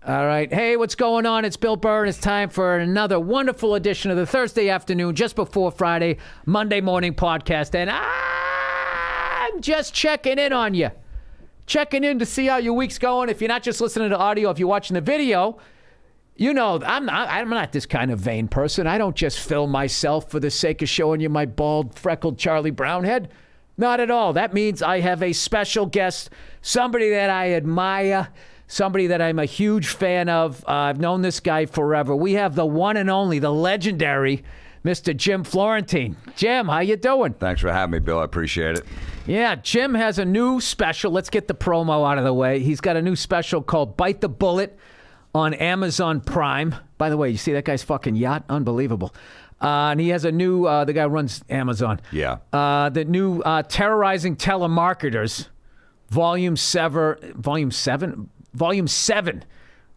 All right. Hey, what's going on? It's Bill Burr, and it's time for another wonderful edition of the Thursday afternoon, just before Friday, Monday morning podcast. And I'm just checking in on you. Checking in to see how your week's going. If you're not just listening to audio, if you're watching the video, you know I'm not this kind of vain person. I don't just film myself for the sake of showing you my bald, freckled Charlie Brown head. Not at all. That means I have a special guest, somebody that I admire, somebody that I'm a huge fan of. I've known this guy forever. We have the one and only, the legendary Mr. Jim Florentine. Jim, how you doing? Thanks for having me, Bill. I appreciate it. Yeah, Jim has a new special. Let's get the promo out of the way. He's got a new special called Bite the Bullet on Amazon Prime. By the way, you see that guy's fucking yacht? Unbelievable. And he has a new, the guy runs Amazon. Yeah. The new Terrorizing Telemarketers, Volume 7,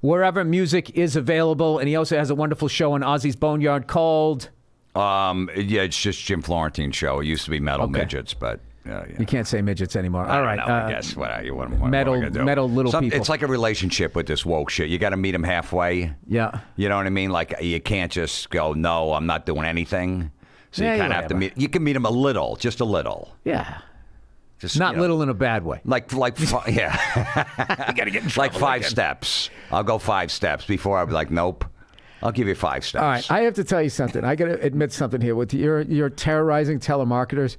wherever music is available. And he also has a wonderful show on Ozzy's Boneyard called... Yeah, it's just Jim Florentine show. It used to be Metal Midgets, but... Yeah. You can't say midgets anymore. All right. I guess. What metal little people. It's like a relationship with this woke shit. You got to meet them halfway. Yeah. You know what I mean? Like, you can't just go, no, I'm not doing anything. So you kind of have to meet... You can meet them a little, just a little. Yeah. Just, not little in a bad way. Yeah. You got to get in trouble. Like 5 steps. I'll go 5 steps before I'll be like, nope. I'll give you 5 steps. All right. I have to tell you something. I got to admit something here. With your terrorizing telemarketers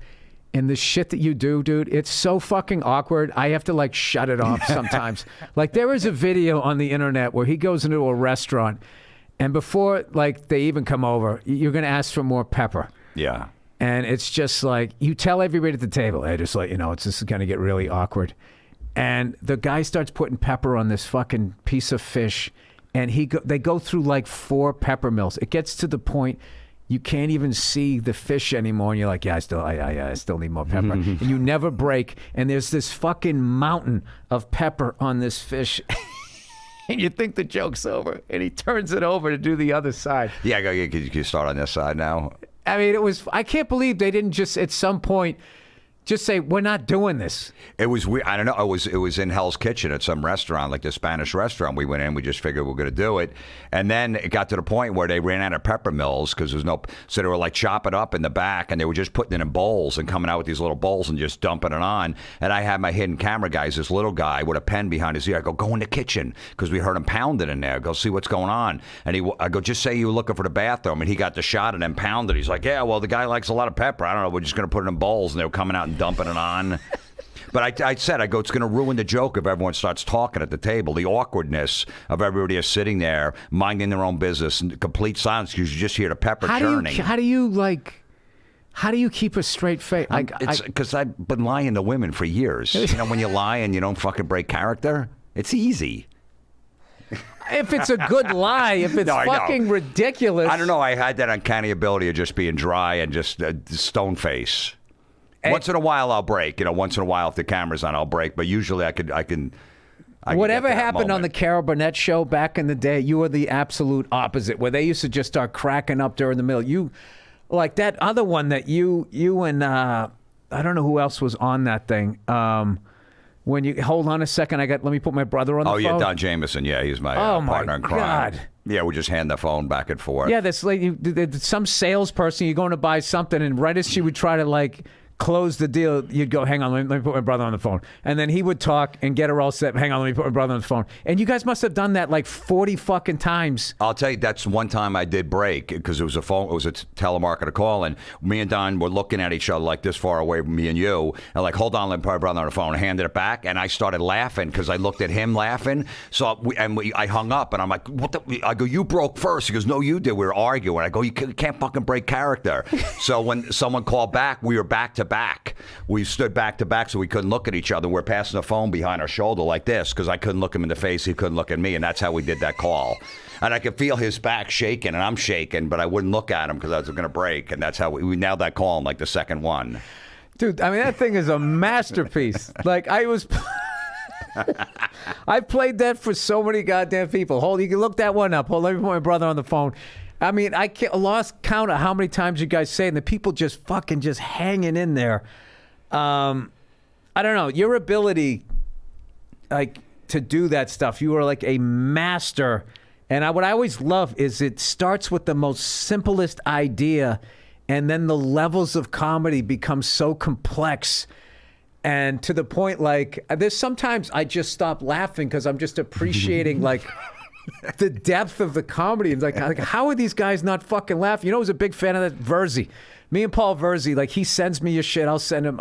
and the shit that you do, dude, it's so fucking awkward. I have to, like, shut it off sometimes. Like, there is a video on the internet where he goes into a restaurant, and before, like, they even come over, you're going to ask for more pepper. Yeah. And it's just like, you tell everybody at the table, hey, just let you know, this is going to get really awkward. And the guy starts putting pepper on this fucking piece of fish, and they go through like 4 pepper mills. It gets to the point you can't even see the fish anymore, and you're like, yeah, I still need more pepper. And you never break, and there's this fucking mountain of pepper on this fish. And you think the joke's over, and he turns it over to do the other side. Yeah, you can start on this side now. I mean, I can't believe they didn't just at some point just say, we're not doing this. It was weird. I don't know. It was in Hell's Kitchen at some restaurant, like the Spanish restaurant. We went in. We just figured we're going to do it. And then it got to the point where they ran out of pepper mills because there's no... So they were like chopping up in the back, and they were just putting it in bowls and coming out with these little bowls and just dumping it on. And I had my hidden camera guys, this little guy with a pen behind his ear. I go in the kitchen because we heard him pounding in there. Go see what's going on. And I go, just say you were looking for the bathroom. And he got the shot and then pounded. He's like, yeah, well, the guy likes a lot of pepper. I don't know. We're just going to put it in bowls. And they were coming out and dumping it on. But I said, it's going to ruin the joke if everyone starts talking at the table. The awkwardness of everybody is sitting there, minding their own business, in complete silence because you just hear the pepper churning. How do you keep a straight face? It's because I've been lying to women for years. You know, when you lie and you don't fucking break character, it's easy. If it's a good lie, if it's fucking ridiculous. I don't know. I had that uncanny ability of just being dry and just stone face. Once in a while, I'll break. Once in a while, if the camera's on, I'll break. But usually, I can Whatever happened on the Carol Burnett show back in the day, you were the absolute opposite, where they used to just start cracking up during the middle. You, like that other one that you and I don't know who else was on that thing. When you hold on a second, let me put my brother on the phone. Oh yeah, Don Jameson. Yeah, he's my partner in crime. God. Yeah, we just hand the phone back and forth. Yeah, this lady, some salesperson, you're going to buy something, and right as she would try to like close the deal, you'd go, hang on, let me put my brother on the phone. And then he would talk and get her all set. Hang on, let me put my brother on the phone. And you guys must have done that like 40 fucking times. I'll tell you, that's one time I did break because it was a telemarketer call, and me and Don were looking at each other like this far away from me and you, and like, hold on, let me put my brother on the phone. I handed it back, and I started laughing because I looked at him laughing. So I hung up, and I'm like, what the? I go, you broke first. He goes, no, you did. We were arguing. I go, you can't fucking break character. So when someone called back, we were back to back. We stood back to back so we couldn't look at each other. We're passing the phone behind our shoulder like this because I couldn't look him in the face. He couldn't look at me, and that's how we did that call. And I could feel his back shaking, and I'm shaking, but I wouldn't look at him because I was going to break. And that's how we nailed that call in like the second one. Dude, I mean, that thing is a masterpiece. Like, I played that for so many goddamn people. Hold, you can look that one up. Hold, let me put my brother on the phone. I mean, I lost count of how many times you guys say, and the people just fucking just hanging in there. I don't know. Your ability, like, to do that stuff. You are like a master. And what I always love is it starts with the most simplest idea, and then the levels of comedy become so complex. And to the point, like, there's sometimes I just stop laughing because I'm just appreciating, like, the depth of the comedy. And like, how are these guys not fucking laughing? You know, I was a big fan of that Verzi. Me and Paul Verzi, like, he sends me your shit. I'll send him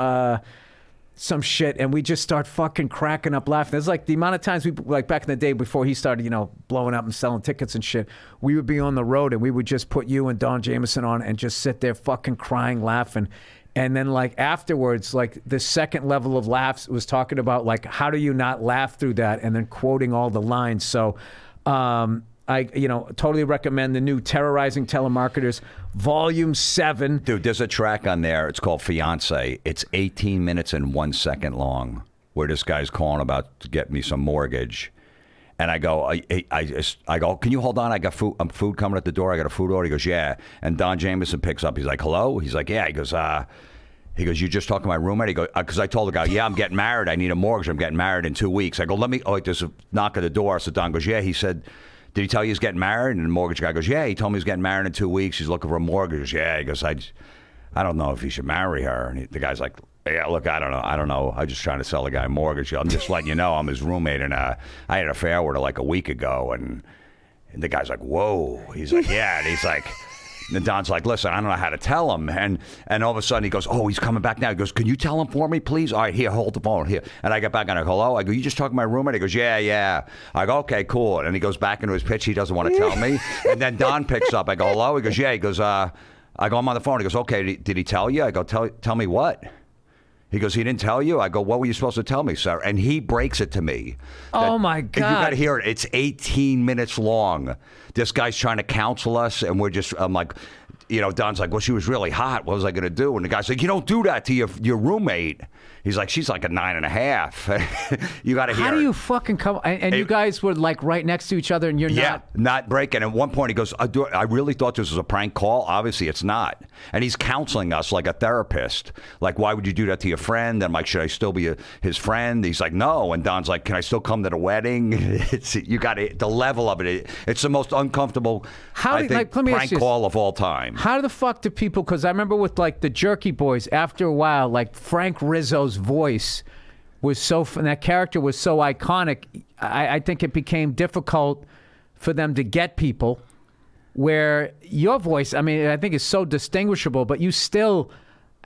some shit, and we just start fucking cracking up laughing. There's like the amount of times we, like back in the day before he started, you know, blowing up and selling tickets and shit, we would be on the road and we would just put you and Don Jameson on and just sit there fucking crying, laughing. And then like afterwards, like the second level of laughs was talking about like, how do you not laugh through that? And then quoting all the lines. So, I, you know, totally recommend the new Terrorizing Telemarketers, Volume 7. Dude, there's a track on there. It's called Fiance. It's 18 minutes and 1 second long, where this guy's calling about to get me some mortgage. And I go, I go, can you hold on? I got food coming at the door. I got a food order. He goes, yeah. And Don Jameson picks up. He's like, hello? He's like, yeah. He goes, you just talking to my roommate? He goes, because I told the guy, yeah, I'm getting married. I need a mortgage. I'm getting married in 2 weeks. I go, there's a knock at the door. So Don goes, yeah. He said, did he tell you he's getting married? And the mortgage guy goes, yeah. He told me he's getting married in 2 weeks. He's looking for a mortgage. Yeah. He goes, I don't know if he should marry her. And the guy's like, yeah, look, I don't know. I'm just trying to sell the guy a mortgage. I'm just letting you know I'm his roommate, and I had an affair with her like a week ago. And the guy's like, whoa. He's like, yeah. And he's like, and Don's like, listen, I don't know how to tell him. And all of a sudden he goes, oh, he's coming back now. He goes, can you tell him for me, please? All right, here, hold the phone here. And I get back and I go, hello? I go, you just talking to my roommate? He goes, yeah. I go, okay, cool. And he goes back into his pitch. He doesn't want to tell me. And then Don picks up. I go, hello? He goes, yeah. He goes, I go, I'm on the phone. He goes, okay, did he tell you? I go, tell me what? He goes, he didn't tell you? I go, what were you supposed to tell me, sir? And he breaks it to me. Oh, my God. You got to hear it. It's 18 minutes long. This guy's trying to counsel us, and I'm like, you know, Don's like, well, she was really hot. What was I going to do? And the guy's like, you don't do that to your roommate. He's like, she's like a 9.5. You got to hear it. How do you fucking come? And you guys were like right next to each other, and you're not breaking. At one point, he goes, I really thought this was a prank call. Obviously, it's not. And he's counseling us like a therapist. Like, why would you do that to your friend? And I'm like, should I still be his friend? He's like, no. And Don's like, can I still come to the wedding? You got the level of it. It's the most uncomfortable, prank call of all time. How the fuck do people? Because I remember with like the Jerky Boys, after a while, like Frank Rizzo's voice was and that character was so iconic. I think it became difficult for them to get people, where your voice, I mean, I think is so distinguishable, but you still,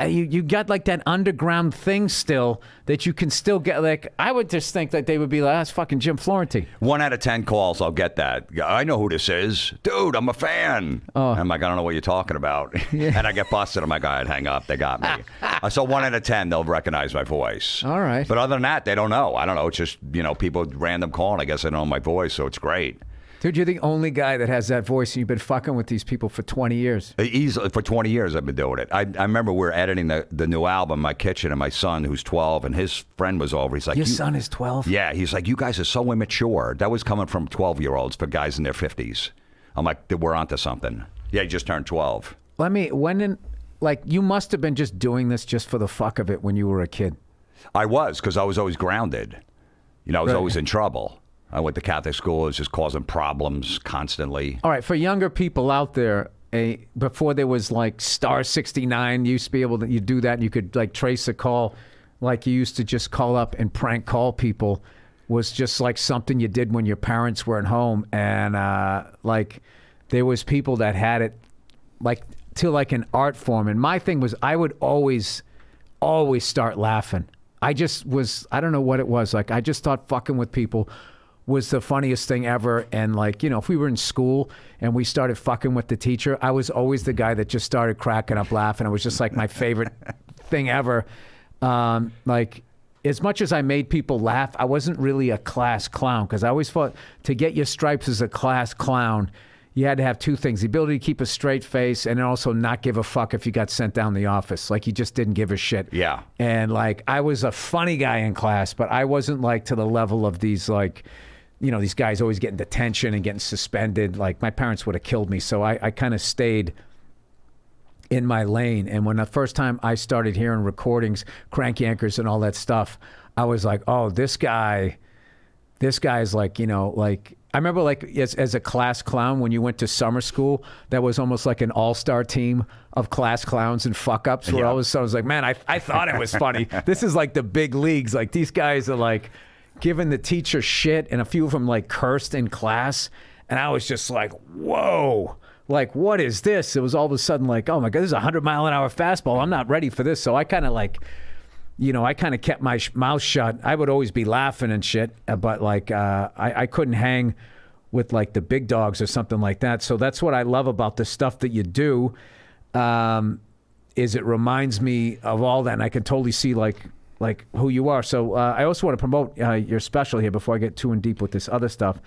you got like that underground thing still that you can still get. Like, I would just think that they would be like, that's fucking Jim Florentine. 1 out of 10 calls, I'll get that. I know who this is. Dude, I'm a fan. I'm like, I don't know what you're talking about. Yeah. And I get busted. I'm like, I'd hang up. They got me. So 1 out of 10, they'll recognize my voice. All right. But other than that, they don't know. I don't know. It's just, you know, people random calling. I guess they know my voice, so it's great. Dude, you're the only guy that has that voice, and you've been fucking with these people for 20 years. Easily, for 20 years I've been doing it. I remember we were editing the new album in my kitchen, and my son, who's 12, and his friend was over. He's like, your son is 12? Yeah, he's like, you guys are so immature. That was coming from 12-year-olds for guys in their 50s. I'm like, we're onto something. Yeah, he just turned 12. You must have been just doing this just for the fuck of it when you were a kid. I was, because I was always grounded. You know, I was always in trouble. I went to Catholic school. It was just causing problems constantly. All right, for younger people out there, before there was like Star 69, you used to be able to you do that, and you could like trace a call, like you used to just call up and prank call people, was just like something you did when your parents weren't home, and like there was people that had it like to like an art form. And my thing was, I would always start laughing. I don't know what it was. Like, I just thought fucking with people was the funniest thing ever. And like, you know, if we were in school and we started fucking with the teacher, I was always the guy that just started cracking up laughing. It was just like my favorite thing ever. Like, as much as I made people laugh, I wasn't really a class clown, because I always thought to get your stripes as a class clown, you had to have two things: the ability to keep a straight face, and also not give a fuck if you got sent down the office. Like, you just didn't give a shit. Yeah. And like, I was a funny guy in class, but I wasn't like to the level of these, like, you know, these guys always getting detention and getting suspended. Like, my parents would have killed me. So I kind of stayed in my lane. And when the first time I started hearing recordings, Crank Yankers and all that stuff, I was like, oh, this guy this guy's like, I remember like as a class clown when you went to summer school, that was almost like an all-star team of class clowns and fuck-ups where all of a sudden I was like, man, I thought it was funny. This is like the big leagues. Like these guys are like giving the teacher shit, and a few of them like cursed in class. And I was just like, whoa, like what is this? It was all of a sudden like, oh my God, this is a 100-mile-an-hour fastball. I'm not ready for this. So I kind of like, I kind of kept my mouth shut. I would always be laughing and shit, but like I couldn't hang with like the big dogs or something like that. So that's what I love about the stuff that you do, is it reminds me of all that, and I can totally see like who you are. So I also want to promote your special here before I get too in deep with this other stuff.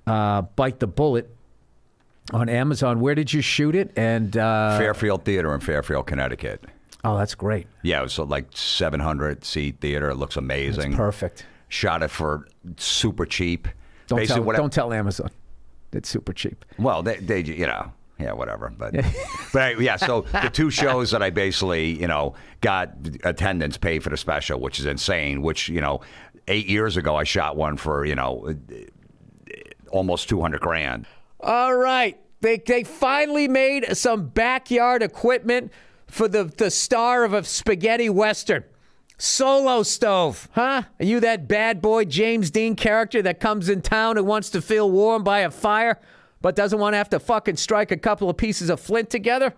Bite the Bullet on Amazon. Where did you shoot it? And Fairfield Theater in Fairfield, Connecticut. Oh, that's great. Yeah, it was like 700-seat theater. It looks amazing. That's perfect. Shot it for super cheap. Don't tell Amazon. It's super cheap. Well, they yeah, whatever. But yeah, so the two shows that I basically, got attendance paid for the special, which is insane, which, 8 years ago I shot one for, almost $200,000. All right. They finally made some backyard equipment for the star of a spaghetti western. Solo Stove, huh? Are you that bad boy James Dean character that comes in town and wants to feel warm by a fire, but doesn't want to have to fucking strike a couple of pieces of flint together?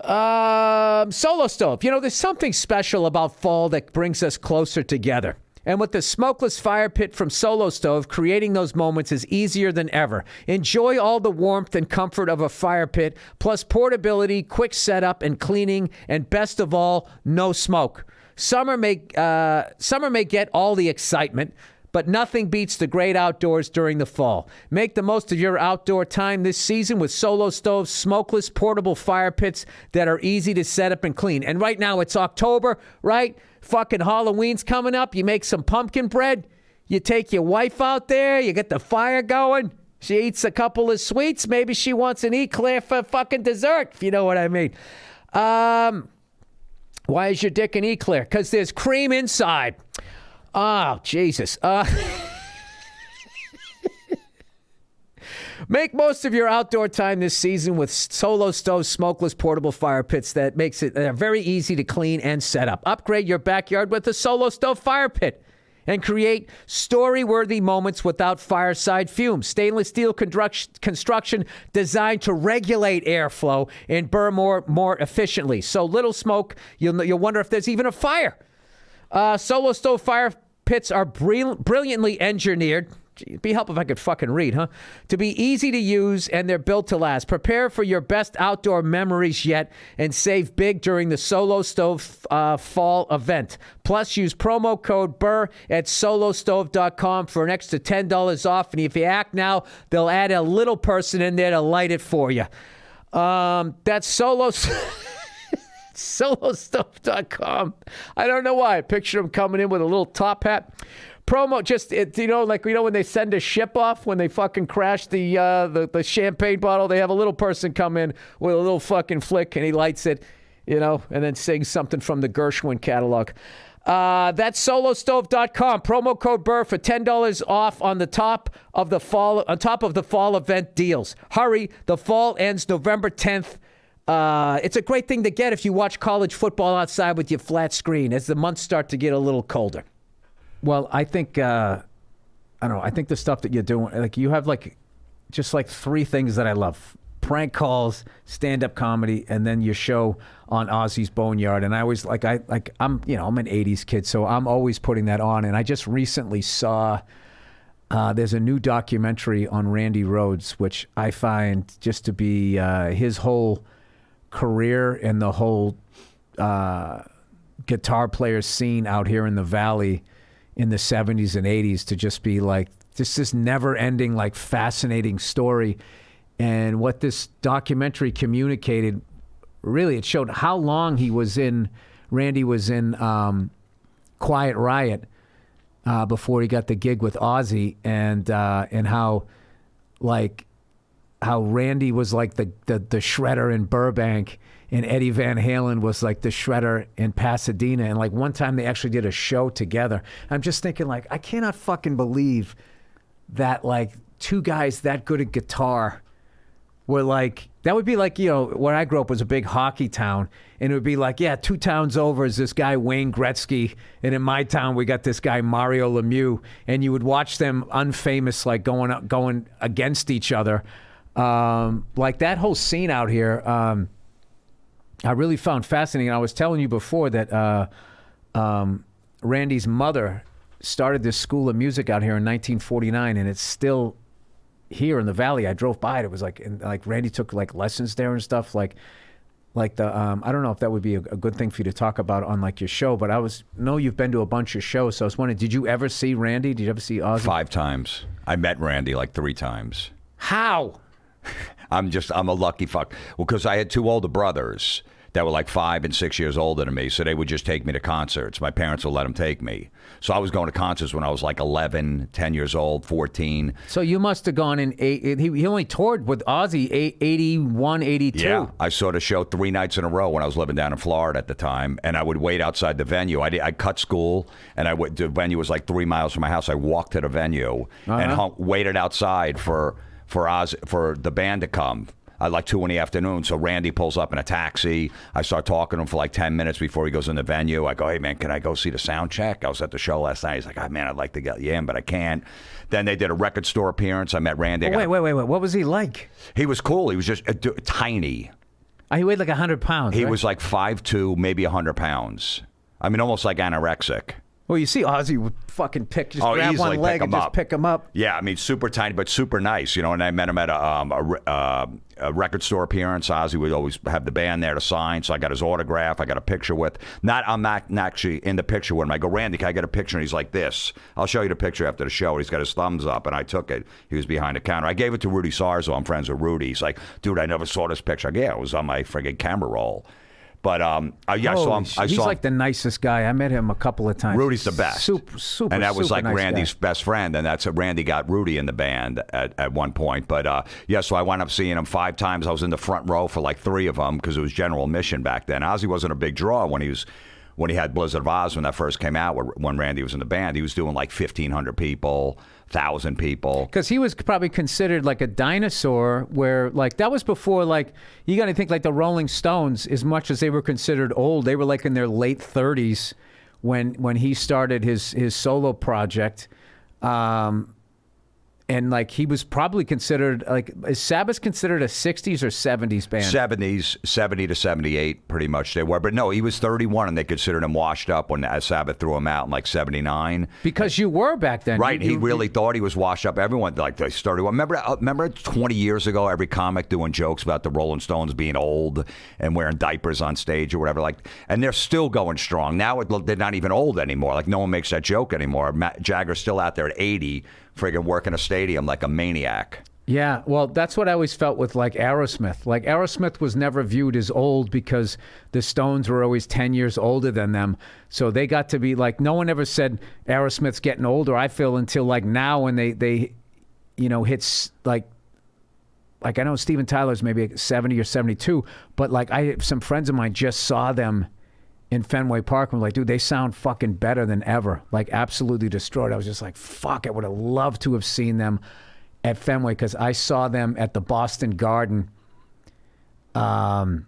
Solo Stove. There's something special about fall that brings us closer together. And with the smokeless fire pit from Solo Stove, creating those moments is easier than ever. Enjoy all the warmth and comfort of a fire pit, plus portability, quick setup and cleaning, and best of all, no smoke. Summer may get all the excitement, but nothing beats the great outdoors during the fall. Make the most of your outdoor time this season with Solo Stove's smokeless portable fire pits that are easy to set up and clean. And right now it's October, right? Fucking Halloween's coming up. You make some pumpkin bread. You take your wife out there. You get the fire going. She eats a couple of sweets. Maybe she wants an eclair for fucking dessert, if you know what I mean. Why is your dick an eclair? Because there's cream inside. Oh, Jesus. Make most of your outdoor time this season with Solo Stove's smokeless portable fire pits that makes it very easy to clean and set up. Upgrade your backyard with a Solo Stove fire pit and create story-worthy moments without fireside fumes. Stainless steel construction designed to regulate airflow and burn more efficiently. So little smoke, you'll wonder if there's even a fire. Solo Stove fire pits are brilliantly engineered. It'd be helpful if I could fucking read, huh? To be easy to use, and they're built to last. Prepare for your best outdoor memories yet and save big during the Solo Stove fall event. Plus, use promo code Burr at solostove.com for an extra $10 off. And if you act now, they'll add a little person in there to light it for you. That's solostove.com. I don't know why. I picture him coming in with a little top hat. Promo, when they send a ship off, when they fucking crash the champagne bottle, they have a little person come in with a little fucking flick, and he lights it, and then sings something from the Gershwin catalog. That's solostove.com. Promo code Burr for $10 off on top of the fall event deals. Hurry, the fall ends November 10th. It's a great thing to get if you watch college football outside with your flat screen as the months start to get a little colder. Well, I think, I think the stuff that you're doing, like you have just three things that I love. Prank calls, stand-up comedy, and then your show on Ozzy's Boneyard. And I always, I'm an 80s kid, so I'm always putting that on. And I just recently saw, there's a new documentary on Randy Rhoads, which I find just to be his whole career and the whole guitar player scene out here in the Valley in the 70s and 80s to just be this never-ending, fascinating story. And what this documentary communicated, really, it showed how long Randy was in Quiet Riot before he got the gig with Ozzy, and how Randy was like the shredder in Burbank, and Eddie Van Halen was like the shredder in Pasadena. And like one time they actually did a show together. I'm just thinking like, I cannot fucking believe that like two guys that good at guitar were like, that would be like, you know, where I grew up was a big hockey town. And it would be like, yeah, 2 towns over is this guy Wayne Gretzky. And in my town, we got this guy Mario Lemieux. And you would watch them unfamous, like going against each other. Like that whole scene out here, I really found fascinating. I was telling you before that Randy's mother started this school of music out here in 1949, and it's still here in the Valley. I drove by it. It was like, and like Randy took like lessons there and stuff. Like the I don't know if that would be a good thing for you to talk about on like your show, but know you've been to a bunch of shows, so I was wondering, did you ever see Randy? Did you ever see Ozzy? 5 times. I met Randy like 3 times. How? I'm a lucky fuck. Well, because I had 2 older brothers that were like 5 and 6 years older than me, so they would just take me to concerts. My parents would let them take me. So I was going to concerts when I was like 11, 10 years old, 14. So you must have gone in, he only toured with Ozzy 81, 82. Yeah, I saw the show 3 nights in a row when I was living down in Florida at the time, and I would wait outside the venue. I cut school, and the venue was like 3 miles from my house. I walked to the venue and waited outside for the band to come. Like 2 in the afternoon. So Randy pulls up in a taxi. I start talking to him for like 10 minutes before he goes in the venue. I go, hey man, can I go see the sound check? I was at the show last night. He's like, oh man, I'd like to get you in, but I can't. Then they did a record store appearance. I met Randy. Wait. What was he like? He was cool. He was just tiny. He weighed like 100 pounds. He right? was like 5'2", maybe 100 pounds. I mean, almost like anorexic. Well, you see Ozzy would fucking grab easily one leg and just pick him up. Yeah, I mean, super tiny, but super nice, you know, and I met him at a record store appearance. Ozzy would always have the band there to sign, so I got his autograph. I got a picture with, I'm not actually in the picture with him. I go, Randy, can I get a picture? And he's like this. I'll show you the picture after the show. He's got his thumbs up, and I took it. He was behind the counter. I gave it to Rudy Sarzo. I'm friends with Rudy. He's like, dude, I never saw this picture. I go, yeah, it was on my friggin' camera roll. But I saw him. He's like the nicest guy. I met him a couple of times. Rudy's the best. Super, and that was like nice Randy's guy. best friend, and that's Randy got Rudy in the band at one point. But so I wound up seeing him 5 times. I was in the front row for like 3 of them because it was general admission back then. Ozzy wasn't a big draw when he had Blizzard of Oz when that first came out. When Randy was in the band, he was doing like 1,500 people. 1,000 people. Because he was probably considered like a dinosaur where like that was before like you got to think like the Rolling Stones, as much as they were considered old, they were like in their late 30s when he started his solo project. And like he was probably considered like, is Sabbath considered a 60s or 70s band? 70s, 70 to 78, pretty much they were. But no, he was 31, and they considered him washed up when Sabbath threw him out in like 79. Because you were back then. Right, he really thought he was washed up. Everyone, like, they started. Remember 20 years ago, every comic doing jokes about the Rolling Stones being old and wearing diapers on stage or whatever. Like, and they're still going strong. Now they're not even old anymore. Like, no one makes that joke anymore. Jagger's still out there at 80, friggin' working a stadium like a maniac. Yeah, well, that's what I always felt with like Aerosmith. Like Aerosmith was never viewed as old because the Stones were always 10 years older than them. So they got to be like, no one ever said Aerosmith's getting older, I feel, until like now when they hits like I know Steven Tyler's maybe 70 or 72, but like some friends of mine just saw them in Fenway Park and were like, dude, they sound fucking better than ever. Like absolutely destroyed. I was just like, fuck, I would have loved to have seen them at Fenway because I saw them at the Boston Garden in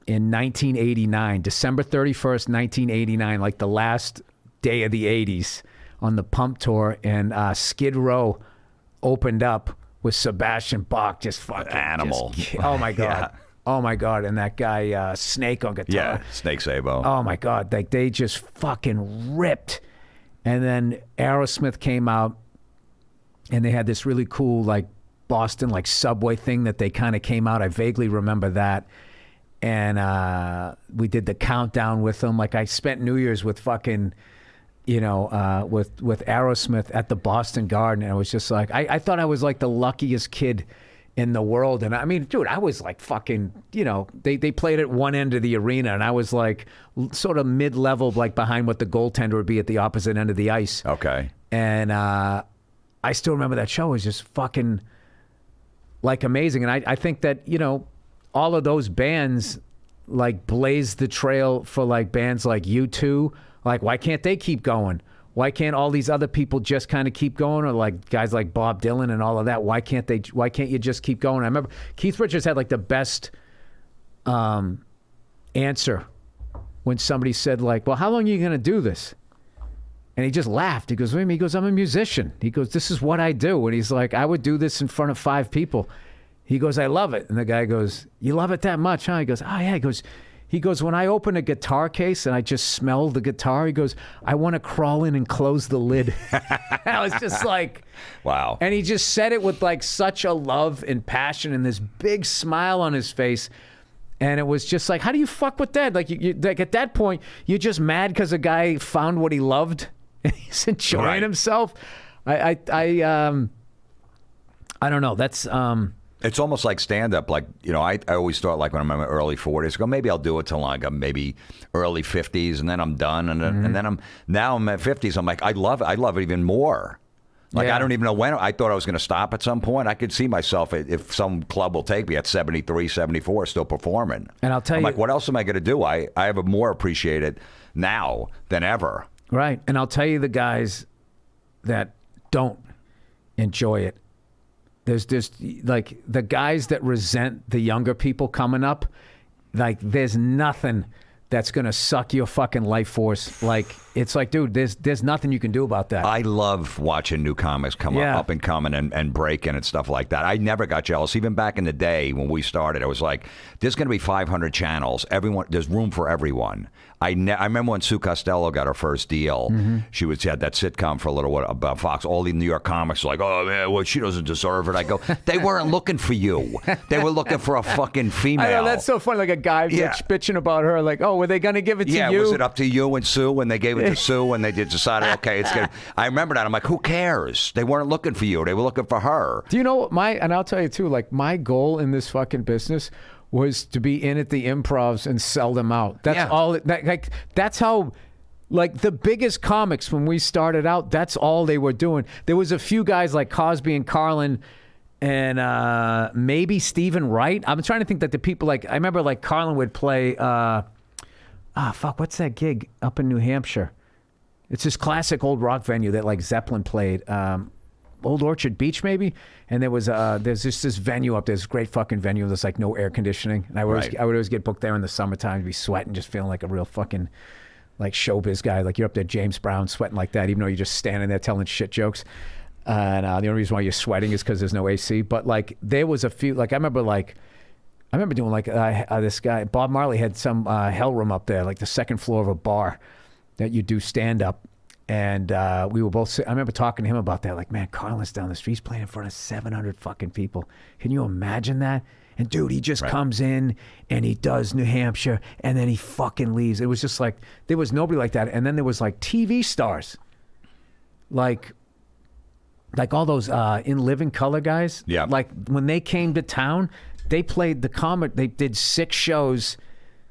1989, December 31st, 1989, like the last day of the 80s on the Pump Tour, and Skid Row opened up with Sebastian Bach, just fucking animal. Oh my God. Yeah. Oh my God. And that guy, Snake on guitar. Yeah, Snake Sabo. Oh my God. Like they just fucking ripped. And then Aerosmith came out and they had this really cool like Boston like subway thing that they kind of came out. I vaguely remember that. And we did the countdown with them. Like I spent New Year's with fucking, with Aerosmith at the Boston Garden. And I was just like, I thought I was like the luckiest kid in the world. And I mean, dude, I was like fucking, they played at one end of the arena and I was like sort of mid-level, like behind what the goaltender would be at the opposite end of the ice. Okay. And I still remember that show was just fucking like amazing. And I think that, all of those bands, like blazed the trail for like bands like U2. Like, why can't they keep going? Why can't all these other people just kind of keep going? Or like guys like Bob Dylan and all of that. Why can't you just keep going? I remember Keith Richards had like the best answer when somebody said like, well, how long are you going to do this? And he just laughed. He goes, what do you mean? He goes, I'm a musician. He goes, this is what I do. And he's like, I would do this in front of 5 people. He goes, I love it. And the guy goes, you love it that much, huh? He goes, oh, yeah. He goes, when I open a guitar case and I just smell the guitar, he goes, I want to crawl in and close the lid. I was just like, wow. And he just said it with like such a love and passion and this big smile on his face. And it was just like, how do you fuck with that? Like, you like at that point, you're just mad because a guy found what he loved and he's enjoying himself. I don't know. That's it's almost like stand-up. Like, you know, I always thought like when I'm in my early 40s, go maybe I'll do it till like I'm maybe early 50s, and then I'm done. And then I'm at 50s. I'm like, I love it. I love it even more. Like, I don't even know when. I thought I was going to stop at some point. I could see myself, if some club will take me at 73, 74, still performing. And I'll tell you, like, what else am I going to do? I have a more appreciate it now than ever. Right. And I'll tell you the guys that don't enjoy it. There's like the guys that resent the younger people coming up. Like, there's nothing that's going to suck your fucking life force. Like, it's like, dude, there's nothing you can do about that. I love watching new comics come up and coming and breaking and stuff like that. I never got jealous. Even back in the day when we started, I was like, there's going to be 500 channels. There's room for everyone. I remember when Sue Costello got her first deal. She had that sitcom for a little while about Fox. All the New York comics were like, oh, man, well, she doesn't deserve it. I go, they weren't looking for you. They were looking for a fucking female. I know, that's so funny. Like a guy bitching about her. Like, oh, were they going to give it to you? Yeah, was it up to you and Sue? When they gave it to Sue and they decided, okay, it's good. I remember that. I'm like, who cares? They weren't looking for you. They were looking for her. Do you know what and I'll tell you too, like my goal in this fucking business was to be in at the improvs and sell them out. That's all. That's how, like the biggest comics when we started out, that's all they were doing. There was a few guys like Cosby and Carlin and maybe Stephen Wright. I'm trying to think that the people like, I remember like Carlin would play, what's that gig up in New Hampshire? It's this classic old rock venue that like Zeppelin played. Old Orchard Beach, maybe, and there's just this venue up there, this great fucking venue. There's like no air conditioning, and I would always get booked there in the summertime to be sweating, just feeling like a real fucking like showbiz guy. Like you're up there, James Brown, sweating like that, even though you're just standing there telling shit jokes. And the only reason why you're sweating is because there's no AC. But like there was a few, like I remember doing like this guy Bob Marley had some hell room up there, like the second floor of a bar that you do stand up. And we were both. I remember talking to him about that. Like, man, Carlin's down the street, he's playing in front of 700 fucking people. Can you imagine that? And dude, he just comes in and he does New Hampshire, and then he fucking leaves. It was just like there was nobody like that. And then there was like TV stars, like all those In Living Color guys. Yeah. Like when they came to town, they played the comic. They did 6 shows,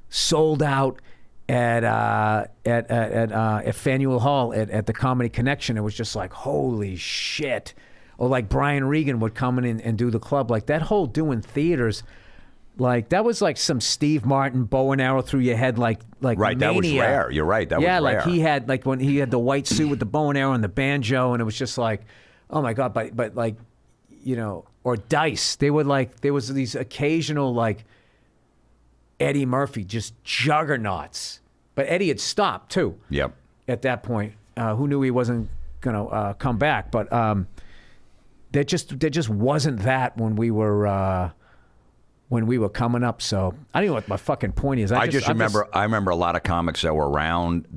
sold out. At Faneuil Hall at the Comedy Connection. It was just like, holy shit. Or like Brian Regan would come in and do the club. Like that whole doing theaters, like that was like some Steve Martin bow and arrow through your head, like right. Mania. That was rare. You're right. That was rare. Like he had like when he had the white suit with the bow and arrow and the banjo, and it was just like, oh my god. But like, you know, or Dice. They would like there was these occasional like Eddie Murphy, just juggernauts. But Eddie had stopped too. Yep. At that point, who knew he wasn't gonna come back? But there just wasn't that when we were coming up. So I don't know what my fucking point is. I remember a lot of comics that were around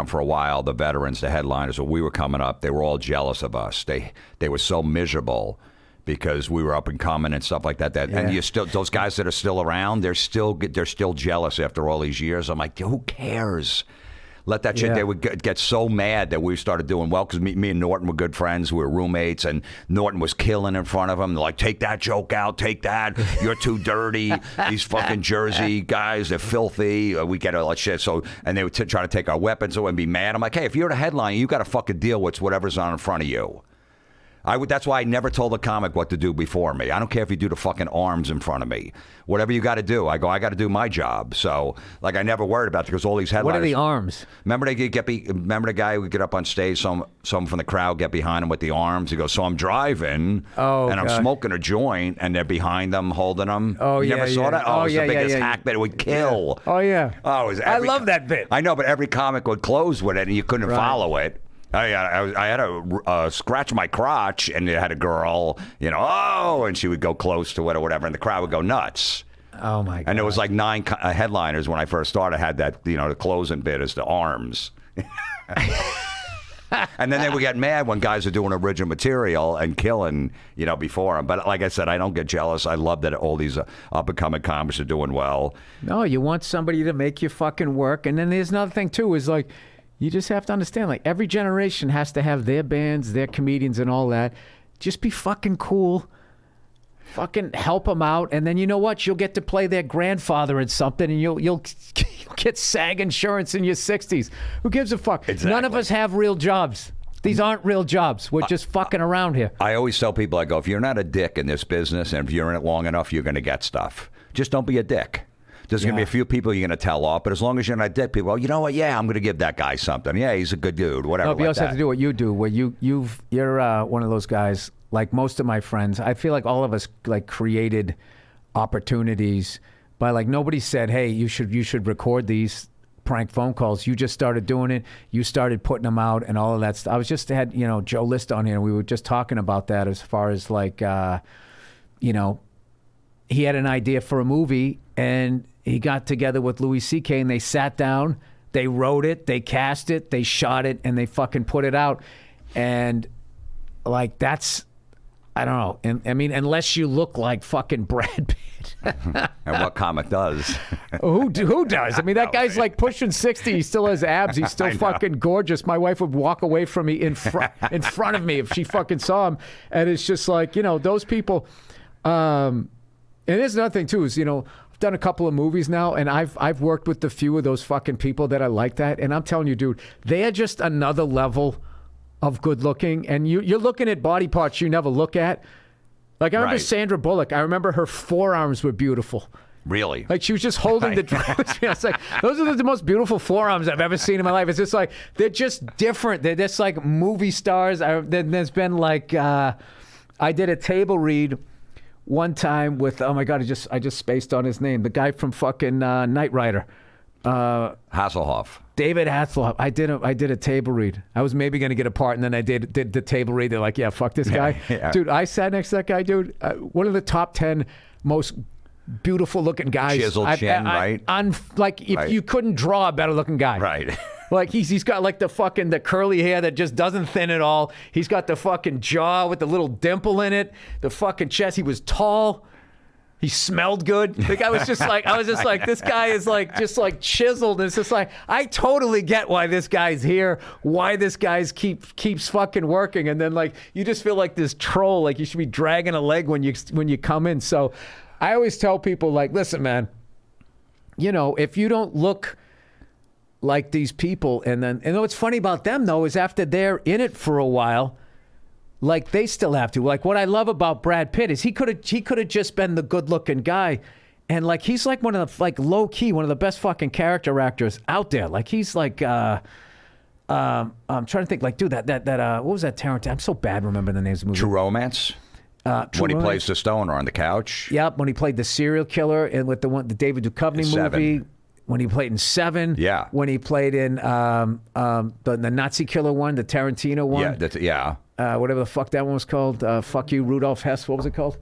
for a while. The veterans, the headliners, when we were coming up, they were all jealous of us. They were so miserable. Because we were up and coming and stuff like that. And you still those guys that are still around, they're still jealous after all these years. I'm like, who cares? Let that shit. They would get so mad that we started doing well because me and Norton were good friends. We were roommates, and Norton was killing in front of him. They're like, take that joke out, take that. You're too dirty. These fucking Jersey guys, they're filthy. We get all that shit. So, and they would try to take our weapons away and be mad. I'm like, hey, if you're the headline, you got to fucking deal with whatever's on in front of you. That's why I never told the comic what to do before me. I don't care if you do the fucking arms in front of me. Whatever you got to do. I got to do my job. So, like, I never worried about it because all these headliners. What are the arms? Remember the guy who would get up on stage, someone from the crowd get behind him with the arms. He goes, so I'm driving, and I'm smoking a joint, and they're behind them, holding them. Oh, you yeah. never saw that? Oh, it was yeah, the biggest yeah. hack bit. It would kill. Yeah. Oh, yeah. Oh, it was I love that bit. I know, but every comic would close with it, and you couldn't follow it. I had to scratch my crotch, and it had a girl, and she would go close to it or whatever, and the crowd would go nuts. Oh, my God. And there was like 9 headliners when I first started. I had that, the closing bit is the arms. And then they would get mad when guys are doing original material and killing, before them. But like I said, I don't get jealous. I love that all these up-and-coming comics are doing well. No, you want somebody to make you fucking work. And then there's another thing, too, is like, you just have to understand, like, every generation has to have their bands, their comedians and all that. Just be fucking cool. Fucking help them out. And then you know what? You'll get to play their grandfather in something, and you'll get SAG insurance in your 60s. Who gives a fuck? Exactly. None of us have real jobs. These aren't real jobs. We're just fucking around here. I always tell people, I go, if you're not a dick in this business, and if you're in it long enough, you're going to get stuff. Just don't be a dick. There's going to be a few people you're going to tell off, but as long as you're not dead, people, you know what? Yeah, I'm going to give that guy something. Yeah, he's a good dude. Whatever. No, but you also have to do what you do, where you're one of those guys. Like most of my friends, I feel like all of us like created opportunities by like nobody said, hey, you should record these prank phone calls. You just started doing it. You started putting them out and all of that stuff. I was just had Joe List on here, and we were just talking about that as far as like he had an idea for a movie, and he got together with Louis C.K. and they sat down, they wrote it, they cast it, they shot it, and they fucking put it out. And like that's, I don't know. And I mean, unless you look like fucking Brad Pitt. And what comic does? Who does? I mean, that guy's like pushing 60. He still has abs. He's still fucking gorgeous. My wife would walk away from me in front of me if she fucking saw him. And it's just like, those people. And there's another thing too is, I've done a couple of movies now, and I've worked with a few of those fucking people that I like that. And I'm telling you, dude, they are just another level of good looking. And you're looking at body parts you never look at. Like, I remember Sandra Bullock. I remember her forearms were beautiful. Really? Like, she was just holding the... It's like, those are the most beautiful forearms I've ever seen in my life. It's just like, they're just different. They're just like movie stars. There's been like... I did a table read one time with... Oh, my God, I just spaced on his name. The guy from fucking Knight Rider. Hasselhoff. David Hasselhoff. I did a table read. I was maybe going to get a part, and then I did the table read. They're like, yeah, fuck this guy. Yeah. Dude, I sat next to that guy, dude. One of the top 10 most beautiful looking guys. Chiseled chin, right? If you couldn't draw a better looking guy. Right. Like he's got like the curly hair that just doesn't thin at all. He's got the fucking jaw with the little dimple in it. The fucking chest. He was tall. He smelled good. Like I was just like, this guy is like just like chiseled. And it's just like, I totally get why this guy's here, why this guy's keeps fucking working. And then like you just feel like this troll, like you should be dragging a leg when you come in. So I always tell people like, listen, man, if you don't look like these people, and what's funny about them though is after they're in it for a while, like they still have to. Like what I love about Brad Pitt is he could have just been the good looking guy, and like he's like one of the like low key one of the best fucking character actors out there. Like he's like I'm trying to think like dude that what was that Tarantino? I'm so bad remembering the names of the movie. True Romance. When he plays the stoner on the couch. Yep. When he played the serial killer and with the David Duchovny movie. When he played in Seven. Yeah. When he played in the Nazi killer one, the Tarantino one. Yeah. Whatever the fuck that one was called. Fuck you, Rudolph Hess. What was it called?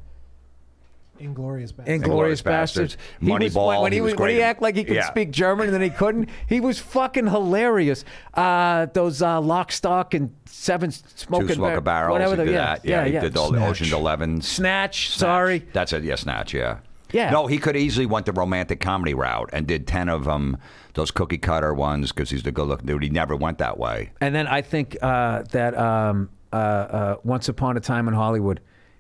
Inglourious Bastards. Inglourious Bastards. Moneyball. When he acted like he could speak German and then he couldn't, he was fucking hilarious. Those Lock, Stock, and Seven Smoking Barrels. Whatever. He did all the Ocean's 11. Snatch. Sorry. That's it. Yeah, Snatch. Yeah. Yeah. No, he could easily went the romantic comedy route and did 10 of them, those cookie cutter ones, because he's the good-looking dude. He never went that way. And then I think that Once Upon a Time in Hollywood,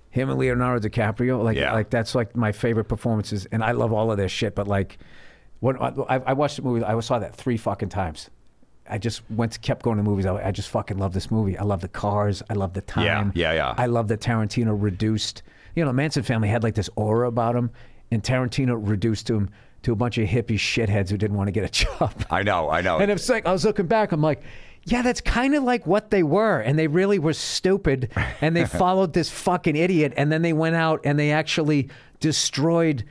him and Leonardo DiCaprio, like that's like my favorite performances, and I love all of their shit. But like, when I watched the movie, I saw that 3 fucking times, I just kept going to movies. I just fucking love this movie. I love the cars. I love the time. Yeah. I love that Tarantino reduced. You know, the Manson family had like this aura about him, and Tarantino reduced him to a bunch of hippie shitheads who didn't want to get a job. I know. And it's like I was looking back. I'm like, yeah, that's kind of like what they were, and they really were stupid, and they followed this fucking idiot, and then they went out and they actually destroyed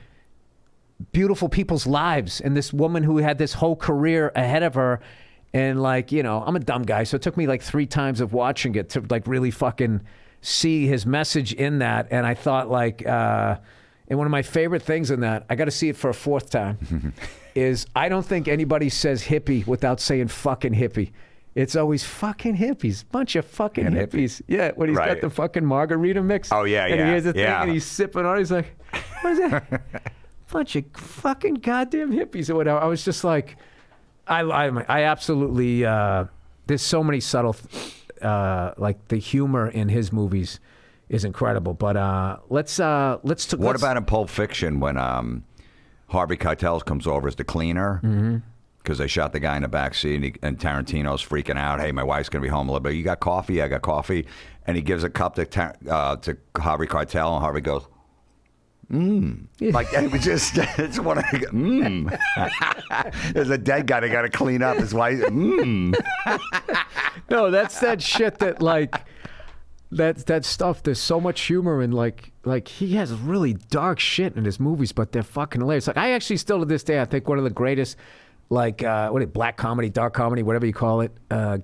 beautiful people's lives, and this woman who had this whole career ahead of her. And like, you know, I'm a dumb guy, so it took me like 3 times of watching it to like really fucking see his message in that. And I thought like, and one of my favorite things in that, I got to see it for a 4th time, is I don't think anybody says hippie without saying fucking hippie. It's always fucking hippies, bunch of fucking hippies. Yeah, when he's got the fucking margarita mix. Oh yeah, and he hears the thing and he's sipping on it. He's like, what is that? Bunch of fucking goddamn hippies or whatever. I was just like, I absolutely. There's so many subtle, like the humor in his movies is incredible. But let's. What about in Pulp Fiction when Harvey Keitel comes over as the cleaner? Because they shot the guy in the back seat, and Tarantino's freaking out. Hey, my wife's gonna be home a little bit. You got coffee? I got coffee. And he gives a cup to Harvey Keitel, and Harvey goes, like it was just it's one of there's a dead guy they got to clean up his wife. No, that's that shit that like that stuff. There's so much humor and like he has really dark shit in his movies, but they're fucking hilarious. Like I actually still to this day I think one of the greatest like black comedy, dark comedy, whatever you call it,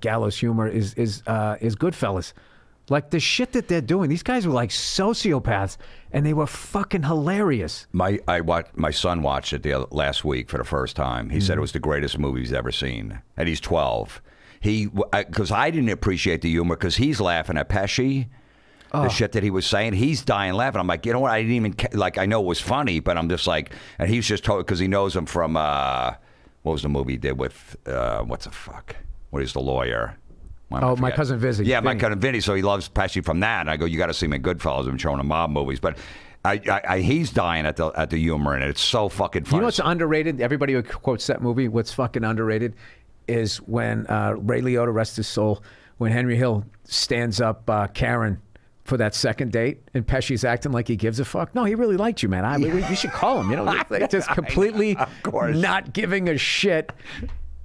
gallows humor is Goodfellas. Like the shit that they're doing, these guys were like sociopaths, and they were fucking hilarious. My son watched it last week for the first time. He said it was the greatest movie he's ever seen, and he's 12. Because I didn't appreciate the humor because he's laughing at Pesci. The shit that he was saying, he's dying laughing. I'm like, you know what? I didn't even like. I know it was funny, but I'm just like, and he's just told because he knows him from what was the movie he did with what's the fuck? What is the lawyer? My cousin Vizzy. Yeah, my cousin Vinny. So he loves Pesci from that. And I go, you got to see him in Goodfellas. I've been showing him mob movies, but he's dying at the humor, and it's so fucking funny. You know what's underrated? Everybody who quotes that movie, what's fucking underrated is when Ray Liotta, rest his soul, when Henry Hill stands up Karen for that second date, and Pesci's acting like he gives a fuck. No, he really liked you, man. You should call him. You know, like just completely not giving a shit.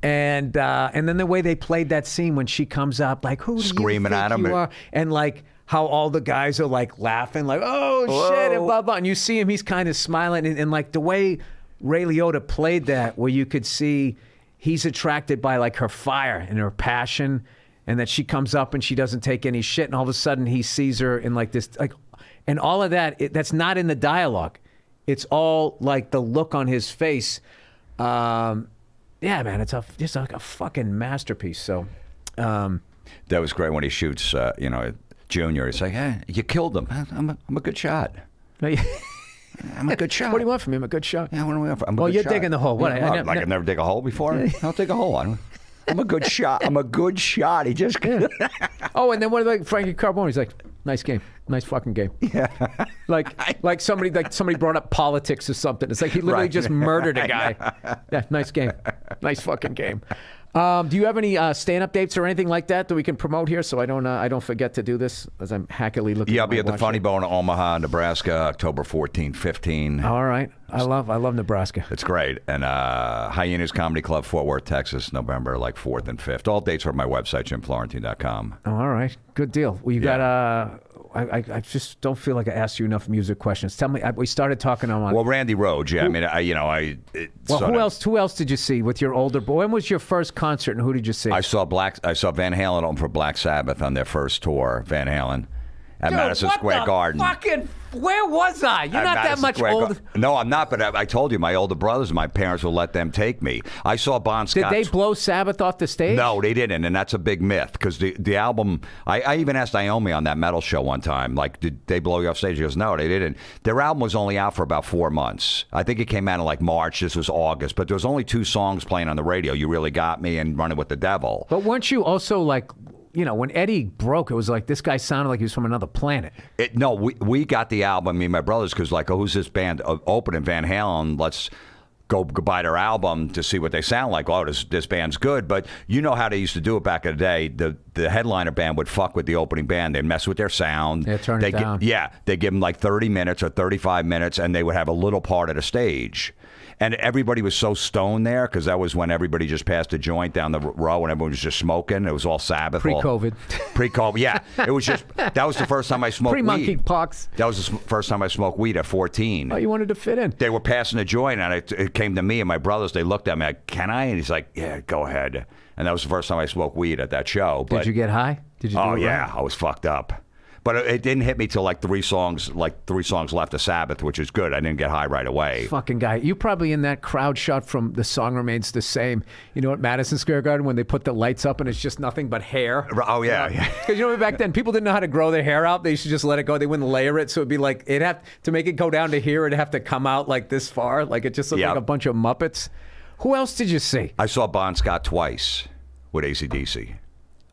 And then the way they played that scene when she comes up, like, who do screaming you think at him, you are? And like how all the guys are like laughing, like, oh shit, and blah blah. And you see him, he's kind of smiling, and like the way Ray Liotta played that, where you could see he's attracted by like her fire and her passion, and that she comes up and she doesn't take any shit, and all of a sudden he sees her in like this, like, and all of that, that's not in the dialogue. It's all like the look on his face. Yeah, man, it's just like a fucking masterpiece. So, that was great when he shoots, Junior. He's like, hey, you killed him. I'm a good shot. I'm a good shot. What do you want from me? I'm a good shot. Yeah, what do we want from? Well, you're digging the hole. What? Yeah, I've never dig a hole before. I'll dig a hole. I'm a good shot. I'm a good shot. He just. Oh, and then what about Frankie Carbone? He's like, nice game, nice fucking game. Yeah. like somebody brought up politics or something. It's like he literally just murdered a guy. Yeah, nice game, nice fucking game. Do you have any stand-up dates or anything like that we can promote here, so I don't forget to do this as I'm hackily looking? Yeah, I'll be at the Funny Bone in Omaha, Nebraska, October 14, 15. All right, I love Nebraska. It's great. And Hyenas Comedy Club, Fort Worth, Texas, November 4th and 5th. All dates are on my website, JimFlorentine.com. All right, good deal. Well, you got I just don't feel like I asked you enough music questions. Tell me, we started talking on. Well, Randy Rhoads. Yeah, Who else did you see with your older boy? When was your first concert, and who did you see? I saw Van Halen open for Black Sabbath on their first tour. Van Halen at Madison Square Garden. Where was I? You're not that much older. No, I'm not. But I told you, my older brothers, my parents will let them take me. I saw Bon Scott. Did they blow Sabbath off the stage? No, they didn't, and that's a big myth because the album. I even asked Naomi on that metal show one time, like, did they blow you off stage? She goes, no, they didn't. Their album was only out for about 4 months. I think it came out in March. This was August, but there was only 2 songs playing on the radio. You Really Got Me and Running with the Devil. But weren't you also when Eddie broke, it was like this guy sounded like he was from another planet. We got the album, me and my brothers, because who's this band opening? Van Halen. go buy their album to see what they sound like. Oh, this band's good. But you know how they used to do it back in the day. The headliner band would fuck with the opening band. They'd mess with their sound. Yeah, turn it down. They'd give them like 30 minutes or 35 minutes, and they would have a little part of the stage. And everybody was so stoned there because that was when everybody just passed a joint down the row and everyone was just smoking. It was all Sabbath. Pre-COVID. Pre-COVID, yeah. It was just, that was the first time I smoked weed. Pre-monkeypox. That was the first time I smoked weed at 14. Oh, you wanted to fit in. They were passing a joint and it came to me and my brothers. They looked at me like, can I? And he's like, yeah, go ahead. And that was the first time I smoked weed at that show. Did you get high? Did you? Oh, yeah. I was fucked up. But it didn't hit me till like three songs left of Sabbath, which is good. I didn't get high right away. Fucking guy. You probably in that crowd shot from The Song Remains the Same. You know, at Madison Square Garden when they put the lights up and it's just nothing but hair. Oh, yeah. Because you know, back then people didn't know how to grow their hair out. They used to just let it go. They wouldn't layer it. So it'd be like, to make it go down to here, it'd have to come out like this far. Like it just looked like a bunch of Muppets. Who else did you see? I saw Bon Scott twice with AC/DC.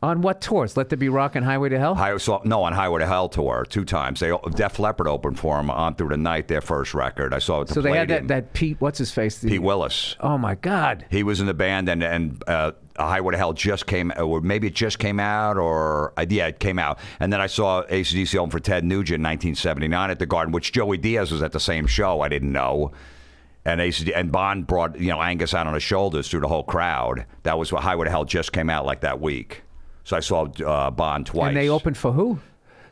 On what tours? Let There Be Rock and Highway to Hell? On Highway to Hell tour 2 times. Def Leppard opened for them On Through the Night, their first record. I saw it. So they had that Pete, what's his face? Pete Willis. Oh my God. He was in the band, and Highway to Hell just came, or maybe it just came out, or it came out. And then I saw AC/DC open for Ted Nugent in 1979 at the Garden, which Joey Diaz was at the same show. I didn't know. And Bond brought Angus out on his shoulders through the whole crowd. That was what Highway to Hell just came out like that week. So I saw Bond twice. And they opened for who?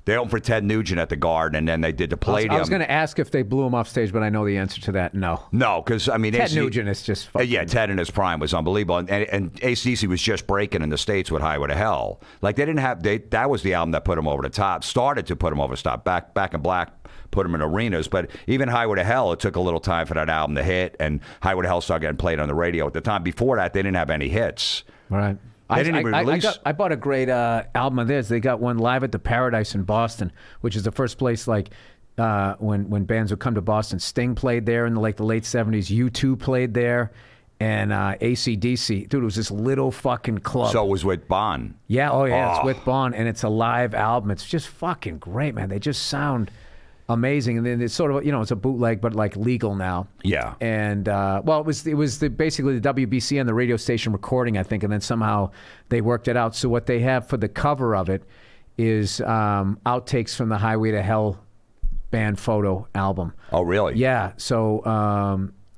They opened for Ted Nugent at the Garden, and then they did the Palladium. I was going to ask if they blew him off stage, but I know the answer to that. No. No, because, I mean... Ted Nugent is just fucking... Yeah, Ted in his prime was unbelievable. And AC/DC was just breaking in the States with Highway to Hell. Like, they didn't have... that was the album that put them over the top. Started to put them over the top. Back in Black put them in arenas. But even Highway to Hell, it took a little time for that album to hit, and Highway to Hell started getting played on the radio. At the time before that, they didn't have any hits. Right. They didn't even release. I bought a great album of theirs. They got one live at the Paradise in Boston, which is the first place when bands would come to Boston. Sting played there in the late 70s. U2 played there, and AC/DC. Dude, it was this little fucking club. So it was with Bon. Yeah, it's with Bon, and it's a live album. It's just fucking great, man. They just sound amazing. And then it's sort of, it's a bootleg, but like legal now. Yeah. And it was basically the WBC and the radio station recording, I think, and then somehow they worked it out. So what they have for the cover of it is outtakes from the Highway to Hell band photo album. Oh, really? Yeah. So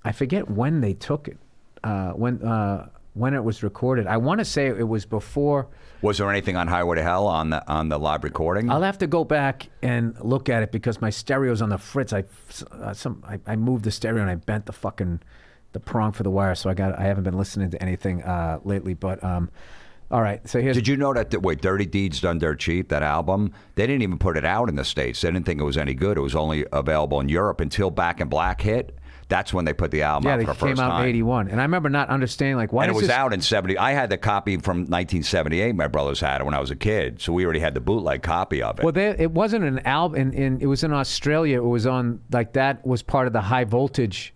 I forget when they took it, when it was recorded. I want to say it was before. Was there anything on Highway to Hell on the live recording? I'll have to go back and look at it because my stereo's on the fritz. I moved the stereo and I bent the prong for the wire, so I haven't been listening to anything lately. But all right, so here's. Did you know that Dirty Deeds Done Dirt Cheap, that album, they didn't even put it out in the States. They didn't think it was any good. It was only available in Europe until Back in Black hit. That's when they put the album out for the first time. Yeah, they came out in 81. And I remember not understanding, why and it was out in 70. I had the copy from 1978. My brothers had it when I was a kid. So we already had the bootleg copy of it. Well, it wasn't an album. It was in Australia. It was on, that was part of the High Voltage.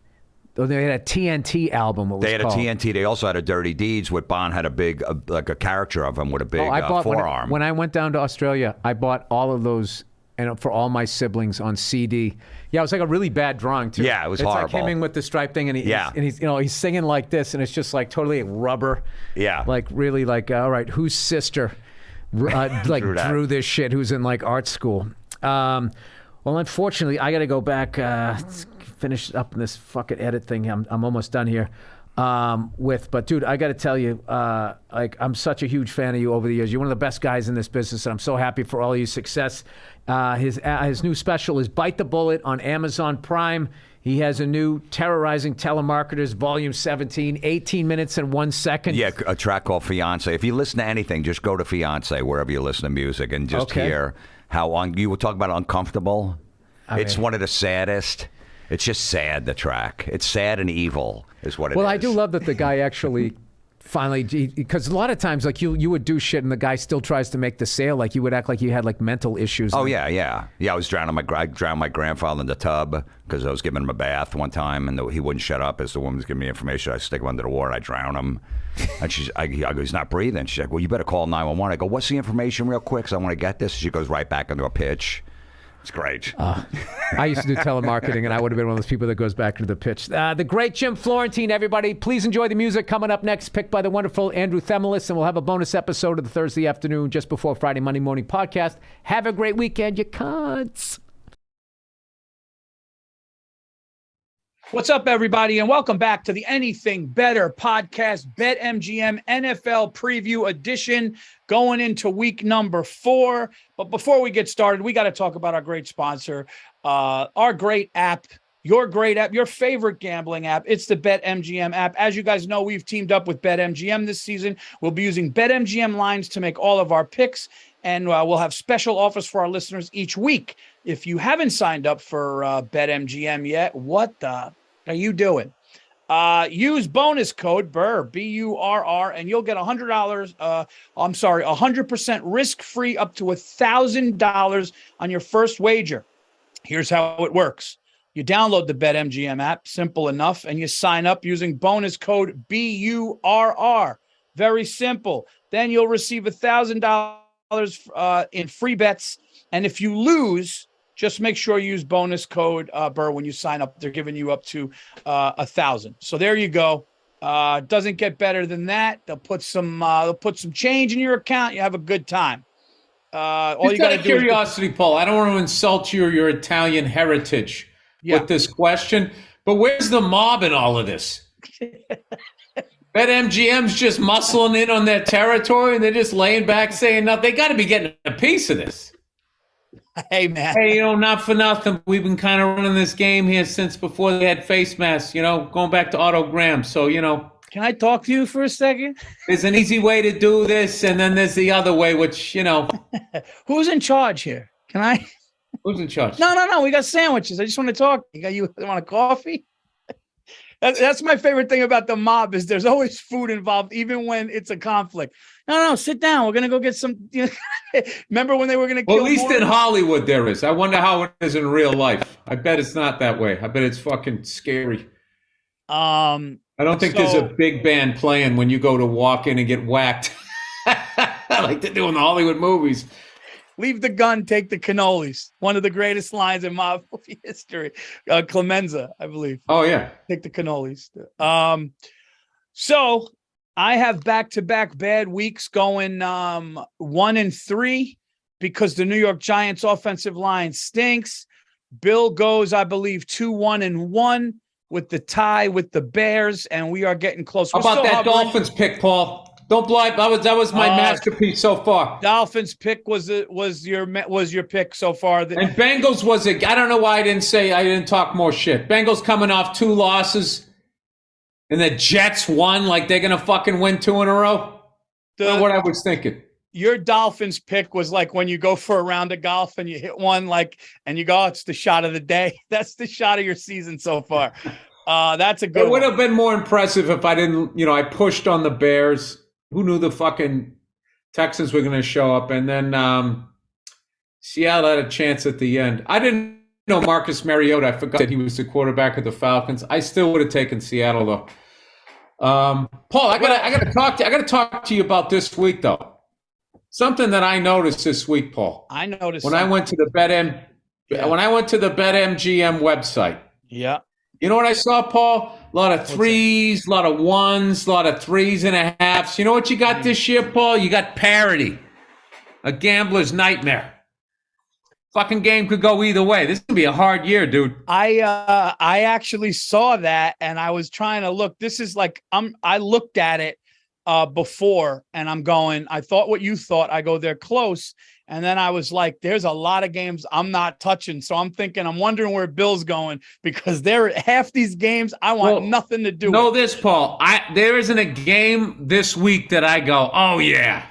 They had a TNT album. They had a TNT. They also had a Dirty Deeds with Bon had a big, like a caricature of him with a big forearm. When I went down to Australia, I bought all of those and for all my siblings on CD. Yeah, it was like a really bad drawing too. Yeah, it was horrible. It's like him in with the stripe thing, and he's singing like this, and it's just like totally rubber. Yeah, like really like all right, whose sister drew this shit? Who's in like art school? Well, unfortunately, I got to go back finish up this fucking edit thing. I'm almost done here. But dude, I got to tell you, I'm such a huge fan of you over the years. You're one of the best guys in this business, and I'm so happy for all your success. His new special is Bite the Bullet on Amazon Prime. He has a new Terrorizing Telemarketers, Volume 17, 18 minutes and 1 second. Yeah, a track called Fiance. If you listen to anything, just go to Fiance wherever you listen to music and just hear how you were talking about Uncomfortable. It's one of the saddest. It's just sad, the track. It's sad and evil is what it is. Well, I do love that the guy actually finally, because a lot of times, like you would do shit and the guy still tries to make the sale. Like you would act like you had like mental issues. Oh, yeah. I was drowning I drowned my grandfather in the tub because I was giving him a bath one time and he wouldn't shut up as the woman was giving me information. I stick him under the water. I drown him. And I go, he's not breathing. She's like, well, you better call 911. I go, what's the information real quick? Because I want to get this. She goes right back into a pitch. It's great. I used to do telemarketing, and I would have been one of those people that goes back into the pitch. The great Jim Florentine, everybody. Please enjoy the music coming up next, picked by the wonderful Andrew Themelis, and we'll have a bonus episode of the Thursday afternoon just before Friday, Monday morning podcast. Have a great weekend, you cunts. What's up, everybody, and welcome back to the Anything Better podcast, BetMGM NFL Preview Edition, going into week number 4. But before we get started, we got to talk about our great sponsor, our great app, your great app, your favorite gambling app. It's the BetMGM app. As you guys know, we've teamed up with BetMGM this season. We'll be using BetMGM lines to make all of our picks, and we'll have special offers for our listeners each week. If you haven't signed up for BetMGM yet, what the are you doing? Use bonus code Burr, B-U-R-R, and you'll get $100. 100% risk-free up to $1,000 on your first wager. Here's how it works. You download the BetMGM app, simple enough, and you sign up using bonus code BURR. Very simple. Then you'll receive $1,000 in free bets, and if you lose, just make sure you use bonus code Burr when you sign up. They're giving you up to $1,000. So there you go. Doesn't get better than that. They'll put some change in your account. You have a good time. All you got to do curiosity, Paul. I don't want to insult you or your Italian heritage with this question, but where's the mob in all of this? BetMGM's just muscling in on their territory, and they're just laying back saying nothing. They got to be getting a piece of this. Hey, man. Hey, not for nothing. We've been kind of running this game here since before they had face masks, going back to Otto Graham. So, Can I talk to you for a second? There's an easy way to do this, and then there's the other way, which, Who's in charge here? Can I? Who's in charge? No. We got sandwiches. I just want to talk. You want a coffee? That's my favorite thing about the mob is there's always food involved, even when it's a conflict. No, sit down. We're going to go get some. Remember when they were going to kill Well, at least Morgan? in Hollywood there is. I wonder how it is in real life. I bet it's not that way. I bet it's fucking scary. I don't think there's a big band playing when you go to walk in and get whacked like they do in the Hollywood movies. Leave the gun, take the cannolis. One of the greatest lines in mob movie history. Clemenza, I believe. Oh, yeah. Take the cannolis. So I have back-to-back bad weeks going 1-3 because the New York Giants offensive line stinks. Bill goes, I believe, 2-1-1 with the tie with the Bears, and we are getting close. How about that Dolphins pick, Paul? Don't blind. That was my masterpiece so far. Dolphins pick was your pick so far. And Bengals was I don't know why I didn't talk more shit. Bengals coming off 2 losses, and the Jets won like they're gonna fucking win 2 in a row. That's what I was thinking. Your Dolphins pick was like when you go for a round of golf and you hit one and you go, oh, it's the shot of the day. That's the shot of your season so far. That's a good. It would have been more impressive if I didn't. I pushed on the Bears. Who knew the fucking Texans were going to show up? And then Seattle had a chance at the end. I didn't know Marcus Mariota. I forgot that he was the quarterback of the Falcons. I still would have taken Seattle, though. Paul, I gotta talk to you about this week, though. Something that I noticed this week, Paul. I noticed when I went to the BetMGM website. Yeah. You know what I saw, Paul? A lot of threes, a lot of ones, a lot of 3.5s. You know what you got this year, Paul? You got parity. A gambler's nightmare. Fucking game could go either way. This could be a hard year, dude. I actually saw that, and I was trying to look. This is like I looked at it before, and I'm going. I thought what you thought. I go, they're close, and then I was like, there's a lot of games I'm not touching. So I'm wondering where Bill's going because half these games I want nothing to do with. Know this, Paul. There isn't a game this week that I go, oh yeah.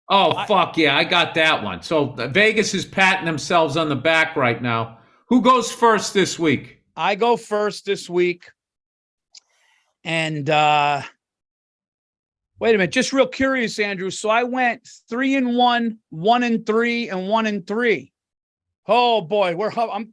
Oh, fuck yeah, I got that one. So Vegas is patting themselves on the back right now. Who goes first this week? I go first this week. And wait a minute, just real curious, Andrew. So I went 3-1, 1-3, and 1-3. Oh boy,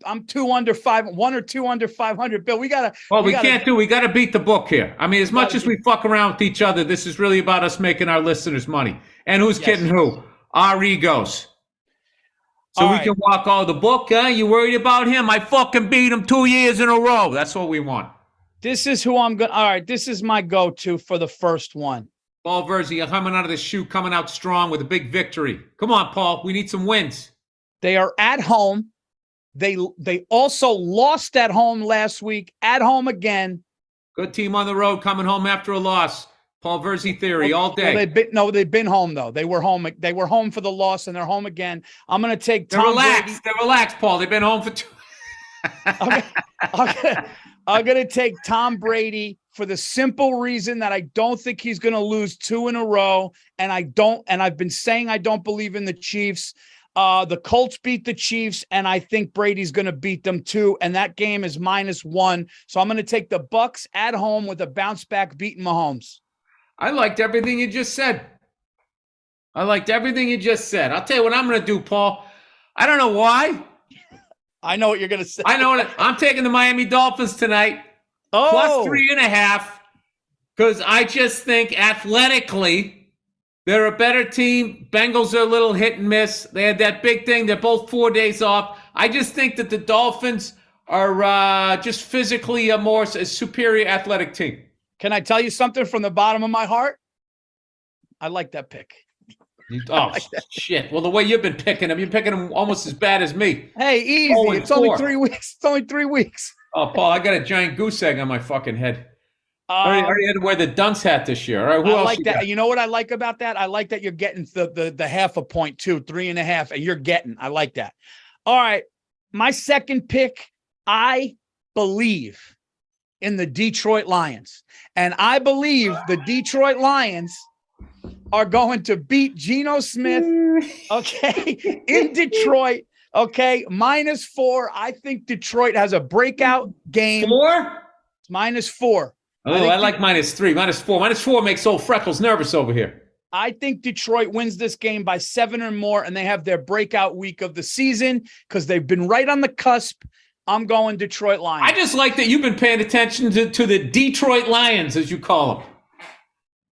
I'm 2 under 5, 1 or 2 under 500. Bill, we gotta. Well, we gotta beat the book here. I mean, as much as we fuck around with each other, this is really about us making our listeners money. And who's kidding who? Our egos. So All we right. can walk all the book, huh? You worried about him? I fucking beat him 2 years in a row. That's what we want. This is who I'm going to. All right. This is my go-to for the first one. Paul Verzi, you're coming out of the chute, coming out strong with a big victory. Come on, Paul. We need some wins. They are at home. They also lost at home last week, at home again. Good team on the road coming home after a loss. Paul Verzi theory all day. Well, they've been home though. They were home. They were home for the loss, and they're home again. I'm going to take They're Tom relaxed. Brady. They're relaxed, Paul. They've been home for two. I'm going to take Tom Brady for the simple reason that I don't think he's going to lose 2 in a row, and I've been saying I don't believe in the Chiefs. The Colts beat the Chiefs, and I think Brady's going to beat them too. And that game is -1. So I'm going to take the Bucks at home with a bounce back beating Mahomes. I liked everything you just said. I'll tell you what I'm going to do, Paul. I don't know why. I know what you're going to say. I know it. I'm taking the Miami Dolphins tonight. Oh, +3.5. Because I just think athletically, they're a better team. Bengals are a little hit and miss. They had that big thing. They're both 4 days off. I just think that the Dolphins are just physically a more superior athletic team. can I tell you something from the bottom of my heart? I like that pick. Shit. Well, the way you've been picking them, you're picking them almost as bad as me. Hey, easy. 0-4. It's only 3 weeks. It's only 3 weeks. Oh, Paul, I got a giant goose egg on my fucking head. I already had to wear the dunce hat this year. All right, who I else like you that. got? You know what I like about that? I like that you're getting the half a point too, 3.5, and you're getting. I like that. All right, my second pick. I believe in the Detroit Lions, and I believe the Detroit Lions are going to beat Geno Smith. Okay, in Detroit. Okay, -4. I think Detroit has a breakout game. 4? It's -4. Oh, I like -3, -4. -4 makes old Freckles nervous over here. I think Detroit wins this game by 7 or more, and they have their breakout week of the season because they've been right on the cusp. I'm going Detroit Lions. I just like that you've been paying attention to the Detroit Lions, as you call them.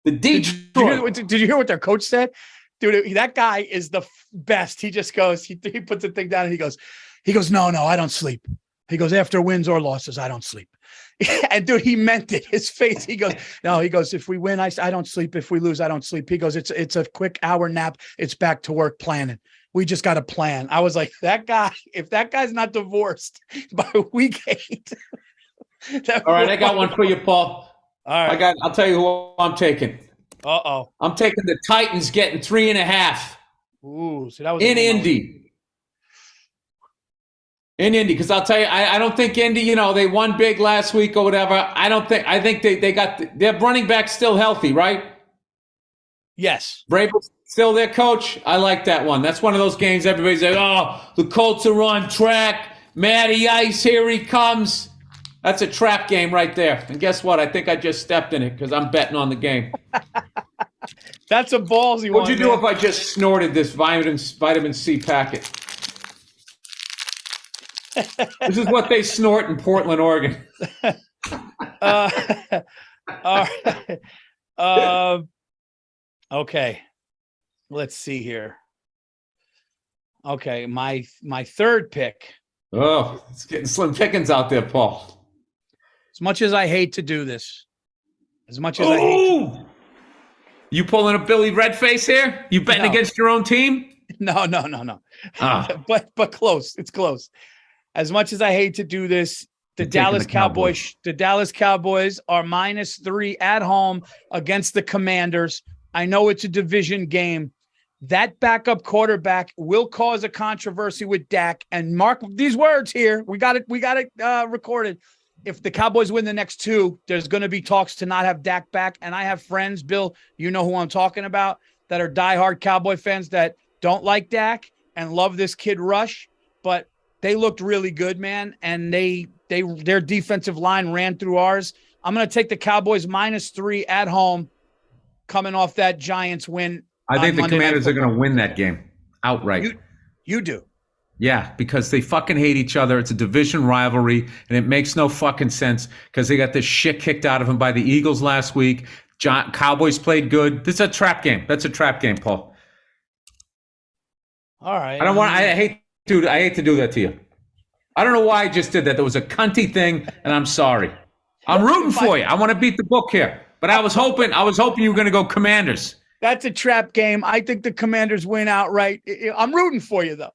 The Detroit. Did you hear what their coach said? Dude, that guy is the best. He just goes, he puts the thing down and he goes, no, I don't sleep. He goes, after wins or losses, I don't sleep. And dude, he meant it. His face, he goes, no, he goes, if we win, I don't sleep. If we lose, I don't sleep. He goes, it's a quick hour nap. It's back to work planning. We just got to plan. I was like, that guy, if that guy's not divorced by week 8. All right, I got one for you, Paul. All right. I'll tell you who I'm taking. Uh-oh. I'm taking the Titans getting 3.5. Ooh, so that was in Indy. In Indy, because I'll tell you, I don't think Indy, they won big last week or whatever. I think they got their running back still healthy, right? Yes. Vrabel's still their coach. I like that one. That's one of those games everybody's like, oh, the Colts are on track. Matty Ice, here he comes. That's a trap game right there. And guess what? I think I just stepped in it because I'm betting on the game. That's a ballsy one. What'd you do if I just snorted this vitamin C packet? This is what they snort in Portland, Oregon. Okay. Let's see here. Okay, my third pick. Oh, it's getting slim pickings out there, Paul. As much as I hate to do this, I hate to, you pulling a Billy Redface here? You betting against your own team? No. But close. It's close. As much as I hate to do this, the Dallas Cowboys are -3 at home against the Commanders. I know it's a division game. That backup quarterback will cause a controversy with Dak. And mark these words here. We got it recorded. If the Cowboys win the next 2, there's going to be talks to not have Dak back. And I have friends, Bill, you know who I'm talking about, that are diehard Cowboy fans that don't like Dak and love this kid Rush. But they looked really good, man. And their defensive line ran through ours. I'm going to take the Cowboys -3 at home coming off that Giants win. I think the Commanders are going to win that game outright. You do. Yeah, because they fucking hate each other. It's a division rivalry, and it makes no fucking sense because they got this shit kicked out of them by the Eagles last week. Cowboys played good. This is a trap game. That's a trap game, Paul. All right. I hate dude, I hate to do that to you. I don't know why I just did that. That was a cunty thing, and I'm sorry. I'm rooting for you. I want to beat the book here, but I was hoping you were going to go Commanders. That's a trap game. I think the Commanders win outright. I'm rooting for you, though.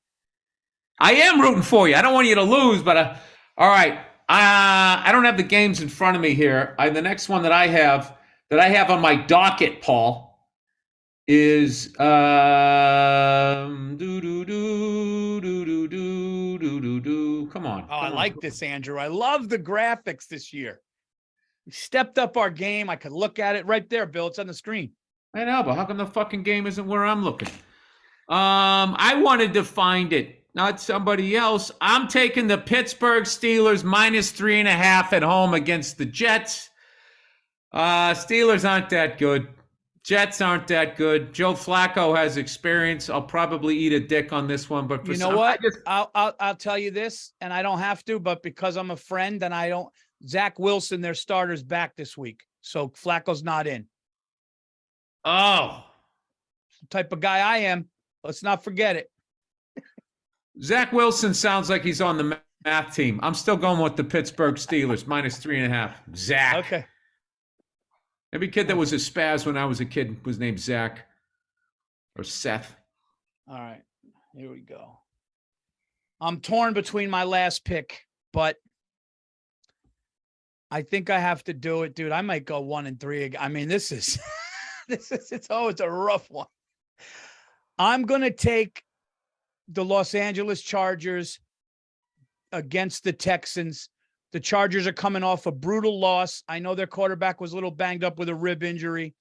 I am rooting for you. I don't want you to lose, but all right. I don't have the games in front of me here. The next one that I have on my docket, Paul, is come on. Oh, I like this, Andrew. I love the graphics this year. We stepped up our game. I could look at it right there, Bill. It's on the screen. I know, but how come the fucking game isn't where I'm looking? I wanted to find it, not somebody else. I'm taking the Pittsburgh Steelers -3.5 at home against the Jets. Steelers aren't that good. Jets aren't that good. Joe Flacco has experience. I'll probably eat a dick on this one, but you know what? I'll tell you this, and I don't have to, but because I'm a friend and I don't. Zach Wilson, their starter's back this week, so Flacco's not in. Oh, the type of guy I am. Let's not forget it. Zach Wilson sounds like he's on the math team. I'm still going with the Pittsburgh Steelers -3.5. Zach. Okay. Every kid that was a spaz when I was a kid was named Zach or Seth. All right, here we go. I'm torn between my last pick, but I think I have to do it, dude. I might go 1-3. I mean, this is, it's a rough one. I'm going to take the Los Angeles Chargers against the Texans. The Chargers are coming off a brutal loss. I know their quarterback was a little banged up with a rib injury,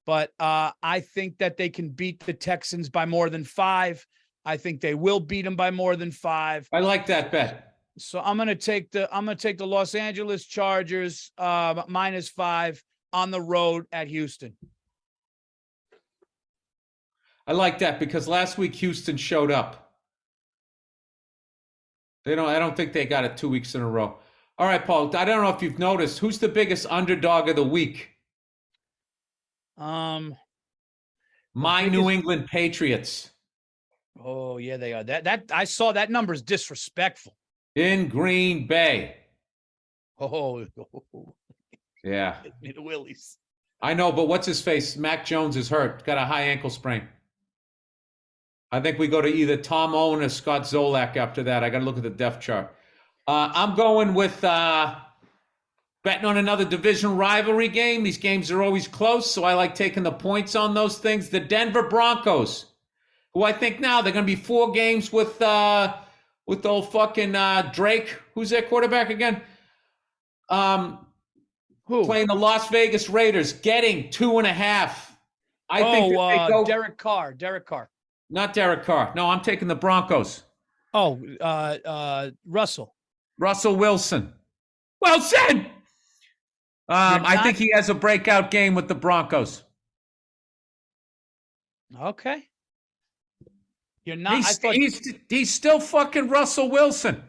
but I think that they can beat the Texans by more than 5. I think they will beat them by more than 5. I like that bet. So I'm gonna take the Los Angeles Chargers -5 on the road at Houston. I like that because last week Houston showed up. I don't think they got it 2 weeks in a row. All right, Paul, I don't know if you've noticed, who's the biggest underdog of the week? My New England Patriots. Oh, yeah, they are. That I saw that number is disrespectful. In Green Bay. Oh. Yeah. The Willies. I know, but what's his face? Mac Jones is hurt. Got a high ankle sprain. I think we go to either Tom Owen or Scott Zolak after that. I got to look at the depth chart. I'm going with betting on another division rivalry game. These games are always close, so I like taking the points on those things. The Denver Broncos, who I think now they're going to be 4 games with old fucking Drake. Who's their quarterback again? Who? Playing the Las Vegas Raiders, getting 2.5. I think they go. Derek Carr. Not Derek Carr. No, I'm taking the Broncos. Oh, Russell Wilson. Well said. I think he has a breakout game with the Broncos. Okay. You're not. He's still fucking Russell Wilson.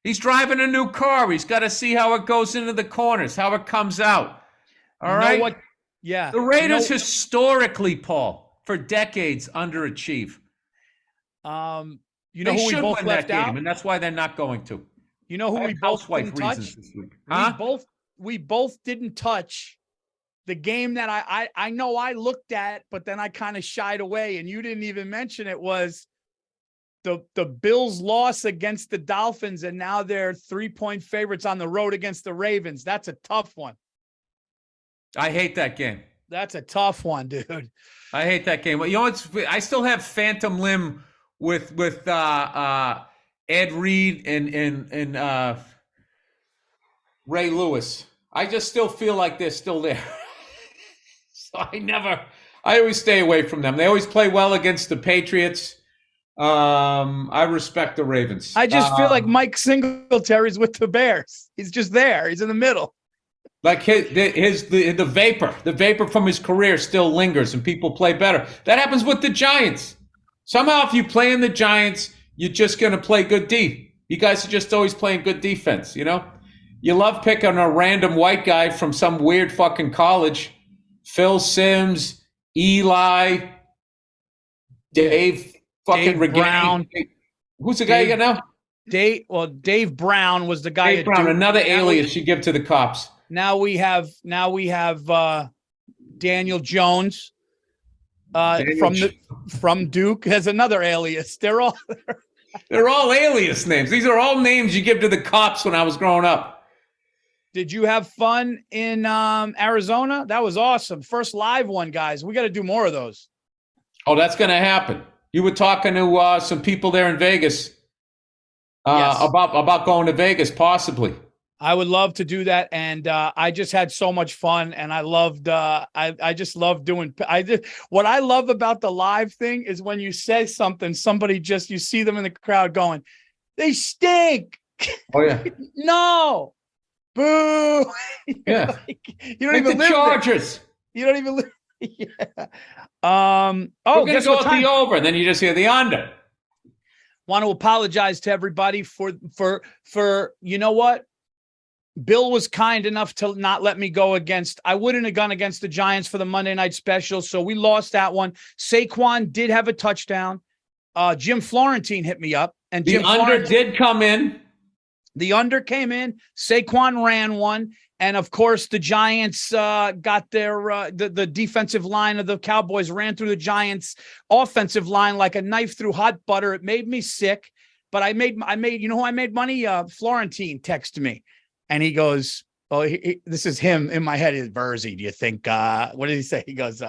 He's driving a new car. He's got to see how it goes into the corners, how it comes out. All right. What? Yeah. The Raiders historically, Paul, for decades underachieve. You know who we both win left that out, game, and that's why they're not going to. You know who we both didn't touch? This week. Huh? We both didn't touch the game that I know I looked at, but then I kind of shied away, and you didn't even mention it. Was the Bills' loss against the Dolphins, and now they're 3-point favorites on the road against the Ravens. That's a tough one. I hate that game. That's a tough one, dude. I hate that game. Well, you know, I still have phantom limb with Ed Reed and Ray Lewis. I just still feel like they're still there. So I always stay away from them. They always play well against the Patriots. I respect the Ravens. I just feel like Mike Singletary's with the Bears. He's just there. He's in the middle. Like the vapor from his career still lingers and people play better. That happens with the Giants. Somehow if you play in the Giants, you're just going to play good D. You guys are just always playing good defense, you know? You love picking a random white guy from some weird fucking college. Phil Simms, Eli, Dave fucking Brown. Who's the guy you got now? Dave Brown was the guy. Dave Brown, another alias you give to the cops. Now we have Daniel Jones from Duke has another alias. They're all alias names. These are all names you give to the cops when I was growing up. Did you have fun in Arizona? That was awesome. First live one, guys. We got to do more of those. Oh, that's going to happen. You were talking to some people there in Vegas Yes. about going to Vegas, possibly. I would love to do that, and I just had so much fun, and I loved. I just love doing. What I love about the live thing is when you say something, somebody you see them in the crowd going, "They stink." Oh yeah. No. Boo. Yeah. You don't even the live Chargers. there. You don't even live. Yeah. We're gonna go with the over, and then you just hear the under. Want to apologize to everybody for you know what? Bill was kind enough to not let me go against. I wouldn't have gone against the Giants for the Monday night special, so we lost that one. Saquon did have a touchdown. Jim Florentine hit me up, and The under did come in. The under came in. Saquon ran one, and of course the Giants got their the defensive line of the Cowboys ran through the Giants' offensive line like a knife through hot butter. It made me sick, but I made you know who I made money? Florentine texted me. And he goes, "Oh, this is him in my head. Is Bursey? Do you think? What did he say? He goes,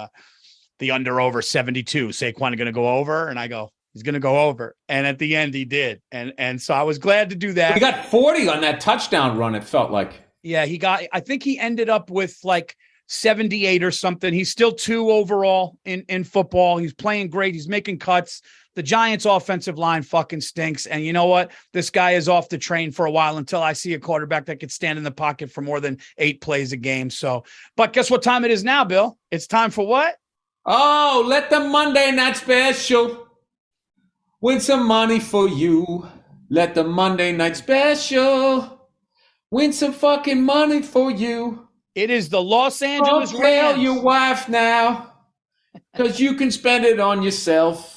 the under over 72. Saquon going to go over?" And I go, "He's going to go over." And at the end, he did. And so I was glad to do that. He got 40 on that touchdown run. It felt like. Yeah, I think he ended up with like 78 or something. He's still 2 overall in football. He's playing great. He's making cuts. The Giants' offensive line fucking stinks. And you know what? This guy is off the train for a while until I see a quarterback that could stand in the pocket for more than 8 plays a game. So, but guess what time it is now, Bill? It's time for what? Oh, let the Monday night special win some money for you. Let the Monday night special win some fucking money for you. It is the Los Angeles Don't tell Rams. your wife now, because you can spend it on yourself.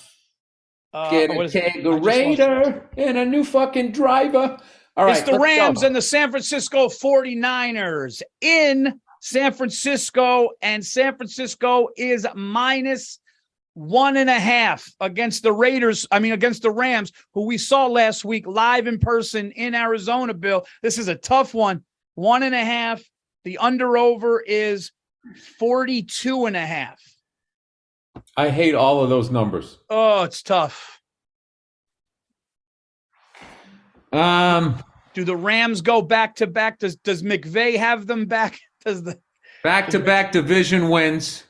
Get a kegerator and a new fucking driver. All right. It's the Rams and the San Francisco 49ers in San Francisco, and San Francisco is -1.5 against the against the Rams, who we saw last week live in person in Arizona, Bill. This is a tough one. 1.5. The under over is 42.5. I hate all of those numbers. Oh, it's tough. Do the Rams go back to back? Does McVay have them back? Does the back to back division wins?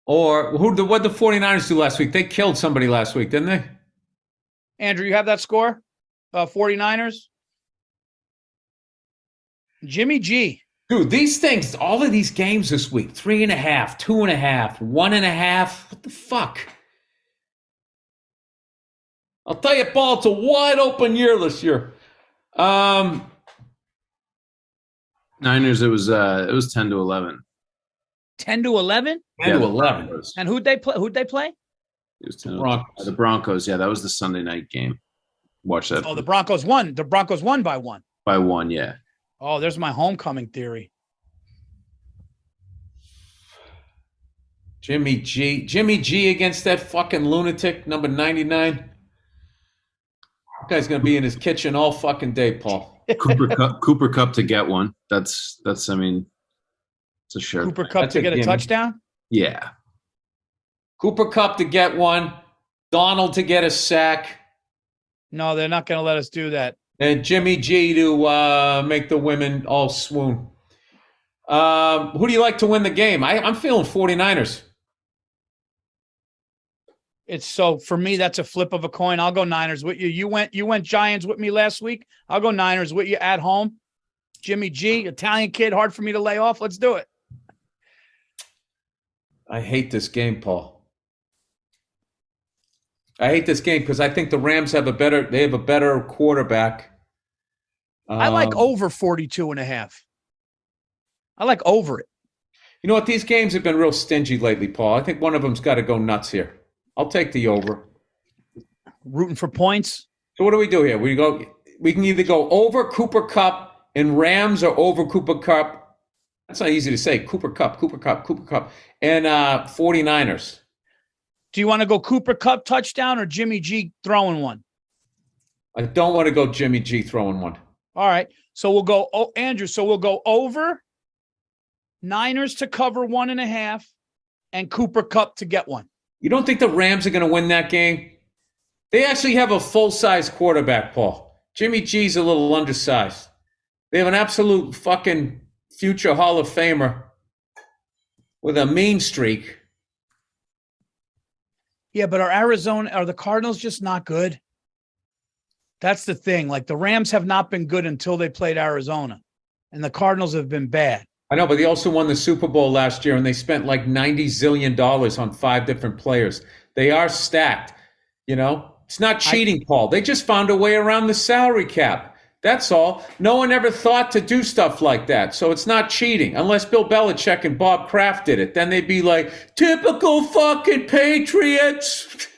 Or what the 49ers do last week? They killed somebody last week, didn't they? Andrew, you have that score? 49ers? Jimmy G. Dude, these things, all of these games this week, 3.5, 2.5, 1.5. What the fuck? I'll tell you, Paul, it's a wide open year this year. Niners, it was 10-11. 10-11? 10-11. And who'd they play? It was 10 Broncos. The Broncos, yeah, that was the Sunday night game. Watch that. Oh, the Broncos won. The Broncos won by 1. By 1, yeah. Oh, there's my homecoming theory. Jimmy G against that fucking lunatic, number 99. That guy's going to be in his kitchen all fucking day, Paul. Cooper Kupp to get one. That's I mean, it's a sure. Cooper Kupp to get a touchdown? Yeah. Cooper Kupp to get one. Donald to get a sack. No, they're not going to let us do that. And Jimmy G to make the women all swoon. Who do you like to win the game? I'm feeling 49ers. It's so for me, that's a flip of a coin. I'll go Niners with you. You went Giants with me last week. I'll go Niners with you at home. Jimmy G, Italian kid, hard for me to lay off. Let's do it. I hate this game, Paul. I hate this game because I think the Rams have a better quarterback. I like over 42.5. I like over it. You know what? These games have been real stingy lately, Paul. I think one of them's got to go nuts here. I'll take the over. Rooting for points. So what do we do here? We can either go over Cooper Cup and Rams or over Cooper Cup. That's not easy to say. Cooper Cup, and 49ers. Do you want to go Cooper Cup touchdown or Jimmy G throwing one? I don't want to go Jimmy G throwing one. All right. So we'll go, Andrew. So we'll go over Niners to cover 1.5 and Cooper Cup to get one. You don't think the Rams are going to win that game? They actually have a full-size quarterback, Paul. Jimmy G's a little undersized. They have an absolute fucking future Hall of Famer with a mean streak. Yeah, but are the Cardinals just not good? That's the thing. Like, the Rams have not been good until they played Arizona, and the Cardinals have been bad. I know, but they also won the Super Bowl last year, and they spent like $90 zillion on 5 different players. They are stacked, you know? It's not cheating, Paul. They just found a way around the salary cap. That's all. No one ever thought to do stuff like that, so it's not cheating. Unless Bill Belichick and Bob Kraft did it. Then they'd be like, typical fucking Patriots.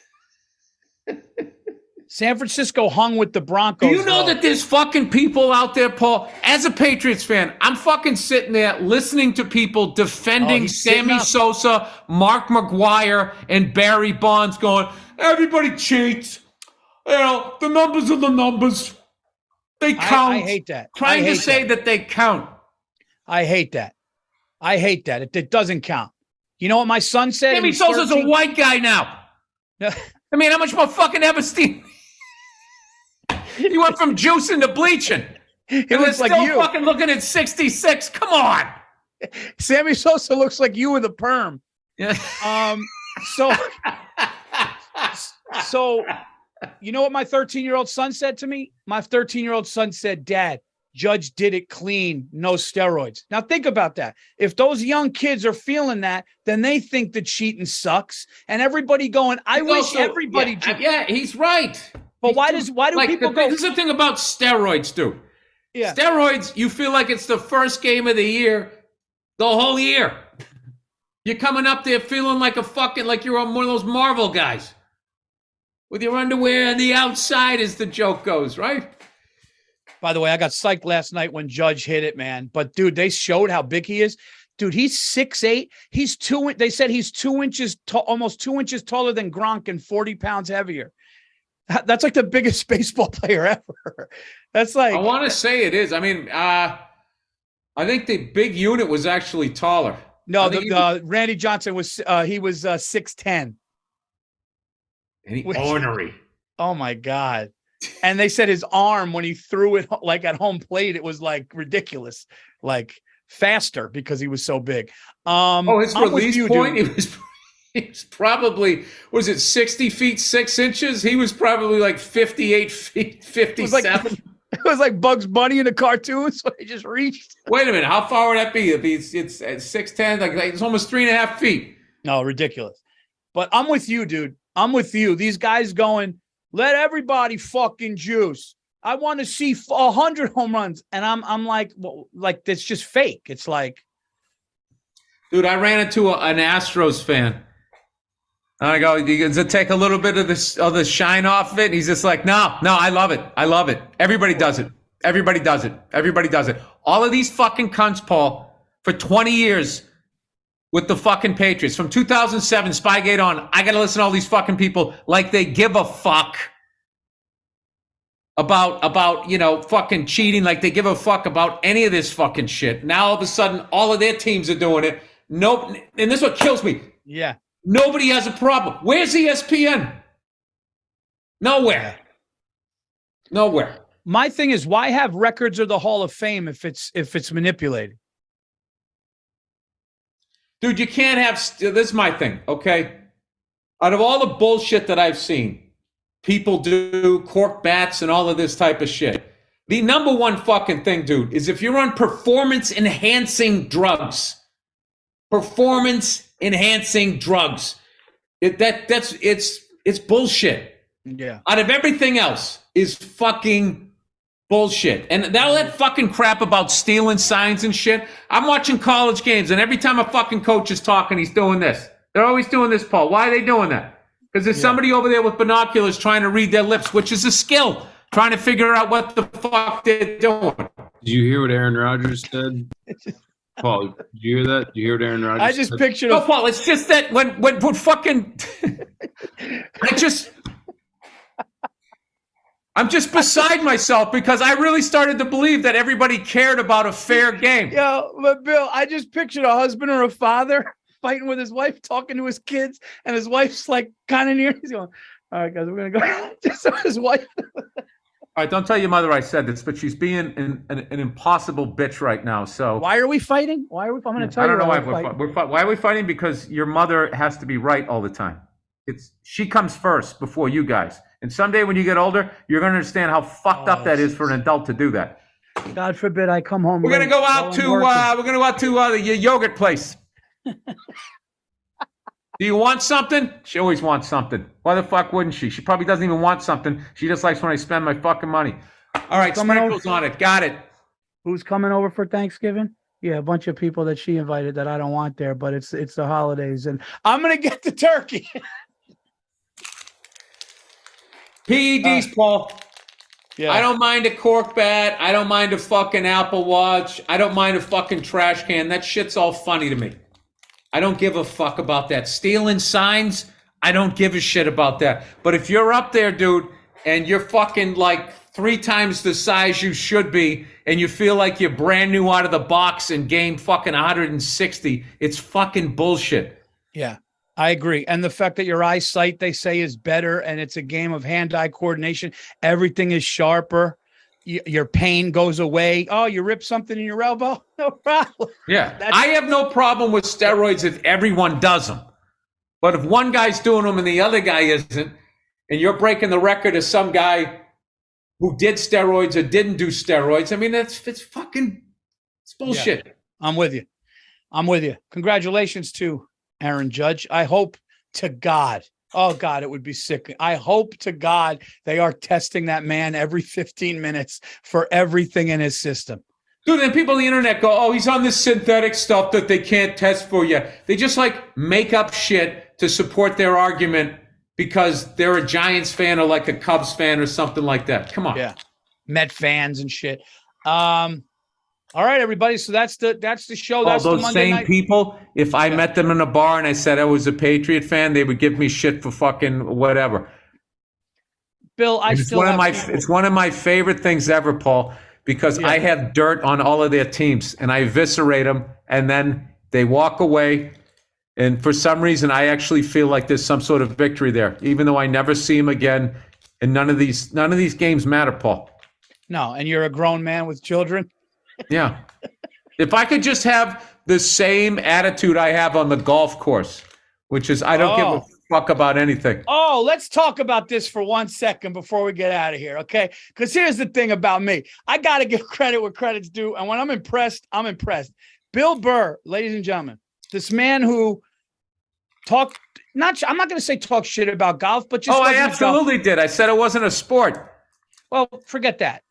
San Francisco hung with the Broncos. Do you know that there's fucking people out there, Paul? As a Patriots fan, I'm fucking sitting there listening to people defending Sammy Sosa, Mark McGuire, and Barry Bonds going, everybody cheats. You know, the numbers are the numbers. They count. I hate that. Trying to say that they count. I hate that. It doesn't count. You know what my son said? Sammy Sosa's a white guy now. I mean, how much more fucking Epstein? He went from juicing to bleaching. It looks like you. Fucking looking at 66. Come on. Sammy Sosa looks like you with a perm. Yeah. So, you know what my 13-year-old son said to me? My 13-year-old son said, Dad, Judge did it clean, no steroids. Now think about that. If those young kids are feeling that, then they think that cheating sucks. And everybody going, I wish everybody. Yeah, he's right. But why do people go? This is the thing about steroids, dude. Yeah. Steroids, you feel like it's the first game of the year, the whole year. You're coming up there feeling like you're one of those Marvel guys with your underwear on the outside, as the joke goes, right? By the way, I got psyched last night when Judge hit it, man. But dude, they showed how big he is. Dude, he's 6'8". He's they said he's 2 inches tall, almost 2 inches taller than Gronk and 40 pounds heavier. That's like the biggest baseball player ever. That's like. I want to say it is. I mean, I think the big unit was actually taller. No, Randy Johnson was. He was 6'10". And ornery. Oh my God! And they said his arm when he threw it like at home plate, it was like ridiculous, like faster because he was so big. His release point. He was probably, was it 60 feet 6 inches? He was probably like 58 feet 57. It was like Bugs Bunny in a cartoon, so he just reached. Wait a minute, how far would that be? If it's at 6'10", like it's almost 3.5 feet. No, ridiculous. But I'm with you, dude. I'm with you. These guys going, let everybody fucking juice. I want to see 100 home runs, and I'm like, well, like that's just fake. It's like, dude, I ran into an Astros fan. And I go, does it take a little bit of the shine off of it? And he's just like, no, I love it. I love it. Everybody does it. Everybody does it. Everybody does it. All of these fucking cunts, Paul, for 20 years with the fucking Patriots, from 2007, Spygate on, I got to listen to all these fucking people like they give a fuck about, you know, fucking cheating, like they give a fuck about any of this fucking shit. Now, all of a sudden, all of their teams are doing it. Nope. And this is what kills me. Yeah. Nobody has a problem. Where's ESPN? Nowhere. My thing is, why have records of the Hall of Fame if it's manipulated? Dude, you can't have. This is my thing, okay? Out of all the bullshit that I've seen, people do cork bats and all of this type of shit. The number one fucking thing, dude, is if you're on performance-enhancing drugs. Performance-enhancing drugs. It's bullshit. Yeah. Out of everything else is fucking bullshit. And all that fucking crap about stealing signs and shit. I'm watching college games, and every time a fucking coach is talking, he's doing this. They're always doing this, Paul. Why are they doing that? Because there's somebody over there with binoculars trying to read their lips, which is a skill, trying to figure out what the fuck they're doing. Did you hear what Aaron Rodgers said? Paul, did you hear that? Did you hear what Aaron Rodgers I just said? pictured No, Paul, it's just that when fucking I'm just beside myself because I really started to believe that everybody cared about a fair game. Yo, but Bill, I just pictured a husband or a father fighting with his wife, talking to his kids, and his wife's like kind of near. He's going, "All right, guys, we're gonna go." Just so his wife. All right, don't tell your mother I said this, but she's being an impossible bitch right now. So Why are we fighting? Why are we? I'm going to tell I you. don't know why we're fighting. why are we fighting? Because your mother has to be right all the time. She comes first before you guys. And someday when you get older, you're going to understand how fucked up that is for an adult to do that. God forbid I come home. We're going to go out to the yogurt place. Do you want something? She always wants something. Why the fuck wouldn't she? She probably doesn't even want something. She just likes when I spend my fucking money. All right, sprinkles on it. Got it. Who's coming over for Thanksgiving? Yeah, a bunch of people that she invited that I don't want there, but it's the holidays, and I'm going to get the turkey. PEDs, Paul. Yeah. I don't mind a cork bat. I don't mind a fucking Apple Watch. I don't mind a fucking trash can. That shit's all funny to me. I don't give a fuck about that. Stealing signs, I don't give a shit about that. But if you're up there, dude, and you're fucking like 3 times the size you should be, and you feel like you're brand new out of the box and gained fucking 160, it's fucking bullshit. Yeah. I agree. And the fact that your eyesight, they say, is better, and it's a game of hand-eye coordination. Everything is sharper. Your pain goes away. Oh, you ripped something in your elbow? No problem. Yeah. I have no problem with steroids if everyone does them. But if one guy's doing them and the other guy isn't, and you're breaking the record of some guy who did steroids or didn't do steroids, I mean, it's bullshit. Yeah. I'm with you. Congratulations to Aaron Judge. I hope to God, oh God, it would be sick. I hope to God they are testing that man every 15 minutes for everything in his system. Dude, and people on the internet go, oh, he's on this synthetic stuff that they can't test for yet. They just like make up shit to support their argument because they're a Giants fan or like a Cubs fan or something like that. Come on. Yeah. Met fans and shit. All right, everybody. So that's the show. That's all those the Monday same night. people, if I met them in a bar and I said I was a Patriot fan, they would give me shit for fucking whatever. Bill, It's one of my favorite things ever, Paul, because I have dirt on all of their teams and I eviscerate them and then they walk away. And for some reason, I actually feel like there's some sort of victory there, even though I never see them again. And none of these games matter, Paul. No, and you're a grown man with children. Yeah. If I could just have the same attitude I have on the golf course, which is I don't give a fuck about anything. Oh, let's talk about this for 1 second before we get out of here, okay? Because here's the thing about me. I got to give credit where credit's due. And when I'm impressed, I'm impressed. Bill Burr, ladies and gentlemen, this man who I'm not going to say talk shit about golf, but just. Oh, I absolutely did. I said it wasn't a sport. Well, forget that.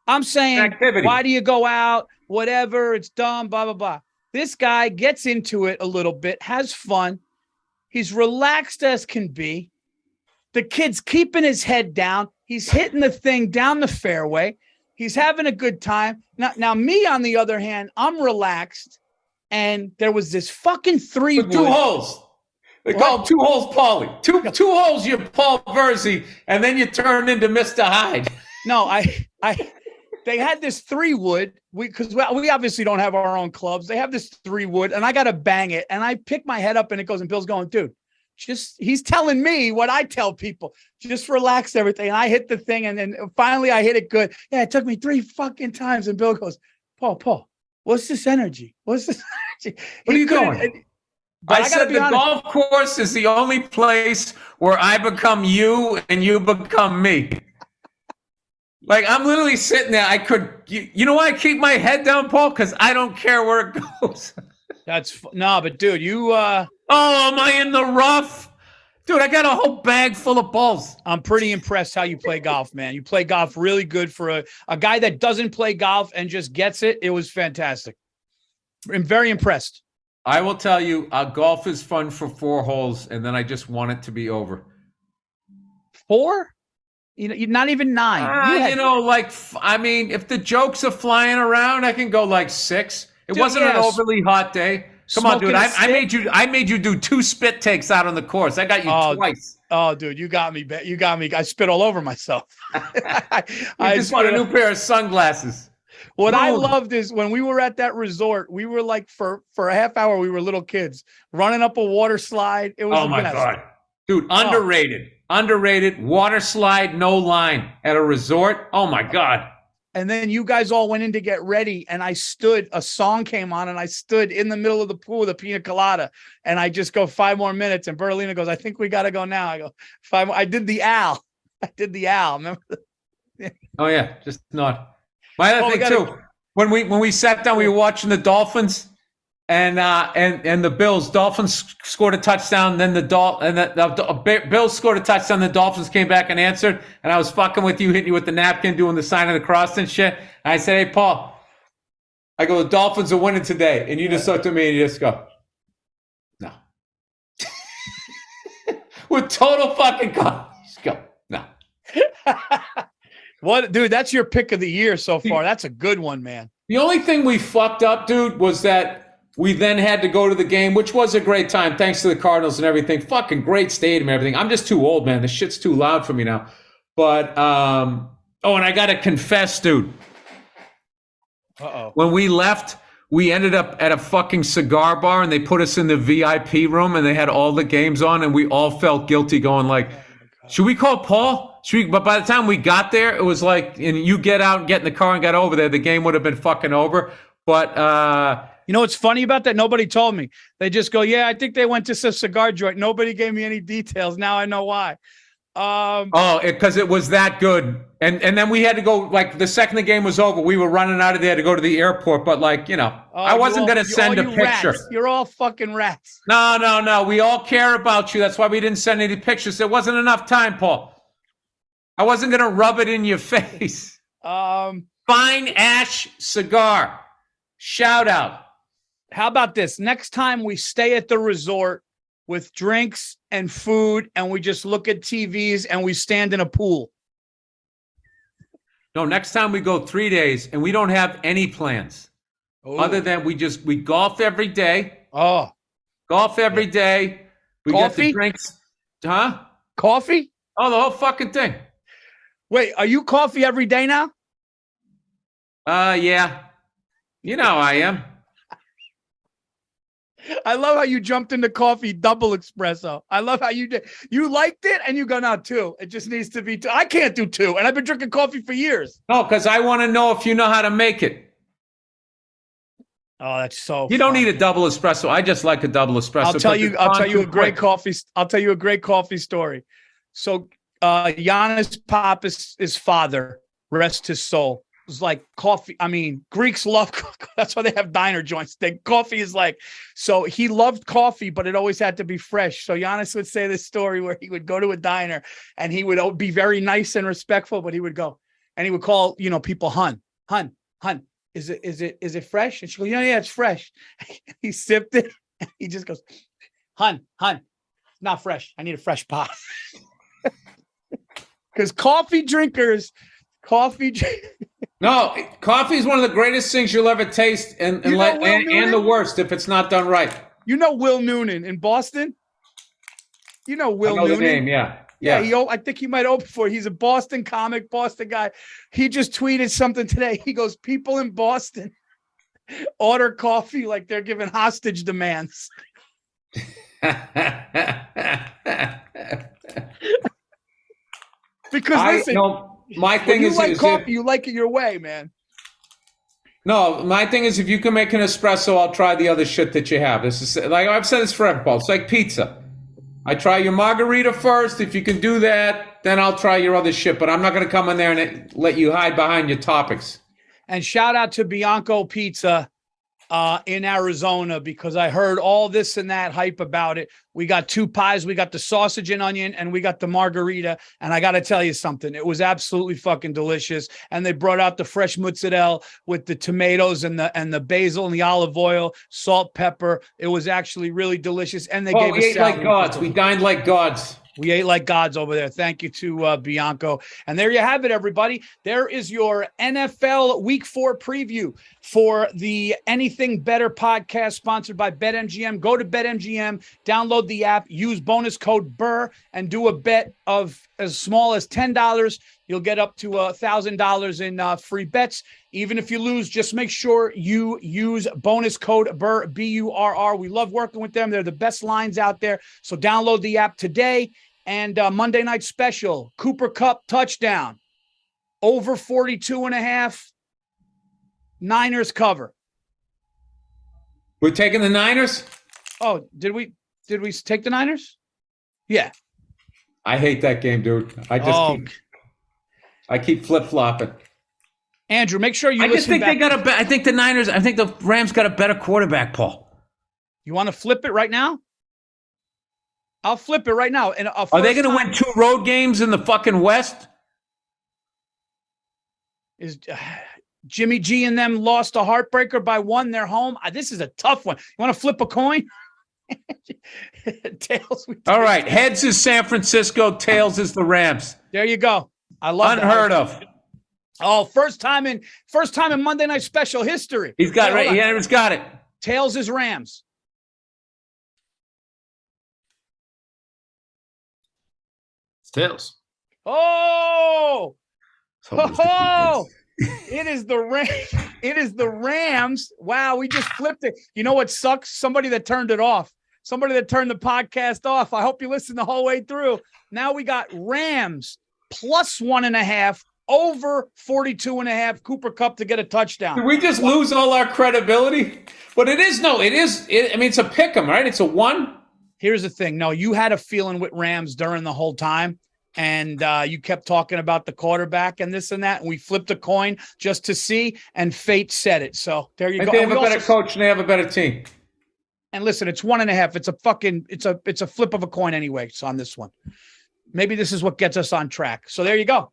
I'm saying, activity. Why do you go out? Whatever, it's dumb, blah, blah, blah. This guy gets into it a little bit, has fun. He's relaxed as can be. The kid's keeping his head down. He's hitting the thing down the fairway. He's having a good time. Now me, on the other hand, I'm relaxed. And there was this fucking 3-wood. 2 holes. They call them 2 holes, Paulie. Two holes, you're Paul Verzi, and then you turn into Mr. Hyde. No, they had this 3-wood because we obviously don't have our own clubs. They have this 3-wood and I got to bang it. And I pick my head up and it goes, and Bill's going, dude, he's telling me what I tell people, just relax everything. And I hit the thing. And then finally I hit it good. Yeah. It took me 3 fucking times. And Bill goes, Paul, what's this energy? What's this energy? What are you doing? I said the golf course is the only place where I become you and you become me. Like, I'm literally sitting there. You know why I keep my head down, Paul? Because I don't care where it goes. But dude, you. Oh, am I in the rough? Dude, I got a whole bag full of balls. I'm pretty impressed how you play golf, man. You play golf really good for a guy that doesn't play golf and just gets it. It was fantastic. I'm very impressed. I will tell you, golf is fun for 4 holes, and then I just want it to be over. 4? You're not even 9. I mean, if the jokes are flying around, I can go like 6. It wasn't an overly hot day. Come on, dude. I made you do 2 spit takes out on the course. I got you twice. Oh, dude, you got me. You got me. I spit all over myself. I just want a new pair of sunglasses. What I loved is when we were at that resort, we were like for a half hour, we were little kids running up a water slide. It was my God. Dude, underrated water slide, no line at a resort. Oh my God. And then you guys all went in to get ready, and a song came on, and I stood in the middle of the pool with a pina colada, and I just go 5 more minutes, and Berlina goes, I think we got to go now. I go, 5 more. I did the owl. Remember? Oh yeah, just not. My other thing too, when we sat down, we were watching the Dolphins and the Bills. Dolphins scored a touchdown, then the Bills scored a touchdown. The Dolphins came back and answered, and I was fucking with you, hitting you with the napkin, doing the sign of the cross and shit. And I said, "Hey, Paul," I go, "The Dolphins are winning today," and you just looked at me and you just go, "No," with total fucking confidence. Go, "No." What, dude? That's your pick of the year so far. That's a good one, man. The only thing we fucked up, dude, was that we then had to go to the game, which was a great time, thanks to the Cardinals and everything. Fucking great stadium and everything. I'm just too old, man. This shit's too loud for me now. But, and I got to confess, dude. Uh-oh. When we left, we ended up at a fucking cigar bar, and they put us in the VIP room, and they had all the games on, and we all felt guilty going like, should we call Paul? But by the time we got there, it was like, and you get out and get in the car and got over there, the game would have been fucking over. But you know what's funny about that? Nobody told me. They just go, yeah, I think they went to some cigar joint. Nobody gave me any details. Now I know why. Because it was that good. And then we had to go, like, the second the game was over, we were running out of there to go to the airport. But, like, I wasn't going to send a picture. Rats. You're all fucking rats. No. We all care about you. That's why we didn't send any pictures. There wasn't enough time, Paul. I wasn't going to rub it in your face. Fine Ash Cigar. Shout out. How about this? Next time we stay at the resort with drinks and food, and we just look at TVs and we stand in a pool. No, next time we go 3 days and we don't have any plans. Ooh. Other than we golf every day. Oh. Golf every day. We get the drinks. Huh? Coffee? Oh, the whole fucking thing. Wait, are you coffee every day now? Yeah. You know I am. I love how you jumped into coffee double espresso. I love how you did. You liked it and you go, now 2. It just needs to be 2. I can't do 2, and I've been drinking coffee for years. No, because I want to know if you know how to make it. Oh, that's so. You don't need a double espresso. I just like a double espresso. I'll tell you a great coffee. I'll tell you a great coffee story. So, Giannis Papa's father, rest his soul, was like coffee. I mean, Greeks love. That's why they have diner joints. Coffee is like. So he loved coffee, but it always had to be fresh. So Giannis would say this story where he would go to a diner and he would be very nice and respectful, but he would go and he would call people hun. Is it fresh? And she goes, yeah, it's fresh. He sipped it. And he just goes, hun, not fresh. I need a fresh pot. Because coffee drinkers. No, coffee is one of the greatest things you'll ever taste, and the worst if it's not done right. You know Will Noonan in Boston? You know Will I know Noonan? the name, yeah. I think he might open for it. He's a Boston comic, Boston guy. He just tweeted something today. He goes, people in Boston order coffee like they're giving hostage demands. Because listen, my thing you is like coffee, you like it your way, man. No, my thing is if you can make an espresso, I'll try the other shit that you have. This is like I've said this forever, Paul. It's like pizza. I try your margarita first. If you can do that, then I'll try your other shit. But I'm not going to come in there and let you hide behind your topics. And shout out to Bianco Pizza in Arizona, because I heard all this and that hype about it. We got 2 pies. We got the sausage and onion, and we got the margarita. And I got to tell you something. It was absolutely fucking delicious. And they brought out the fresh mozzarella with the tomatoes and the basil and the olive oil, salt, pepper. It was actually really delicious. And they gave us ate like gods. We dined like gods. We ate like gods over there. Thank you to Bianco. And there you have it, everybody. There is your NFL Week 4 preview for the Anything Better podcast sponsored by BetMGM. Go to BetMGM, download the app, use bonus code Burr, and do a bet of as small as $10. You'll get up to $1,000 in free bets. Even if you lose, just make sure you use bonus code Burr, B-U-R-R. We love working with them. They're the best lines out there. So download the app today. And Monday night special, Cooper Kupp touchdown, over 42.5. Niners cover. We're taking the Niners? Oh, did we take the Niners? Yeah. I hate that game, dude. I keep flip-flopping. Andrew, make sure you I just think I think the Rams got a better quarterback, Paul. You want to flip it right now? I'll flip it right now. And are they going to win 2 road games in the fucking West? Is Jimmy G and them lost a heartbreaker by 1? They're home. This is a tough one. You want to flip a coin? Tails. All right. Heads is San Francisco. Tails is the Rams. There you go. I love unheard of. Oh, first time in Monday Night Special history. He's got it. He's got it. Tails is Rams. Tails. Oh, it is the Rams. Wow, we just flipped it. You know what sucks? Somebody that turned it off. Somebody that turned the podcast off. I hope you listened the whole way through. Now we got Rams plus 1.5 over 42.5. Cooper Kupp to get a touchdown. Did we just lose all our credibility? But it's a pick 'em, right? It's a 1. Here's the thing. No, you had a feeling with Rams during the whole time, and you kept talking about the quarterback and this and that, and we flipped a coin just to see, and fate said it. So there you go. They have a better coach, and they have a better team. And listen, it's 1.5. It's a flip of a coin anyway. It's on this one. Maybe this is what gets us on track. So there you go.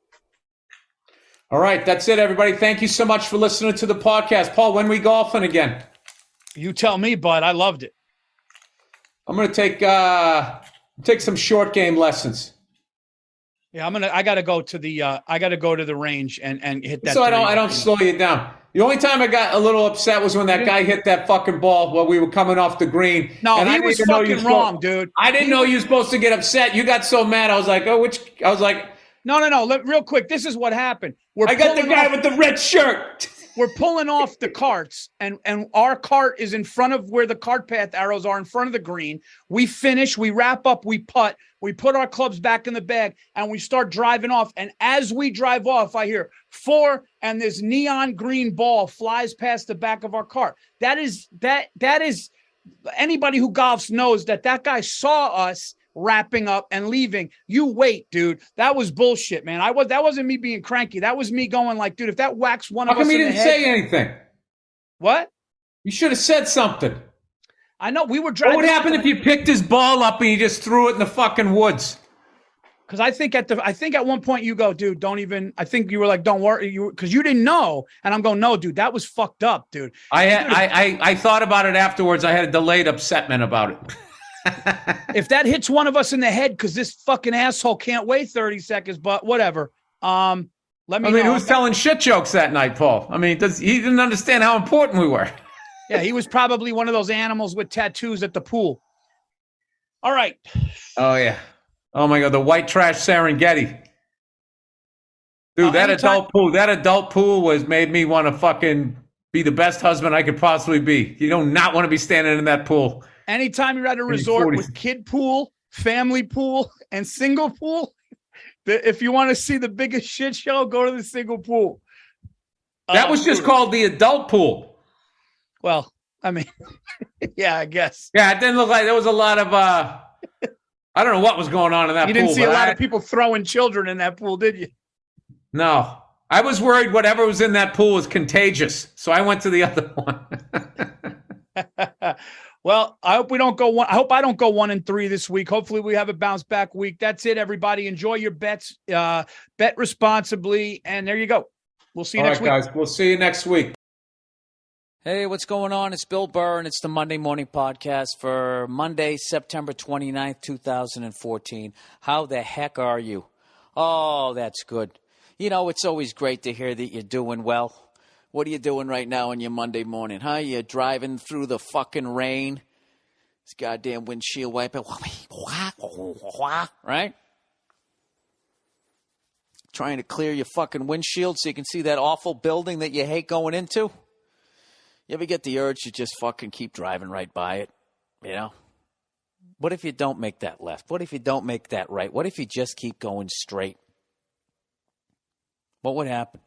All right, that's it, everybody. Thank you so much for listening to the podcast. Paul, when we golfing again? You tell me, bud. I loved it. I'm going to take some short game lessons. Yeah, I got to go to the range and hit that. So I don't slow you down. The only time I got a little upset was when that guy hit that fucking ball while we were coming off the green. No, he was fucking wrong, dude. I didn't know you were supposed to get upset. You got so mad. I was like, No. Real quick, this is what happened. I got the guy with the red shirt. We're pulling off the carts, and our cart is in front of where the cart path arrows are in front of the green. We finish, we wrap up, we putt, we put our clubs back in the bag, and we start driving off. And as we drive off, I hear 4, and this neon green ball flies past the back of our cart. That is anybody who golfs knows that guy saw us wrapping up and leaving. You wait, dude. That was bullshit, man. That wasn't me being cranky. That was me going like, dude, if that whacks one of us in the head. How come you didn't say anything? What? You should have said something. I know we were driving. What would happen if you picked his ball up and you just threw it in the fucking woods? Because I think at one point you go, dude, don't even. I think you were like, don't worry, because you didn't know, and I'm going, no, dude, that was fucked up, dude. I thought about it afterwards. I had a delayed upsetment about it. If that hits one of us in the head, because this fucking asshole can't wait 30 seconds, but whatever. Let me know. Who's telling shit jokes that night, Paul? He didn't understand how important we were. Yeah, he was probably one of those animals with tattoos at the pool. All right. Oh, yeah. Oh, my God. The white trash Serengeti. Dude, that adult pool made me want to fucking be the best husband I could possibly be. You do not want to be standing in that pool. Anytime you're at a resort with kid pool, family pool, and single pool, if you want to see the biggest shit show, go to the single pool. That was just called the adult pool. Well, I mean, yeah, I guess. Yeah, it didn't look like there was a lot of, I don't know what was going on in that pool. You didn't see a lot of people throwing children in that pool, did you? No. I was worried whatever was in that pool was contagious, so I went to the other one. Well, I hope I don't go 1-3 this week. Hopefully we have a bounce back week. That's it, everybody. Enjoy your bets. Bet responsibly. And there you go. We'll see you next week. All right, guys. We'll see you next week. Hey, what's going on? It's Bill Burr, and it's the Monday Morning Podcast for Monday, September 29th, 2014. How the heck are you? Oh, that's good. You know, it's always great to hear that you're doing well. What are you doing right now on your Monday morning, huh? You're driving through the fucking rain. This goddamn windshield wiper. Right? Trying to clear your fucking windshield so you can see that awful building that you hate going into. You ever get the urge to just fucking keep driving right by it? You know? What if you don't make that left? What if you don't make that right? What if you just keep going straight? What would happen?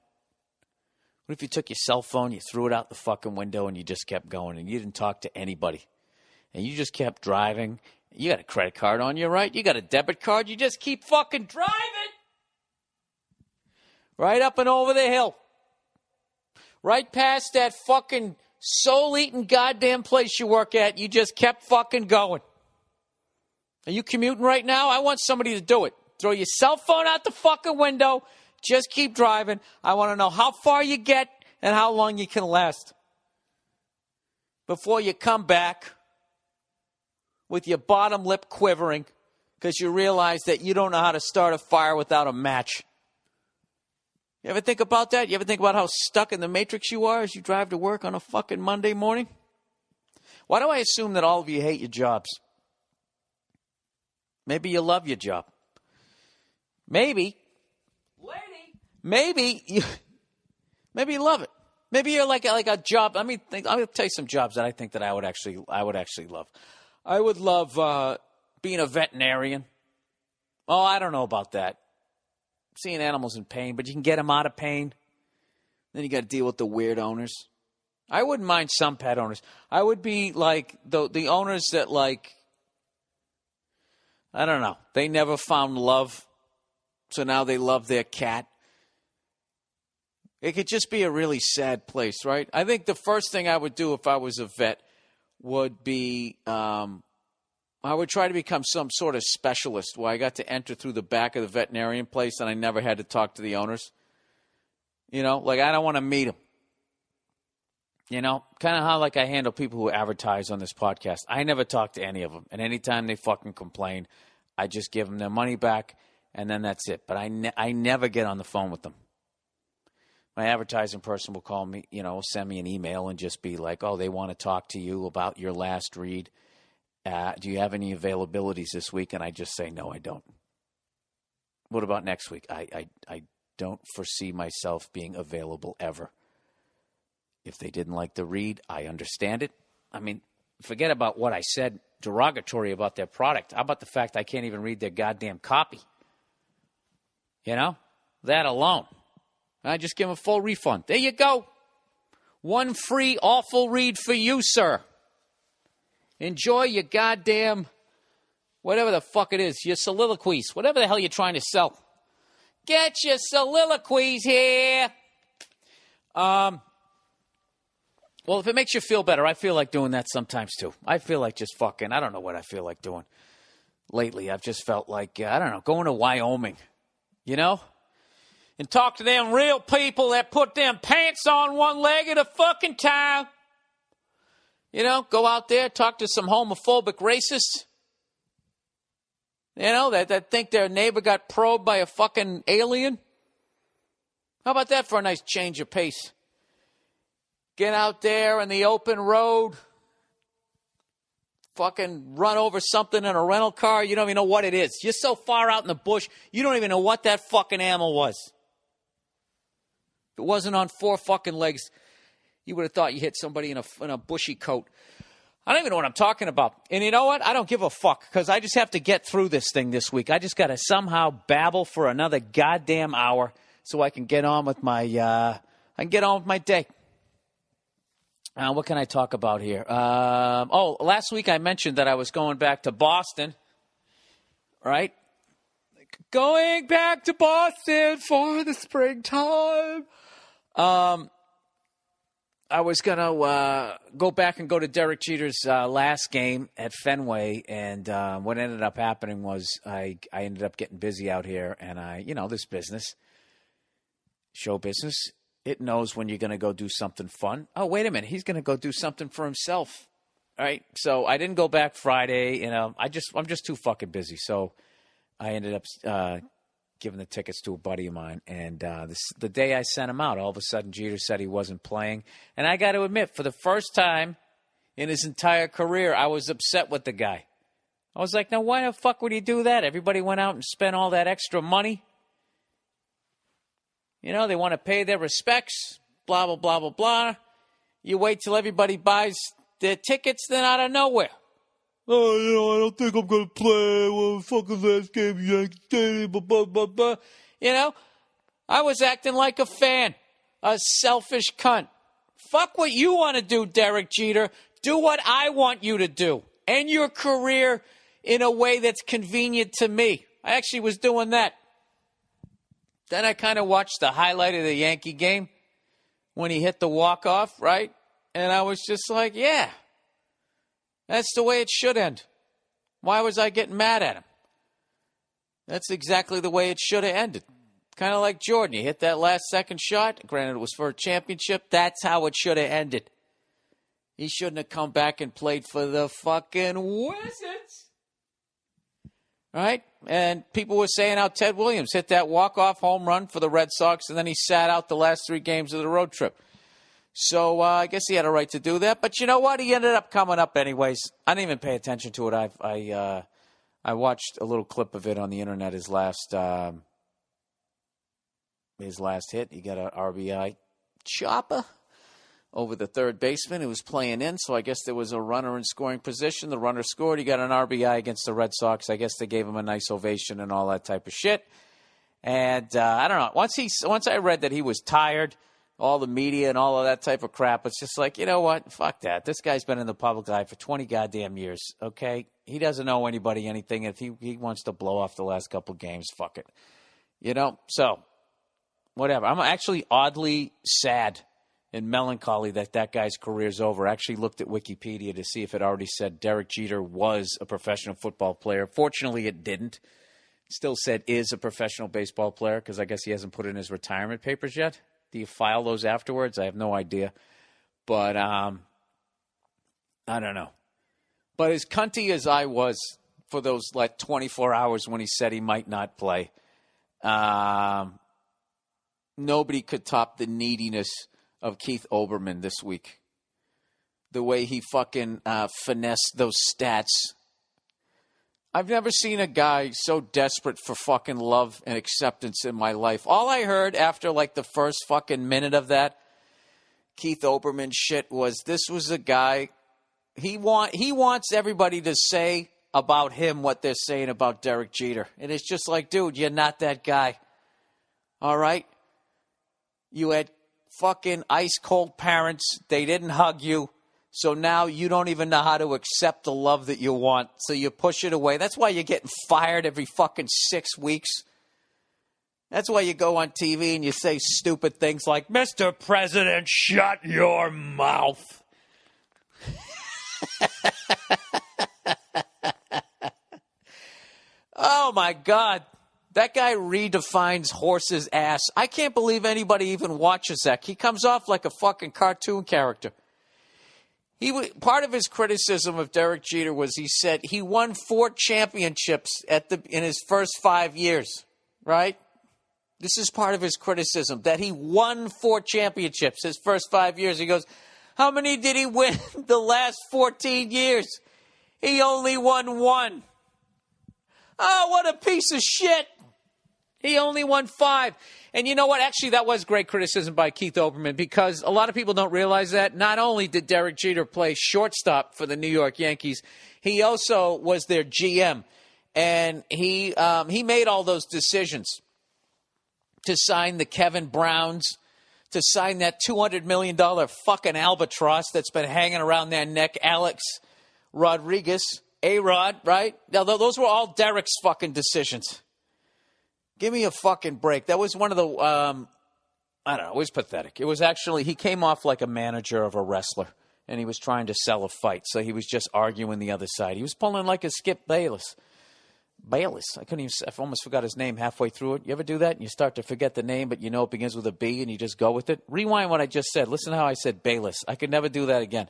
What if you took your cell phone, you threw it out the fucking window, and you just kept going, and you didn't talk to anybody? And you just kept driving. You got a credit card on you, right? You got a debit card. You just keep fucking driving. Right up and over the hill. Right past that fucking soul-eating goddamn place you work at. You just kept fucking going. Are you commuting right now? I want somebody to do it. Throw your cell phone out the fucking window. Just keep driving. I want to know how far you get and how long you can last before you come back with your bottom lip quivering because you realize that you don't know how to start a fire without a match. You ever think about that? You ever think about how stuck in the matrix you are as you drive to work on a fucking Monday morning? Why do I assume that all of you hate your jobs? Maybe you love your job. Maybe you love it. Maybe you're like a job. I'm going to tell you some jobs that I think that I would actually love. I would love being a veterinarian. Oh, I don't know about that. Seeing animals in pain, but you can get them out of pain. Then you got to deal with the weird owners. I wouldn't mind some pet owners. I would be like the owners that, like, I don't know, they never found love, so now they love their cat. It could just be a really sad place, right? I think the first thing I would do if I was a vet would be I would try to become some sort of specialist where I got to enter through the back of the veterinarian place and I never had to talk to the owners. You know, like I don't want to meet them. You know, kind of how like I handle people who advertise on this podcast. I never talk to any of them. And anytime they fucking complain, I just give them their money back and then that's it. But I never get on the phone with them. My advertising person will call me, you know, send me an email and just be like, oh, they want to talk to you about your last read. Do you have any availabilities this week? And I just say, no, I don't. What about next week? I don't foresee myself being available ever. If they didn't like the read, I understand it. I mean, forget about what I said derogatory about their product. How about the fact I can't even read their goddamn copy? You know, that alone. I just give them a full refund. There you go. One free awful read for you, sir. Enjoy your goddamn, whatever the fuck it is, your soliloquies, whatever the hell you're trying to sell. Get your soliloquies here. Well, if it makes you feel better, I feel like doing that sometimes too. I feel like just fucking, I don't know what I feel like doing. Lately, I've just felt like, I don't know, going to Wyoming, you know? And talk to them real people that put them pants on one leg at a fucking time. You know, go out there, talk to some homophobic racists. You know, that think their neighbor got probed by a fucking alien. How about that for a nice change of pace? Get out there in the open road. Fucking run over something in a rental car. You don't even know what it is. You're so far out in the bush, you don't even know what that fucking animal was. If it wasn't on four fucking legs, you would have thought you hit somebody in a bushy coat. I don't even know what I'm talking about. And you know what? I don't give a fuck because I just have to get through this thing this week. I just got to somehow babble for another goddamn hour so I can get on with my day. What can I talk about here? Last week I mentioned that I was going back to Boston, right? Going back to Boston for the springtime. I was going to go back and go to Derek Jeter's last game at Fenway, and what ended up happening was I ended up getting busy out here, and this business, show business, It knows when you're going to go do something fun. Oh, wait a minute. He's going to go do something for himself. All right. So I didn't go back Friday. I'm just too fucking busy. So I ended up giving the tickets to a buddy of mine. And the day I sent him out, all of a sudden Jeter said he wasn't playing. And I got to admit, for the first time in his entire career, I was upset with the guy. I was like, now why the fuck would he do that? Everybody went out and spent all that extra money. You know, they want to pay their respects, blah, blah, blah, blah, blah. You wait till everybody buys their tickets, then out of nowhere. Oh, I don't think I'm going to play. Well, fucking last game, Yankee Stadium, blah, blah, blah, blah. I was acting like a fan, a selfish cunt. Fuck what you want to do, Derek Jeter. Do what I want you to do. End your career in a way that's convenient to me. I actually was doing that. Then I kind of watched the highlight of the Yankee game when he hit the walk-off, right? And I was just like, yeah, that's the way it should end. Why was I getting mad at him? That's exactly the way it should have ended. Kind of like Jordan. You hit that last second shot. Granted, it was for a championship. That's how it should have ended. He shouldn't have come back and played for the fucking Wizards. Right? And people were saying how Ted Williams hit that walk-off home run for the Red Sox, and then he sat out the last 3 games of the road trip. So I guess he had a right to do that. But you know what? He ended up coming up anyways. I didn't even pay attention to it. I watched a little clip of it on the internet, his last hit. He got an RBI chopper over the third baseman who was playing in. So I guess there was a runner in scoring position. The runner scored. He got an RBI against the Red Sox. I guess they gave him a nice ovation and all that type of shit. And I don't know. Once I read that he was tired, all the media and all of that type of crap, it's just like, you know what? Fuck that. This guy's been in the public eye for 20 goddamn years, okay? He doesn't owe anybody anything. If he wants to blow off the last couple games, fuck it. So whatever. I'm actually oddly sad and melancholy that guy's career is over. I actually looked at Wikipedia to see if it already said Derek Jeter was a professional football player. Fortunately, it didn't. It still said is a professional baseball player because I guess he hasn't put in his retirement papers yet. Do you file those afterwards? I have no idea. But I don't know. But as cunty as I was for those 24 hours when he said he might not play, nobody could top the neediness of Keith Olbermann this week. The way he fucking finessed those stats. I've never seen a guy so desperate for fucking love and acceptance in my life. All I heard after the first fucking minute of that Keith Olbermann shit was this was a guy, he wants everybody to say about him what they're saying about Derek Jeter. And it's just like, dude, you're not that guy. All right? You had fucking ice cold parents. They didn't hug you. So now you don't even know how to accept the love that you want. So you push it away. That's why you're getting fired every fucking 6 weeks. That's why you go on TV and you say stupid things like, Mr. President, shut your mouth. Oh, my God. That guy redefines horse's ass. I can't believe anybody even watches that. He comes off like a fucking cartoon character. Part of his criticism of Derek Jeter was he said he won 4 championships in his first 5 years, right? This is part of his criticism, that he won 4 championships his first 5 years. He goes, how many did he win the last 14 years? He only won 1. Oh, what a piece of shit. He only won 5. And you know what? Actually, that was great criticism by Keith Olbermann because a lot of people don't realize that. Not only did Derek Jeter play shortstop for the New York Yankees, he also was their GM. And he made all those decisions to sign the Kevin Browns, to sign that $200 million fucking albatross that's been hanging around their neck, Alex Rodriguez, A-Rod, right? Now, those were all Derek's fucking decisions. Give me a fucking break. That was one of the, I don't know, it was pathetic. It was actually, he came off like a manager of a wrestler, and he was trying to sell a fight, so he was just arguing the other side. He was pulling like a Skip Bayless. Bayless. I almost forgot his name halfway through it. You ever do that? And you start to forget the name, but you know it begins with a B and you just go with it? Rewind what I just said. Listen to how I said Bayless. I could never do that again.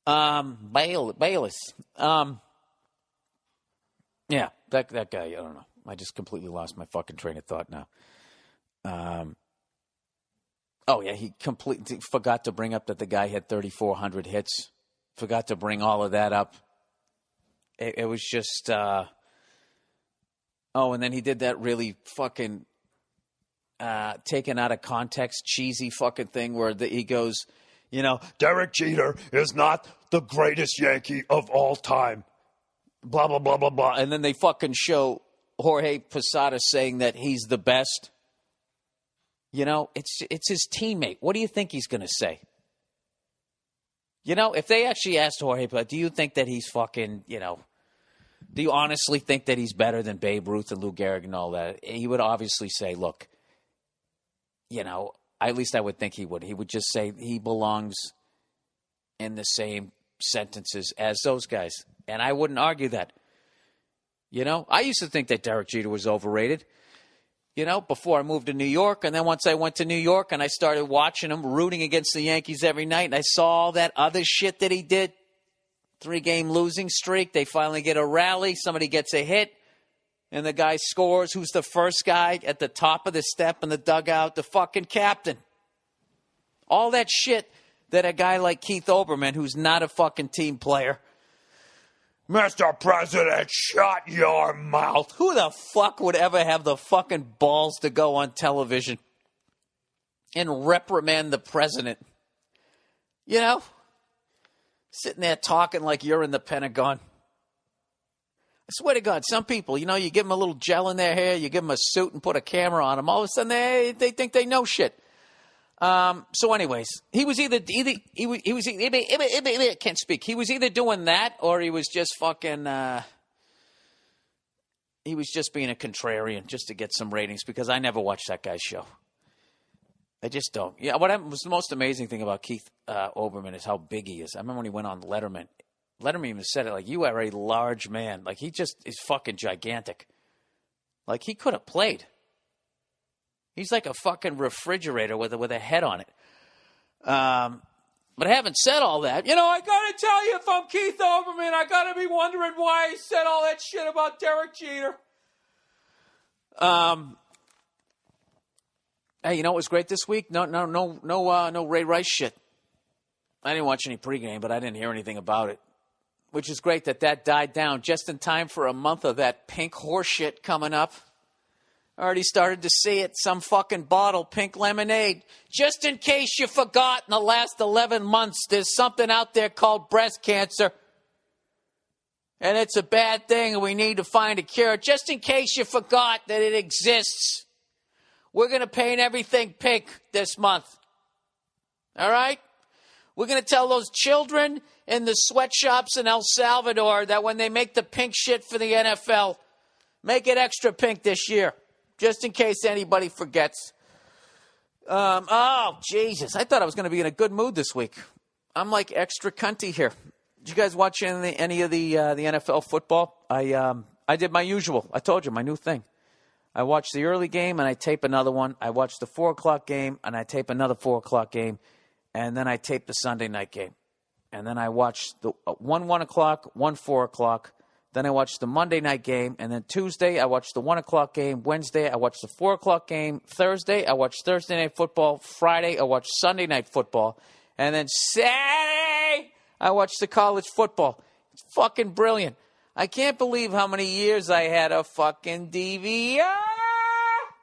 Bayless. Yeah, that guy, I don't know. I just completely lost my fucking train of thought now. He completely forgot to bring up that the guy had 3,400 hits. Forgot to bring all of that up. It was just... and then he did that really fucking taken out of context, cheesy fucking thing where he goes, Derek Jeter is not the greatest Yankee of all time. Blah, blah, blah, blah, blah. And then they fucking show Jorge Posada saying that he's the best. It's his teammate. What do you think he's going to say? If they actually asked Jorge, do you think that he's fucking, do you honestly think that he's better than Babe Ruth and Lou Gehrig and all that? He would obviously say, look, at least I would think he would. He would just say he belongs in the same sentences as those guys. And I wouldn't argue that. I used to think that Derek Jeter was overrated, before I moved to New York. And then once I went to New York and I started watching him, rooting against the Yankees every night, and I saw all that other shit that he did. 3-game losing streak. They finally get a rally. Somebody gets a hit. And the guy scores. Who's the first guy at the top of the step in the dugout? The fucking captain. All that shit that a guy like Keith Olbermann, who's not a fucking team player, Mr. President, shut your mouth. Who the fuck would ever have the fucking balls to go on television and reprimand the president? Sitting there talking like you're in the Pentagon. I swear to God, some people, you give them a little gel in their hair, you give them a suit and put a camera on them, all of a sudden they think they know shit. So anyways, he was either can't speak. He was either doing that or he was just fucking he was just being a contrarian just to get some ratings, because I never watched that guy's show. I just don't. Yeah, what was the most amazing thing about Keith Olbermann is how big he is. I remember when he went on Letterman. Letterman even said it, like, you are a large man. Like, he just is fucking gigantic. Like, he could have played. He's like a fucking refrigerator with a head on it. But having said all that, I got to tell you, if I'm Keith Olbermann, I got to be wondering why he said all that shit about Derek Jeter. Hey, you know what was great this week? No Ray Rice shit. I didn't watch any pregame, but I didn't hear anything about it. Which is great that died down just in time for a month of that pink horse shit coming up. Already started to see it. Some fucking bottle, pink lemonade. Just in case you forgot, in the last 11 months, there's something out there called breast cancer. And it's a bad thing, and we need to find a cure. Just in case you forgot that it exists. We're going to paint everything pink this month. All right? We're going to tell those children in the sweatshops in El Salvador that when they make the pink shit for the NFL, make it extra pink this year, just in case anybody forgets. Oh, Jesus. I thought I was going to be in a good mood this week. I'm like extra cunty here. Did you guys watch any of the NFL football? I did my usual. I told you, my new thing. I watched the early game, and I tape another one. I watched the 4 o'clock game, and I tape another 4 o'clock game. And then I taped the Sunday night game. And then I watched the 1 o'clock, 1 4 o'clock. Then I watched the Monday night game. And then Tuesday, I watched the 1 o'clock game. Wednesday, I watched the 4 o'clock game. Thursday, I watched Thursday night football. Friday, I watched Sunday night football. And then Saturday, I watched the college football. It's fucking brilliant. I can't believe how many years I had a fucking DVR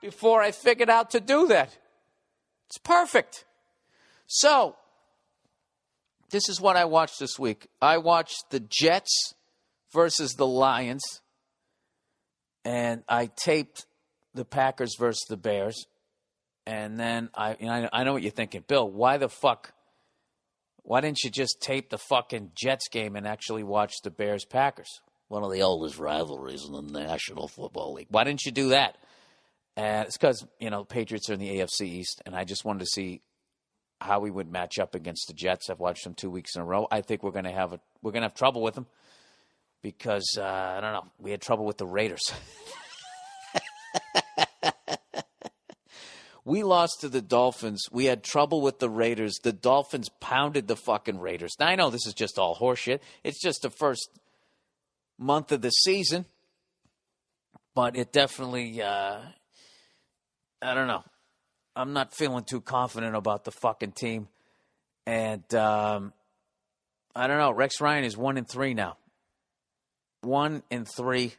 before I figured out to do that. It's perfect. So, this is what I watched this week. I watched the Jets versus the Lions, and I taped the Packers versus the Bears. And then I know what you're thinking, Bill. Why didn't you just tape the fucking Jets game and actually watch the Bears Packers? One of the oldest rivalries in the National Football League. Why didn't you do that? It's because the Patriots are in the AFC East, and I just wanted to see how we would match up against the Jets. I've watched them 2 weeks in a row. I think we're going to have trouble with them. because, I don't know, we had trouble with the Raiders. We lost to the Dolphins. We had trouble with the Raiders. The Dolphins pounded the fucking Raiders. Now, I know this is just all horseshit. It's just the first month of the season. But it definitely, I don't know. I'm not feeling too confident about the fucking team. And I don't know. Rex Ryan is 1-3 now. 1-3.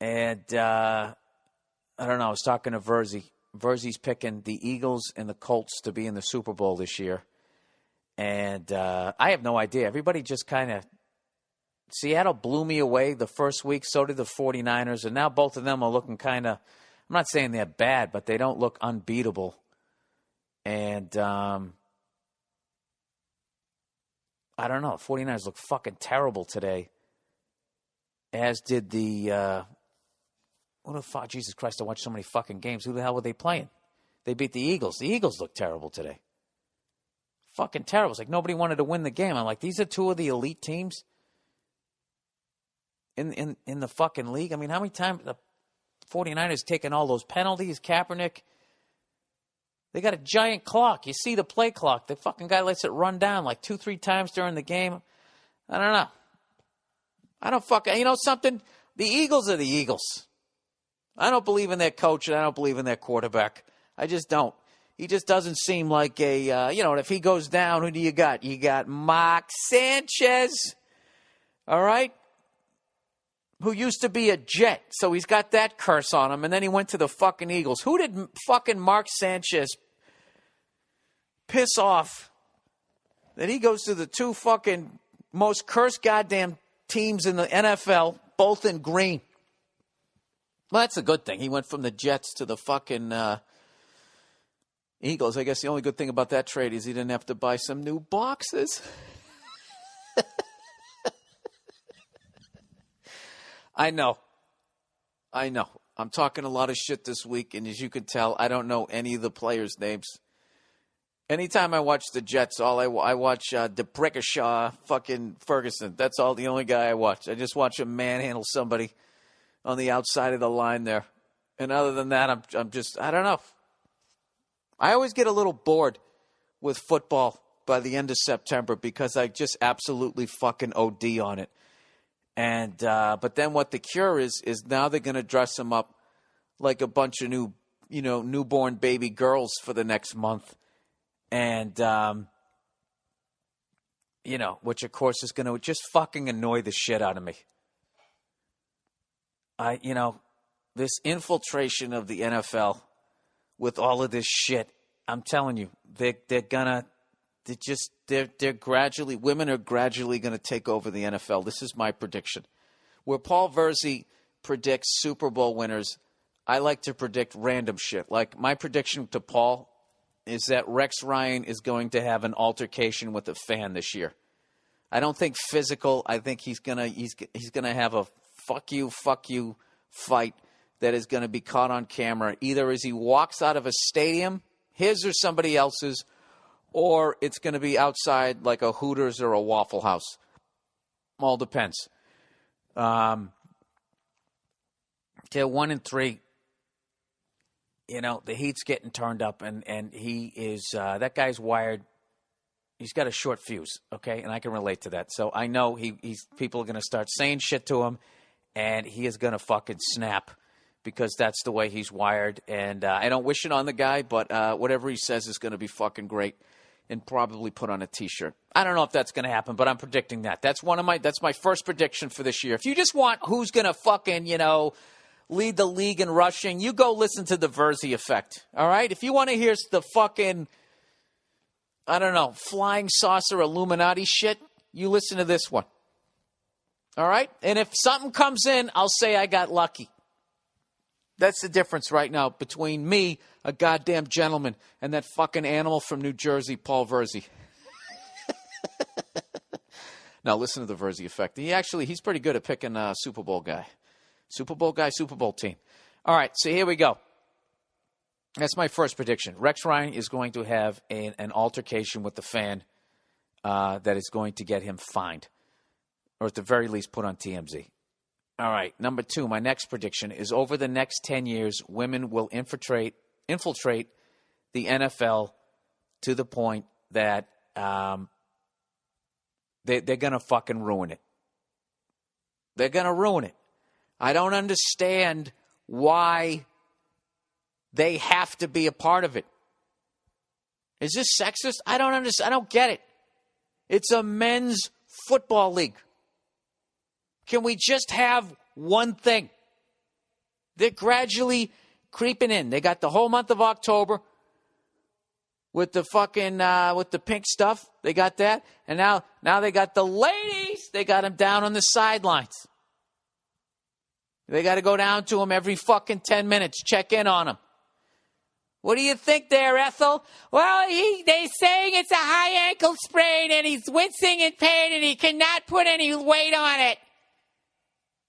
And I don't know. I was talking to Verzi. Verzi's picking the Eagles and the Colts to be in the Super Bowl this year. And I have no idea. Everybody just kind of... Seattle blew me away the first week. So did the 49ers. And now both of them are looking kind of... I'm not saying they're bad, but they don't look unbeatable. And I don't know. The 49ers look fucking terrible today. As did the... What the fuck? Jesus Christ, I watched so many fucking games. Who the hell were they playing? They beat the Eagles. The Eagles look terrible today. Fucking terrible. It's like nobody wanted to win the game. I'm like, these are two of the elite teams in the fucking league. I mean, how many times the 49ers taking all those penalties? Kaepernick. They got a giant clock. You see the play clock. The fucking guy lets it run down like 2-3 times during the game. I don't know. I don't fucking... You know something? The Eagles are the Eagles. I don't believe in their coach, and I don't believe in their quarterback. I just don't. He just doesn't seem like a, and if he goes down, who do you got? You got Mark Sanchez, all right, who used to be a Jet, so he's got that curse on him, and then he went to the fucking Eagles. Who did fucking Mark Sanchez piss off that he goes to the two fucking most cursed goddamn teams in the NFL, both in green? Well, that's a good thing. He went from the Jets to the fucking Eagles. I guess the only good thing about that trade is he didn't have to buy some new boxes. I know. I'm talking a lot of shit this week, and as you can tell, I don't know any of the players' names. Anytime I watch the Jets, I watch DeBrickashaw, fucking Ferguson. That's all the only guy I watch. I just watch him manhandle somebody on the outside of the line there. And other than that, I'm just, I don't know. I always get a little bored with football by the end of September because I just absolutely fucking OD on it. And but then what the cure is now they're going to dress them up like a bunch of newborn baby girls for the next month. And, which of course is going to just fucking annoy the shit out of me. This infiltration of the NFL with all of this shit, I'm telling you, women are gradually going to take over the NFL. This is my prediction. Where Paul Verzi predicts Super Bowl winners, I like to predict random shit. Like my prediction to Paul is that Rex Ryan is going to have an altercation with a fan this year. I don't think physical. I think he's gonna have a fuck you fight that is going to be caught on camera, either as he walks out of a stadium, his or somebody else's, or it's going to be outside like a Hooters or a Waffle House. All depends. They're 1-3. The heat's getting turned up, and he is that guy's wired. He's got a short fuse, okay, and I can relate to that. So I know he's people are going to start saying shit to him, and he is going to fucking snap because that's the way he's wired. And I don't wish it on the guy, but whatever he says is going to be fucking great, and probably put on a T-shirt. I don't know if that's going to happen, but I'm predicting that. That's my first prediction for this year. If you just want who's going to fucking lead the league in rushing, you go listen to the Verzi Effect. All right? If you want to hear the fucking, I don't know, flying saucer Illuminati shit, you listen to this one. All right? And if something comes in, I'll say I got lucky. That's the difference right now between me, a goddamn gentleman, and that fucking animal from New Jersey, Paul Verzi. Now listen to the Verzi Effect. He's pretty good at picking a Super Bowl guy. Super Bowl guy, Super Bowl team. All right, so here we go. That's my first prediction. Rex Ryan is going to have an altercation with the fan that is going to get him fined. or at the very least put on TMZ. All right, number 2, my next prediction is over the next 10 years, women will infiltrate the NFL to the point that they're going to fucking ruin it. They're going to ruin it. I don't understand why they have to be a part of it. Is this sexist? I don't understand. I don't get it. It's a men's football league. Can we just have one thing? They're gradually creeping in. They got the whole month of October with the fucking with the pink stuff. They got that, and now they got the ladies. They got them down on the sidelines. They got to go down to them every fucking 10 minutes, check in on them. What do you think there, Ethel? Well, they're saying it's a high ankle sprain, and he's wincing in pain, and he cannot put any weight on it.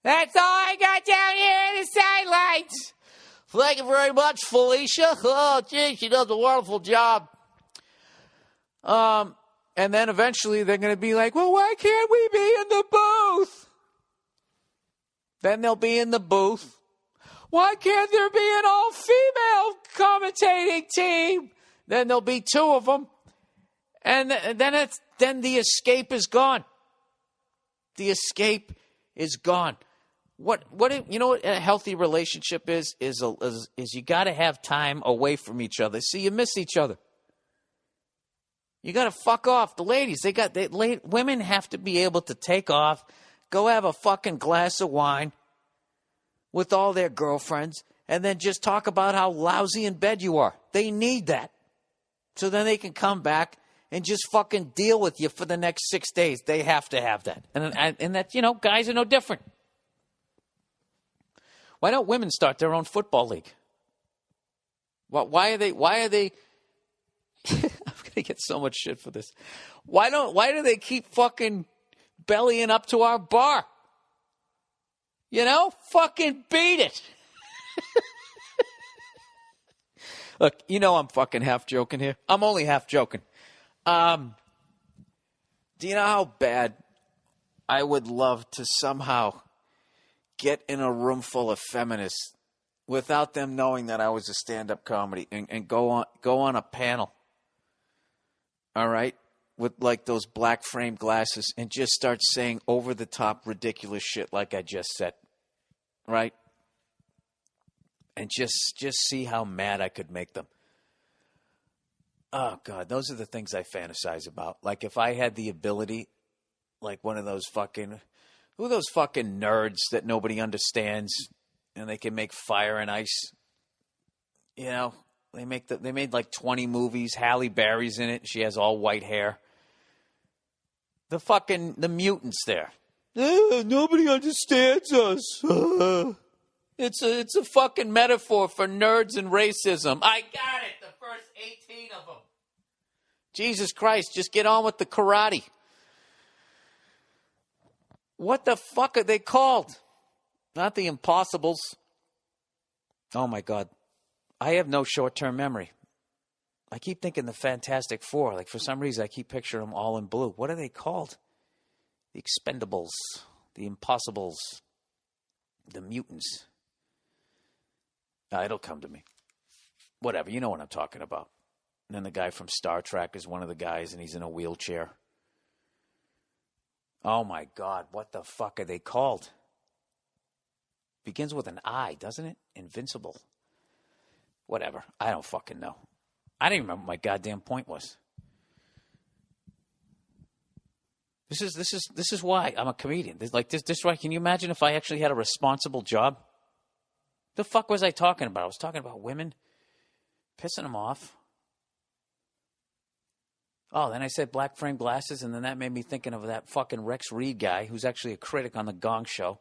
That's all I got down here in the sidelines. Thank you very much, Felicia. Oh, gee, she does a wonderful job. And then eventually they're going to be like, well, why can't we be in the booth? Then they'll be in the booth. Why can't there be an all-female commentating team? Then there'll be 2 of them. And then the escape is gone. The escape is gone. What you know what a healthy relationship is you got to have time away from each other. See, you miss each other. You got to fuck off. The ladies, women have to be able to take off, go have a fucking glass of wine with all their girlfriends, and then just talk about how lousy in bed you are. They need that. So then they can come back and just fucking deal with you for the next 6 days. They have to have that. And that, guys are no different. Why don't women start their own football league? Why are they I'm going to get so much shit for this. Why do they keep fucking bellying up to our bar? Fucking beat it. Look, I'm fucking half joking here. I'm only half joking. Do you know how bad I would love to somehow get in a room full of feminists without them knowing that I was a stand-up comedy and go on a panel, all right, with like those black frame glasses and just start saying over-the-top ridiculous shit like I just said, right? And just see how mad I could make them. Oh, God, those are the things I fantasize about. Like if I had the ability, like one of those fucking... Who are those fucking nerds that nobody understands and they can make fire and ice? They made like 20 movies. Halle Berry's in it. She has all white hair. The mutants there. Nobody understands us. It's a fucking metaphor for nerds and racism. I got it. The first 18 of them. Jesus Christ, just get on with the karate. What the fuck are they called? Not the Impossibles. Oh, my God. I have no short-term memory. I keep thinking the Fantastic Four. Like, for some reason, I keep picturing them all in blue. What are they called? The Expendables. The Impossibles. The Mutants. It'll come to me. Whatever. You know what I'm talking about. And then the guy from Star Trek is one of the guys, and he's in a wheelchair. Oh, my God. What the fuck are they called? Begins with an I, doesn't it? Invincible. Whatever. I don't fucking know. I don't even remember what my goddamn point was. This is why I'm a comedian. This why. Can you imagine if I actually had a responsible job? The fuck was I talking about? I was talking about women pissing them off. Oh, then I said black frame glasses, and then that made me thinking of that fucking Rex Reed guy who's actually a critic on the Gong Show.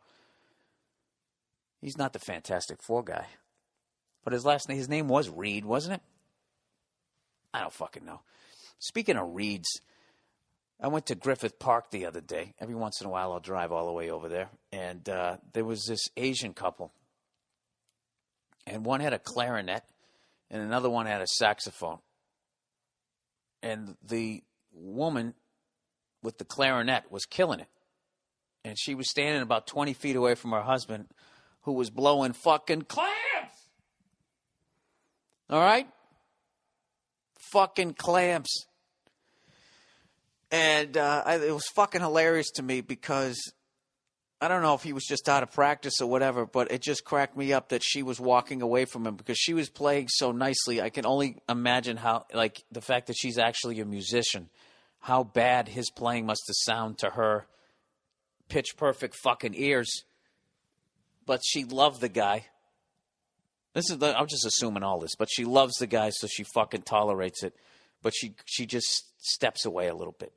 He's not the Fantastic Four guy. But his name was Reed, wasn't it? I don't fucking know. Speaking of Reeds, I went to Griffith Park the other day. Every once in a while I'll drive all the way over there. And there was this Asian couple. And one had a clarinet, and another one had a saxophone. And the woman with the clarinet was killing it. and she was standing about 20 feet away from her husband, who was blowing fucking clamps. All right? Fucking clamps. And it was fucking hilarious to me because I don't know if he was just out of practice or whatever, but it just cracked me up that she was walking away from him because she was playing so nicely. I can only imagine how, like, the fact that she's actually a musician, how bad his playing must have sounded to her pitch perfect fucking ears. But she loved the guy. I'm just assuming all this, but she loves the guy, so she fucking tolerates it. But she just steps away a little bit.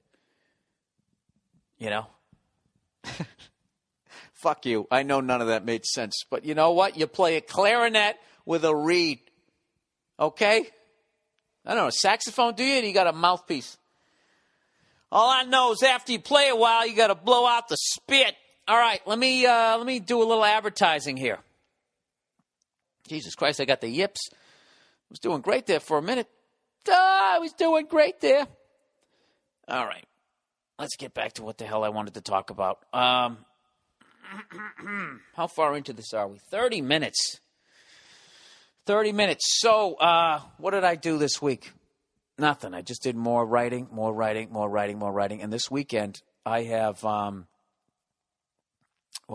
You know? Fuck you. I know none of that made sense. But you know what? You play a clarinet with a reed. Okay? I don't know. Saxophone, do you? Or you got a mouthpiece? All I know is after you play a while, you got to blow out the spit. All right, let me do a little advertising here. Jesus Christ, I got the yips. I was doing great there for a minute. I was doing great there. All right, let's get back to what the hell I wanted to talk about. How far into this are we? 30 minutes. 30 minutes. So, what did I do this week? Nothing. I just did more writing. And this weekend, I have, what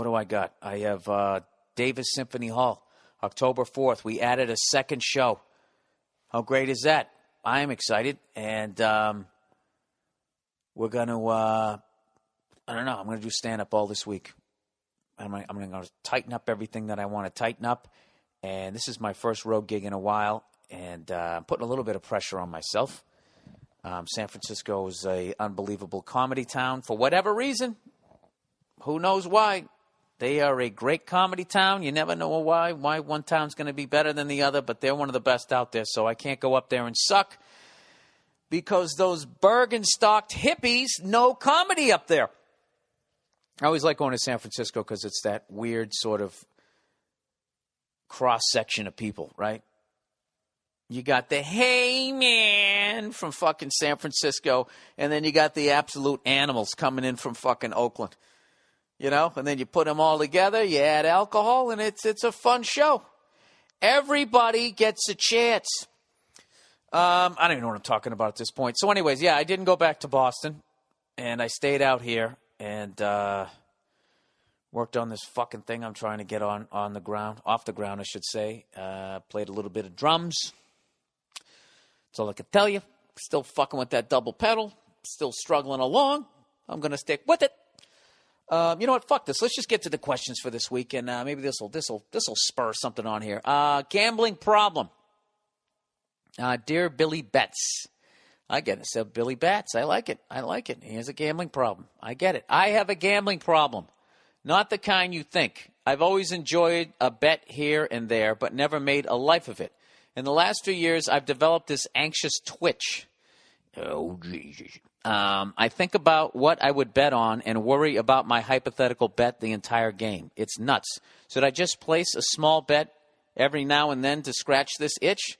do I got? I have Davis Symphony Hall, October 4th. We added a second show. How great is that? I am excited. And we're going to, I don't know, I'm going to do stand-up all this week. I'm going to tighten up everything that I want to tighten up. And this is my first road gig in a while. And I'm putting a little bit of pressure on myself. San Francisco is an unbelievable comedy town for whatever reason. Who knows why? They are a great comedy town. You never know why one town's going to be better than the other, but they're one of the best out there, so I can't go up there and suck because those Bergen-stocked hippies know comedy up there. I always like going to San Francisco because it's that weird sort of cross-section of people, right? You got the hey man from fucking San Francisco, and then you got the absolute animals coming in from fucking Oakland. You know, and then you put them all together, you add alcohol, and it's a fun show. Everybody gets a chance. I don't even know what I'm talking about at this point. So anyways, yeah, I didn't go back to Boston, and I stayed out here and worked on this fucking thing I'm trying to get on the ground, off the ground, I should say. Played a little bit of drums. That's all I can tell you. Still fucking with that double pedal. Still struggling along. I'm going to stick with it. You know what? Fuck this. Let's just get to the questions for this week, and maybe this will spur something on here. Gambling problem. Dear Billy Betts. I get it. So Billy Betts. I like it. He has a gambling problem. I get it. I have a gambling problem. Not the kind you think. I've always enjoyed a bet here and there, but never made a life of it. In the last 2 years, I've developed this anxious twitch. Oh, Jesus. I think about what I would bet on and worry about my hypothetical bet the entire game. It's nuts. Should I just place a small bet every now and then to scratch this itch?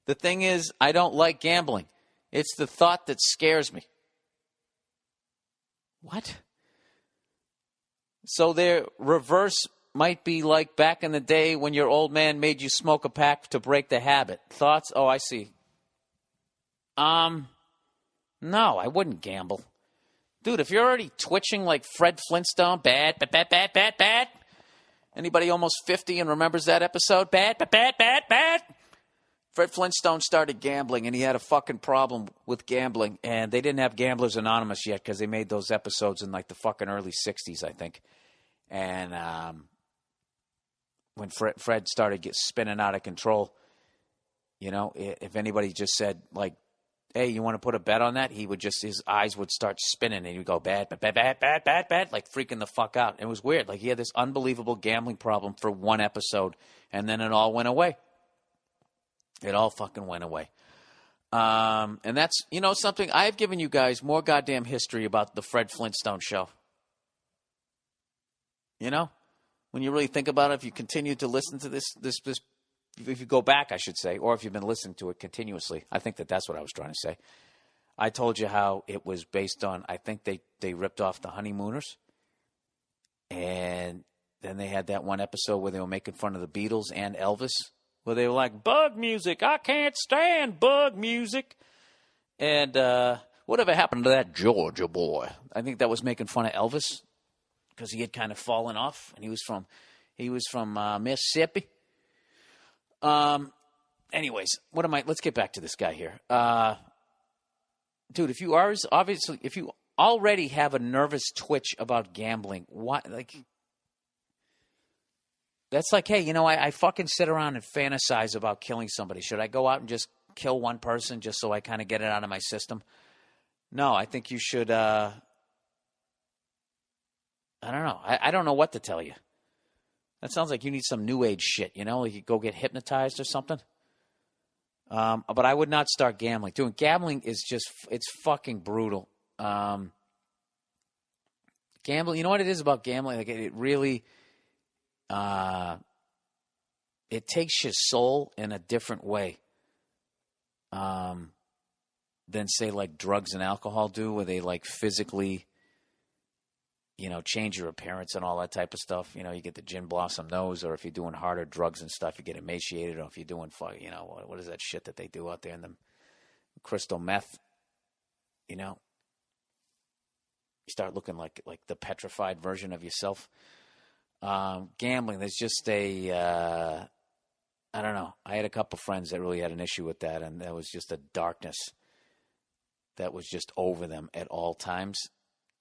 The thing is, I don't like gambling. It's the thought that scares me. What? So their reverse might be like back in the day when your old man made you smoke a pack to break the habit. Thoughts? Oh, I see. No, I wouldn't gamble. Dude, if you're already twitching like Fred Flintstone, bad. Anybody almost 50 and remembers that episode? Bad. Fred Flintstone started gambling, and he had a fucking problem with gambling, and they didn't have Gamblers Anonymous yet because they made those episodes in like the fucking early 60s, I think. And when Fred started spinning out of control, you know, if anybody just said, like, hey, you want to put a bet on that? He would just, his eyes would start spinning, and he would go, bad, like freaking the fuck out. It was weird. Like, he had this unbelievable gambling problem for one episode, and then it all went away. It all fucking went away. And that's, you know, something, I've given you guys more goddamn history about the Fred Flintstone show. You know? When you really think about it, if you continue to listen to this, if you go back, I should say, or if you've been listening to it continuously, I think that's what I was trying to say. I told you how it was based on, I think they ripped off the Honeymooners. And then they had that one episode where they were making fun of the Beatles and Elvis, where they were like, bug music, I can't stand bug music. And whatever happened to that Georgia boy? I think that was making fun of Elvis because he had kind of fallen off, and he was from Mississippi. Anyways, let's get back to this guy here. Dude, if you already have a nervous twitch about gambling, that's like, hey, I fucking sit around and fantasize about killing somebody. Should I go out and just kill one person just so I kind of get it out of my system? No, I think you should, I don't know. I don't know what to tell you. That sounds like you need some new age shit, like you go get hypnotized or something. But I would not start gambling. Doing gambling is it's fucking brutal. Gambling, you know what it is about gambling? Like it really, it takes your soul in a different way than say like drugs and alcohol do, where they like physically, change your appearance and all that type of stuff. You get the gin blossom nose, or if you're doing harder drugs and stuff, you get emaciated, or if you're doing, what is that shit that they do out there in the crystal meth, you start looking like the petrified version of yourself. Gambling, there's just I don't know. I had a couple friends that really had an issue with that, and there was just a darkness that was just over them at all times.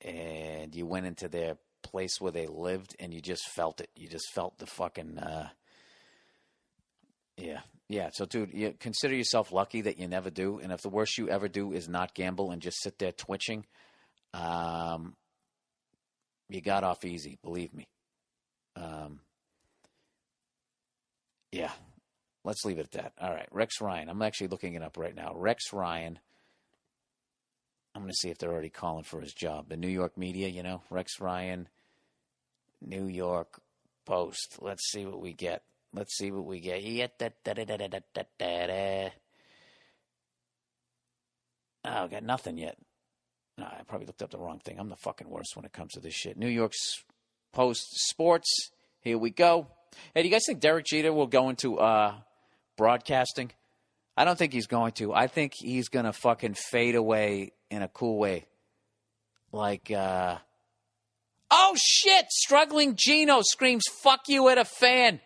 And you went into their place where they lived, and you just felt it. You just felt the fucking, yeah. So, dude, you consider yourself lucky that you never do. And if the worst you ever do is not gamble and just sit there twitching, you got off easy, believe me. Yeah, let's leave it at that. All right, Rex Ryan. I'm actually looking it up right now. Rex Ryan. I'm going to see if they're already calling for his job. The New York media, Rex Ryan, New York Post. Let's see what we get. Oh, got nothing yet. No, I probably looked up the wrong thing. I'm the fucking worst when it comes to this shit. New York Post Sports. Here we go. Hey, do you guys think Derek Jeter will go into broadcasting? I don't think he's going to. I think he's going to fucking fade away in a cool way. Like, oh shit! Struggling Gino screams, fuck you at a fan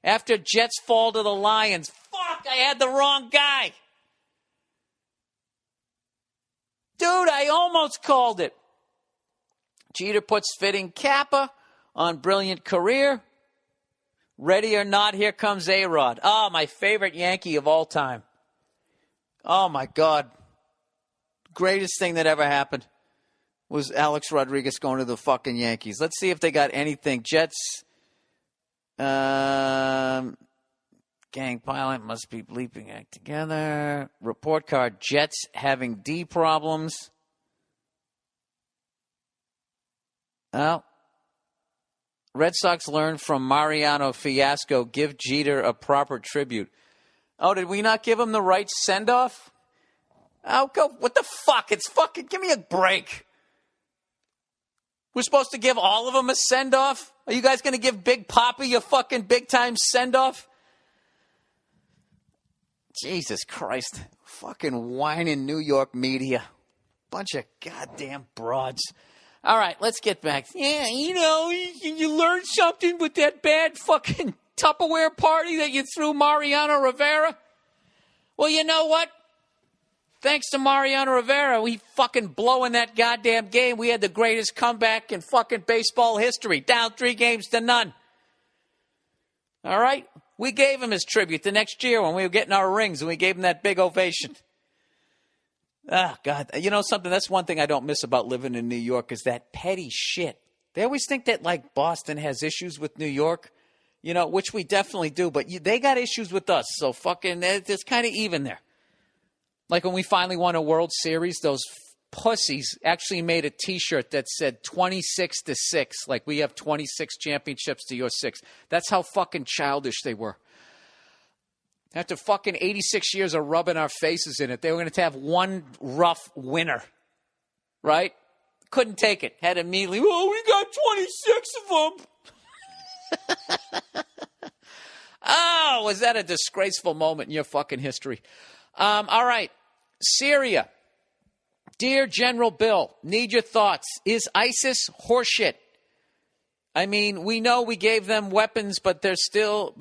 after Jets fall to the Lions. Fuck, I had the wrong guy. Dude, I almost called it. Jeter puts fitting Kappa on brilliant career. Ready or not, here comes A-Rod. Oh, my favorite Yankee of all time. Oh, my God. Greatest thing that ever happened was Alex Rodriguez going to the fucking Yankees. Let's see if they got anything. Jets. Gang pilot must be bleeping act together. Report card. Jets having D problems. Well, Red Sox learned from Mariano fiasco. Give Jeter a proper tribute. Oh, did we not give him the right send-off? Oh, go. What the fuck? It's fucking. Give me a break. We're supposed to give all of them a send-off? Are you guys going to give Big Papi a fucking big-time send-off? Jesus Christ. Fucking whining New York media. Bunch of goddamn broads. All right, let's get back. Yeah, you learned something with that bad fucking Tupperware party that you threw Mariano Rivera? Well, you know what? Thanks to Mariano Rivera, we fucking blowing that goddamn game. We had the greatest comeback in fucking baseball history. Down 3-0. All right? We gave him his tribute the next year when we were getting our rings, and we gave him that big ovation. Ah, God. You know something? That's one thing I don't miss about living in New York is that petty shit. They always think that, like, Boston has issues with New York, which we definitely do, but they got issues with us, so fucking it's kind of even there. Like when we finally won a World Series, those pussies actually made a T-shirt that said 26-6, like we have 26 championships to your 6. That's how fucking childish they were. After fucking 86 years of rubbing our faces in it, they were going to have one rough winner, right? Couldn't take it. Had immediately, we got 26 of them. Oh, was that a disgraceful moment in your fucking history? All right. Syria. Dear General Bill, need your thoughts. Is ISIS horseshit? I mean, we know we gave them weapons, but they're still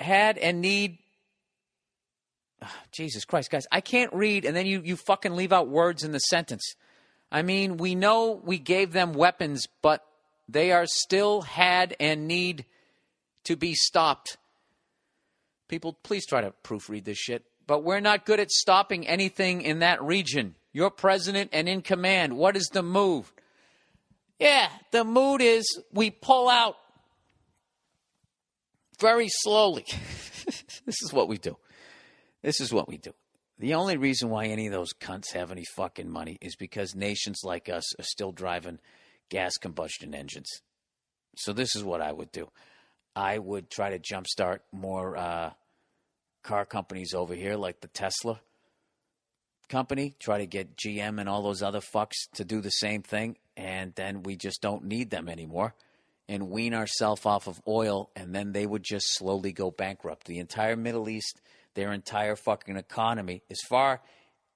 had and need. Oh, Jesus Christ, guys, I can't read, and then you fucking leave out words in the sentence. I mean, we know we gave them weapons, but they are still had and need to be stopped. People, please try to proofread this shit. But we're not good at stopping anything in that region. You're president and in command. What is the move? Yeah, the mood is we pull out very slowly. This is what we do. This is what we do. The only reason why any of those cunts have any fucking money is because nations like us are still driving gas combustion engines. So this is what I would do. I would try to jumpstart more car companies over here, like the Tesla company. Try to get GM and all those other fucks to do the same thing, and then we just don't need them anymore and wean ourselves off of oil, and then they would just slowly go bankrupt. The entire Middle East, their entire fucking economy, as far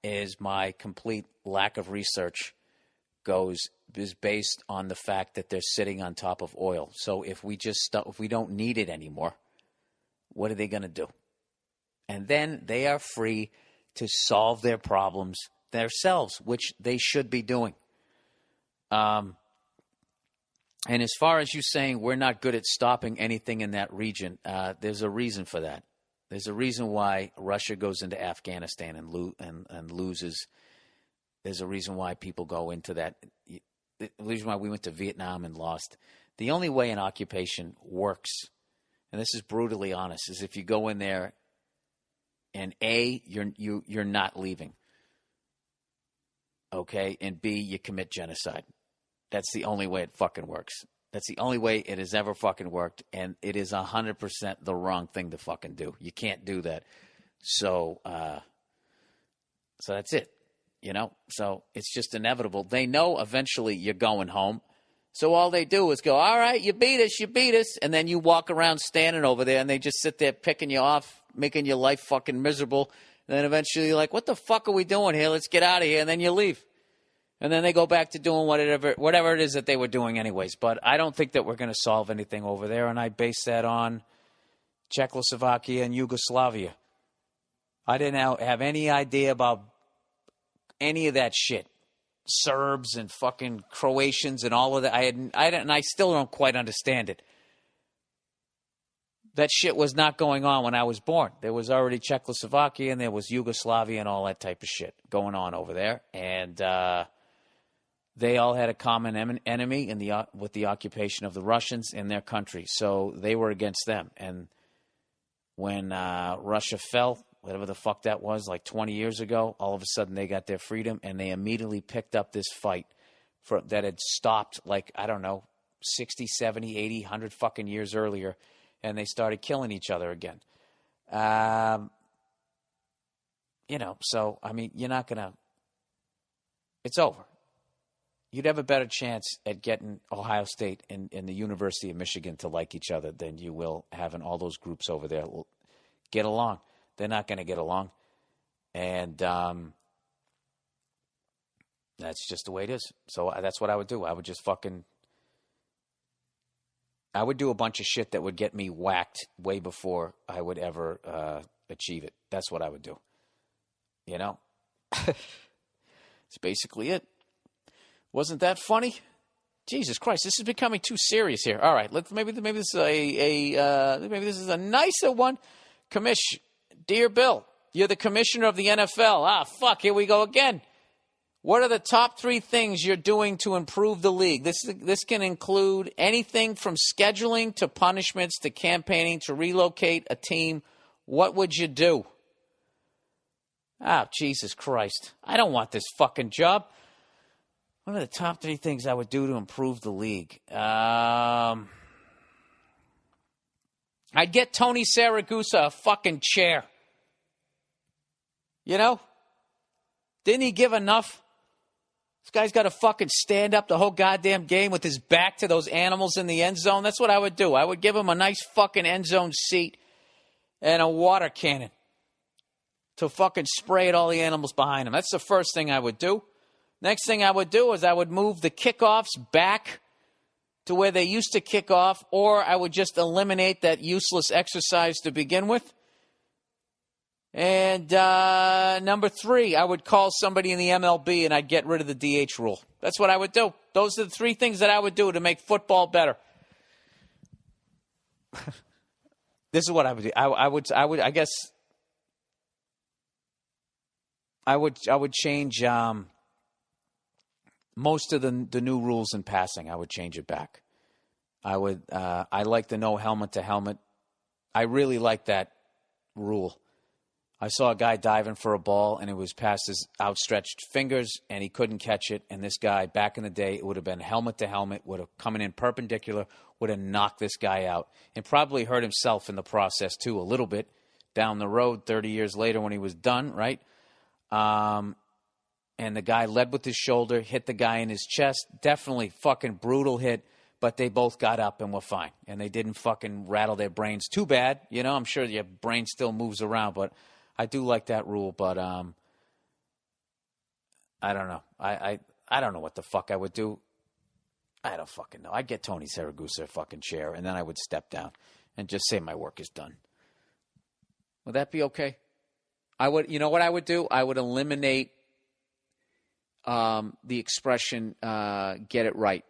as my complete lack of research goes, is based on the fact that they're sitting on top of oil. So if we if we don't need it anymore, what are they going to do? And then they are free to solve their problems themselves, which they should be doing. And as far as you saying we're not good at stopping anything in that region, there's a reason for that. There's a reason why Russia goes into Afghanistan and loses. There's a reason why people go into that. The reason why we went to Vietnam and lost. The only way an occupation works, and this is brutally honest, is if you go in there and A, you're not leaving. Okay? And B, you commit genocide. That's the only way it fucking works. That's the only way it has ever fucking worked, and it is 100% the wrong thing to fucking do. You can't do that. So that's it. You know? So it's just inevitable. They know eventually you're going home. So all they do is go, all right, you beat us. And then you walk around standing over there, and they just sit there picking you off, making your life fucking miserable. And then eventually you're like, what the fuck are we doing here? Let's get out of here. And then you leave. And then they go back to doing whatever it is that they were doing anyways. But I don't think that we're going to solve anything over there. And I base that on Czechoslovakia and Yugoslavia. I didn't have any idea about any of that shit. Serbs and fucking Croatians and all of that. I still don't quite understand it. That shit was not going on when I was born. There was already Czechoslovakia and there was Yugoslavia and all that type of shit going on over there. And they all had a common enemy with the occupation of the Russians in their country. So they were against them. And when Russia fell, whatever the fuck that was, like 20 years ago, all of a sudden they got their freedom and they immediately picked up this fight that had stopped, like, I don't know, 60, 70, 80, 100 fucking years earlier. And they started killing each other again. So, I mean, you're not going to... It's over. You'd have a better chance at getting Ohio State and the University of Michigan to like each other than you will having all those groups over there get along. They're not going to get along. And that's just the way it is. So that's what I would do. I would just I would do a bunch of shit that would get me whacked way before I would ever achieve it. That's what I would do. You know? It's basically it. Wasn't that funny? Jesus Christ, this is becoming too serious here. All right, maybe this is a nicer one. Dear Bill, you're the commissioner of the NFL. Fuck, here we go again. What are the top 3 things you're doing to improve the league? This can include anything from scheduling to punishments to campaigning to relocate a team. What would you do? Jesus Christ. I don't want this fucking job. What are the top 3 things I would do to improve the league? I'd get Tony Saragusa a fucking chair. You know? Didn't he give enough? This guy's got to fucking stand up the whole goddamn game with his back to those animals in the end zone. That's what I would do. I would give him a nice fucking end zone seat and a water cannon to fucking spray at all the animals behind him. That's the first thing I would do. Next thing I would do is I would move the kickoffs back to where they used to kick off, or I would just eliminate that useless exercise to begin with. And number 3, I would call somebody in the MLB and I'd get rid of the DH rule. That's what I would do. Those are the 3 things that I would do to make football better. This is what I would do. I would change most of the new rules in passing. I would change it back. I like the no helmet to helmet. I really like that rule. I saw a guy diving for a ball, and it was past his outstretched fingers, and he couldn't catch it. And this guy, back in the day, it would have been helmet to helmet, would have coming in perpendicular, would have knocked this guy out, and probably hurt himself in the process, too, a little bit down the road 30 years later when he was done, right? And the guy led with his shoulder, hit the guy in his chest. Definitely fucking brutal hit, but they both got up and were fine. And they didn't fucking rattle their brains too bad. You know, I'm sure your brain still moves around, but I do like that rule. But I don't know. I don't know what the fuck I would do. I don't fucking know. I'd get Tony Saragusa a fucking chair, and then I would step down and just say my work is done. Would that be okay? You know what I would do? I would eliminate the expression, get it right.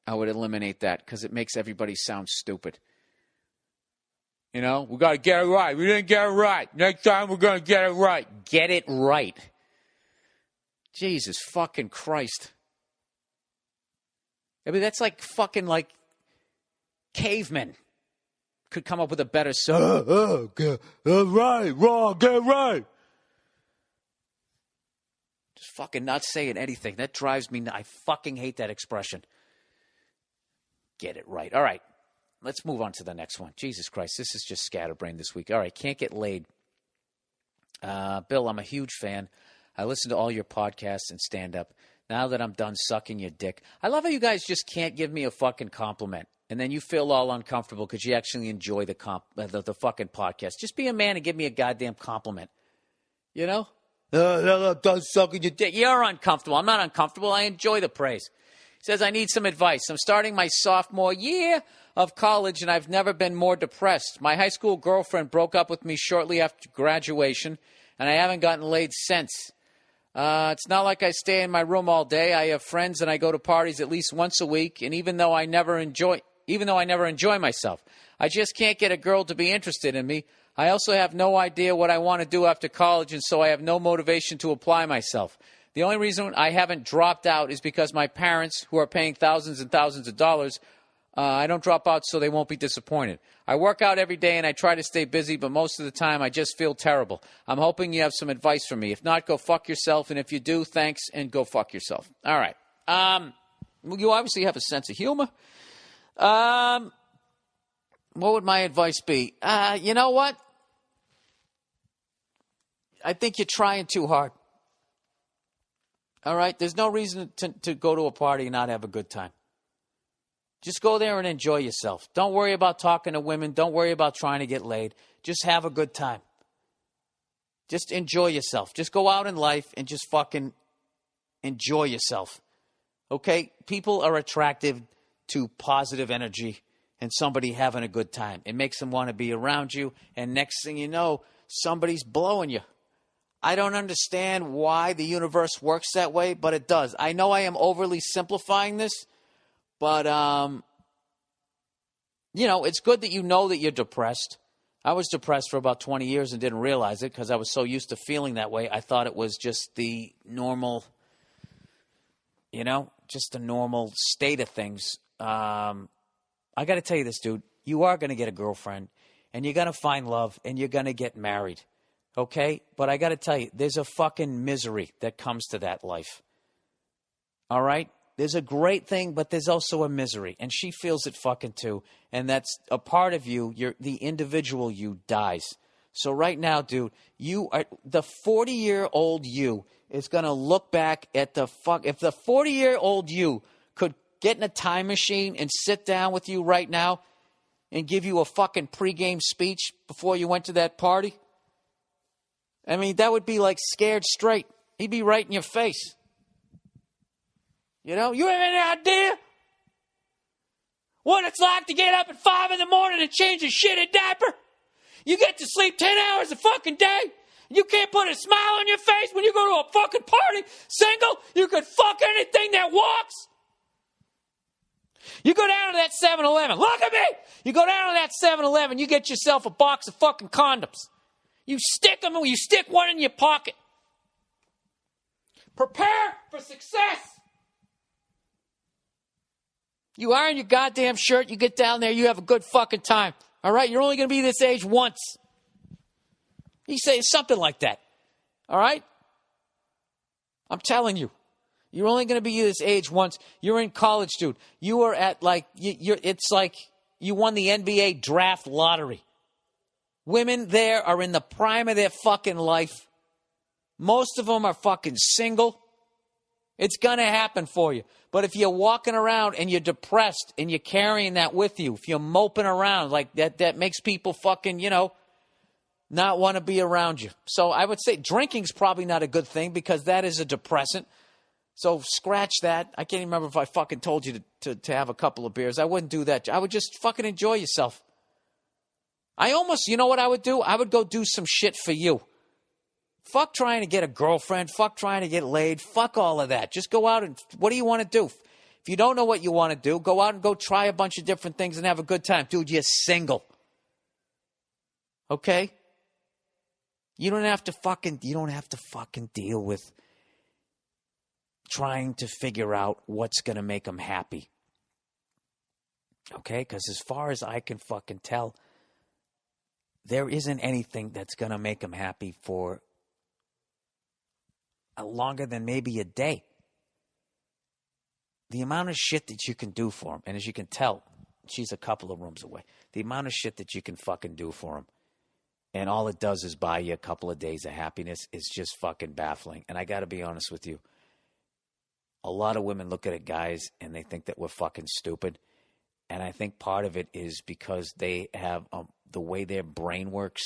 I would eliminate that because it makes everybody sound stupid. You know, we got to get it right. We didn't get it right. Next time we're going to get it right. Get it right. Jesus fucking Christ. I mean, that's like fucking like cavemen could come up with a better song. Get right, wrong, get right. Just fucking not saying anything. That drives me nuts. I fucking hate that expression. Get it right. All right. Let's move on to the next one. Jesus Christ, this is just scatterbrain this week. All right, can't get laid. Bill, I'm a huge fan. I listen to all your podcasts and stand-up. Now that I'm done sucking your dick. I love how you guys just can't give me a fucking compliment. And then you feel all uncomfortable because you actually enjoy the fucking podcast. Just be a man and give me a goddamn compliment. You know? I'm done sucking your dick. You're uncomfortable. I'm not uncomfortable. I enjoy the praise. He says, I need some advice. I'm starting my sophomore year of college, and I've never been more depressed. My high school girlfriend broke up with me shortly after graduation, and I haven't gotten laid since. It's not like I stay in my room all day. I have friends, and I go to parties at least once a week, and even though I never enjoy myself, I just can't get a girl to be interested in me. I also have no idea what I want to do after college, and so I have no motivation to apply myself. The only reason I haven't dropped out is because my parents, who are paying thousands and thousands of dollars, I don't drop out so they won't be disappointed. I work out every day and I try to stay busy, but most of the time I just feel terrible. I'm hoping you have some advice for me. If not, go fuck yourself. And if you do, thanks and go fuck yourself. All right. You obviously have a sense of humor. What would my advice be? You know what? I think you're trying too hard. All right? There's no reason to go to a party and not have a good time. Just go there and enjoy yourself. Don't worry about talking to women. Don't worry about trying to get laid. Just have a good time. Just enjoy yourself. Just go out in life and just fucking enjoy yourself. Okay? People are attracted to positive energy and somebody having a good time. It makes them want to be around you. And next thing you know, somebody's blowing you. I don't understand why the universe works that way, but it does. I know I am overly simplifying this. But, it's good that you know that you're depressed. I was depressed for about 20 years and didn't realize it because I was so used to feeling that way. I thought it was just the normal, just the normal state of things. I got to tell you this, dude. You are going to get a girlfriend, and you're going to find love, and you're going to get married. Okay? But I got to tell you, there's a fucking misery that comes to that life. All right? There's a great thing, but there's also a misery. And she feels it fucking too. And that's a part of you, the individual you dies. So right now, dude, you are the 40-year-old you is going to look back at the fuck. If the 40-year-old you could get in a time machine and sit down with you right now and give you a fucking pregame speech before you went to that party, I mean, that would be like Scared Straight. He'd be right in your face. You know, you have any idea what it's like to get up at 5 in the morning and change a shitty diaper? You get to sleep 10 hours a fucking day. You can't put a smile on your face when you go to a fucking party. Single, you could fuck anything that walks. You go down to that 7-Eleven. Look at me. You go down to that 7-Eleven. You get yourself a box of fucking condoms. You stick them, you stick one in your pocket. Prepare for success. You iron your goddamn shirt. You get down there. You have a good fucking time. All right? You're only going to be this age once. You say something like that. All right? I'm telling you. You're only going to be this age once. You're in college, dude. You are at it's like you won the NBA draft lottery. Women there are in the prime of their fucking life. Most of them are fucking single. It's going to happen for you. But if you're walking around and you're depressed and you're carrying that with you, if you're moping around like that makes people fucking, not want to be around you. So I would say drinking's probably not a good thing because that is a depressant. So scratch that. I can't even remember if I fucking told you to have a couple of beers. I wouldn't do that. I would just fucking enjoy yourself. You know what I would do? I would go do some shit for you. Fuck trying to get a girlfriend. Fuck trying to get laid. Fuck all of that. Just go out and what do you want to do? If you don't know what you want to do, go out and go try a bunch of different things and have a good time. Dude, you're single. Okay? You don't have to fucking deal with trying to figure out what's going to make them happy. Okay? Because as far as I can fucking tell, there isn't anything that's going to make them happy for longer than maybe a day. The amount of shit that you can do for them, and as you can tell, she's a couple of rooms away. The amount of shit that you can fucking do for them, and all it does is buy you a couple of days of happiness, is just fucking baffling. And I got to be honest with you. A lot of women look at it, guys, and they think that we're fucking stupid. And I think part of it is because they have the way their brain works,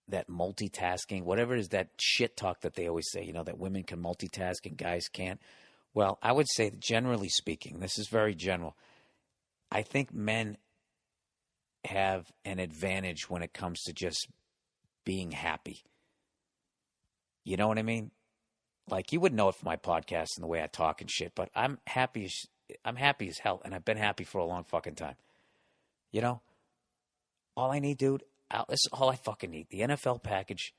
that multitasking, whatever it is, that shit talk that they always say, that women can multitask and guys can't. Well, I would say, generally speaking, this is very general, I think men have an advantage when it comes to just being happy. You know what I mean? Like, you wouldn't know it from my podcast and the way I talk and shit, but I'm happy as hell, and I've been happy for a long fucking time. All I need, dude, this is all I fucking need. The NFL package.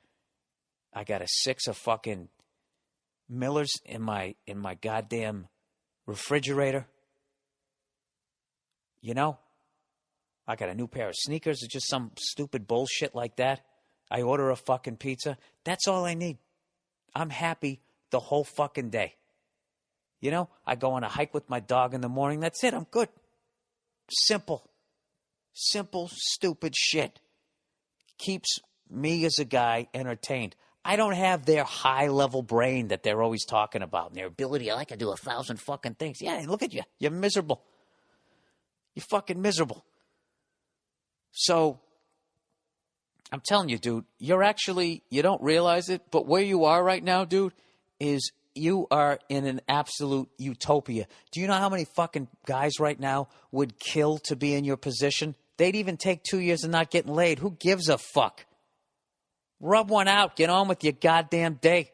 I got a 6 of fucking Millers in my goddamn refrigerator. I got a new pair of sneakers or just some stupid bullshit like that. I order a fucking pizza. That's all I need. I'm happy the whole fucking day. I go on a hike with my dog in the morning. That's it. I'm good. Simple, stupid shit. Keeps me as a guy entertained. I don't have their high-level brain that they're always talking about and their ability. I can do 1,000 fucking things. Yeah, look at you. You're miserable. You're fucking miserable. So, I'm telling you, dude, you don't realize it, but where you are right now, dude, is you are in an absolute utopia. Do you know how many fucking guys right now would kill to be in your position? They'd even take 2 years of not getting laid. Who gives a fuck? Rub one out. Get on with your goddamn day.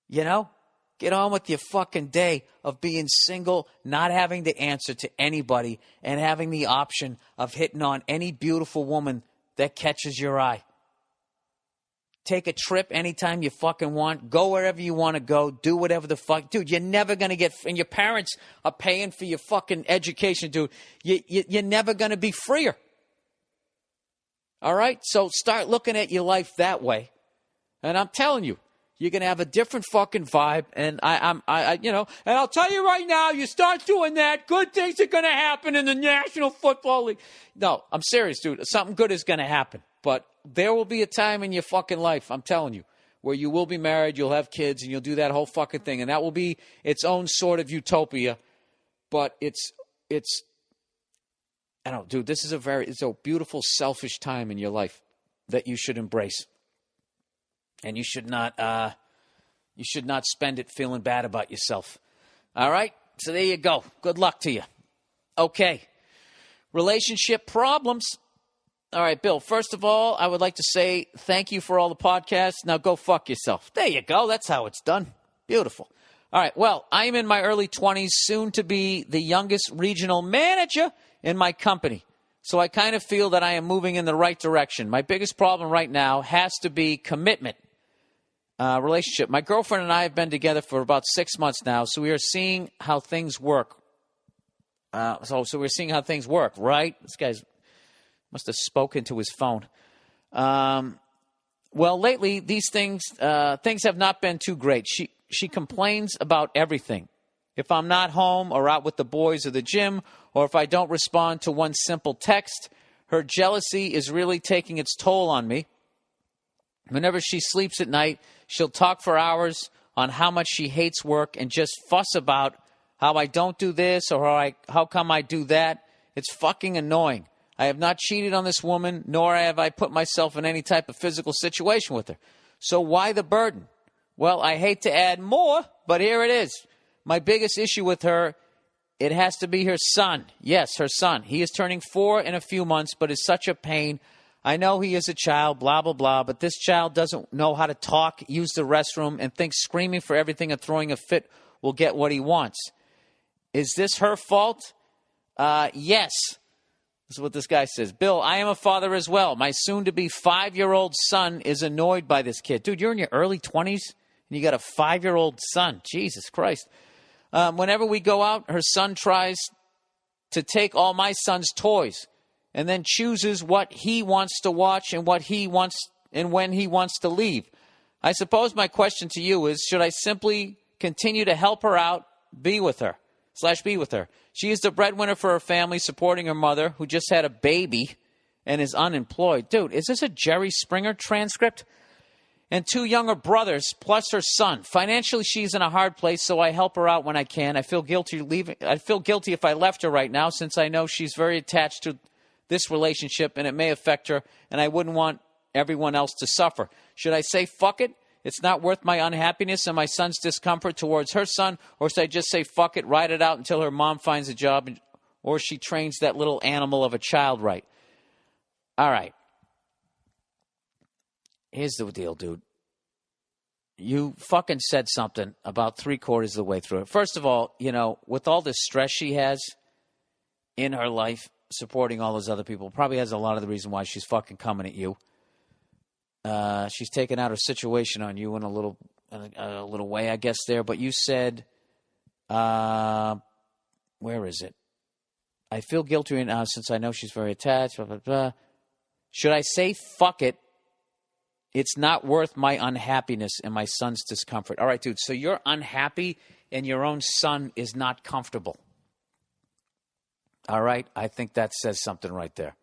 Get on with your fucking day of being single, not having to answer to anybody, and having the option of hitting on any beautiful woman that catches your eye. Take a trip anytime you fucking want. Go wherever you want to go. Do whatever the fuck. Dude, you're never going to and your parents are paying for your fucking education, dude. You're never going to be freer. All right? So start looking at your life that way. And I'm telling you, you're going to have a different fucking vibe. And and I'll tell you right now, you start doing that, good things are going to happen in the National Football League. No, I'm serious, dude. Something good is going to happen. But there will be a time in your fucking life, I'm telling you, where you will be married, you'll have kids, and you'll do that whole fucking thing. And that will be its own sort of utopia. But it's I don't know, dude, this is it's a beautiful, selfish time in your life that you should embrace. And you should not spend it feeling bad about yourself. All right? So there you go. Good luck to you. Okay. Relationship problems. All right, Bill, first of all, I would like to say thank you for all the podcasts. Now go fuck yourself. There you go. That's how it's done. Beautiful. All right, well, I am in my early 20s, soon to be the youngest regional manager in my company. So I kind of feel that I am moving in the right direction. My biggest problem right now has to be commitment, relationship. My girlfriend and I have been together for about 6 months now, so we are seeing how things work. So we're seeing how things work, right? This guy's must have spoken to his phone. Well, lately, these things have not been too great. She complains about everything. If I'm not home or out with the boys or the gym, or if I don't respond to one simple text, her jealousy is really taking its toll on me. Whenever she sleeps at night, she'll talk for hours on how much she hates work and just fuss about how I don't do this or how come I do that. It's fucking annoying. I have not cheated on this woman, nor have I put myself in any type of physical situation with her. So why the burden? Well, I hate to add more, but here it is. My biggest issue with her, it has to be her son. Yes, her son. He is turning 4 in a few months, but is such a pain. I know he is a child, blah, blah, blah, but this child doesn't know how to talk, use the restroom, and thinks screaming for everything and throwing a fit will get what he wants. Is this her fault? Yes. This is what this guy says. Bill, I am a father as well. My soon-to-be 5-year-old son is annoyed by this kid. Dude, you're in your early 20s, and you got a 5-year-old son. Jesus Christ. Whenever we go out, her son tries to take all my son's toys and then chooses what he wants to watch and what he wants and when he wants to leave. I suppose my question to you is, should I simply continue to help her out, be with her? She is the breadwinner for her family, supporting her mother, who just had a baby and is unemployed. Dude, is this a Jerry Springer transcript? And 2 younger brothers, plus her son. Financially, she's in a hard place, so I help her out when I can. I feel guilty if I left her right now, since I know she's very attached to this relationship, and it may affect her, and I wouldn't want everyone else to suffer. Should I say, fuck it? It's not worth my unhappiness and my son's discomfort towards her son, or should I just say, fuck it, ride it out until her mom finds a job, or she trains that little animal of a child right? All right. Here's the deal, dude. You fucking said something about 3/4 of the way through it. First of all, with all the stress she has in her life, supporting all those other people, probably has a lot of the reason why she's fucking coming at you. She's taken out her situation on you in a little way, I guess, there. But you said, where is it? I feel guilty right now since I know she's very attached. Blah, blah, blah. Should I say, fuck it? It's not worth my unhappiness and my son's discomfort. All right, dude. So you're unhappy and your own son is not comfortable. All right. I think that says something right there.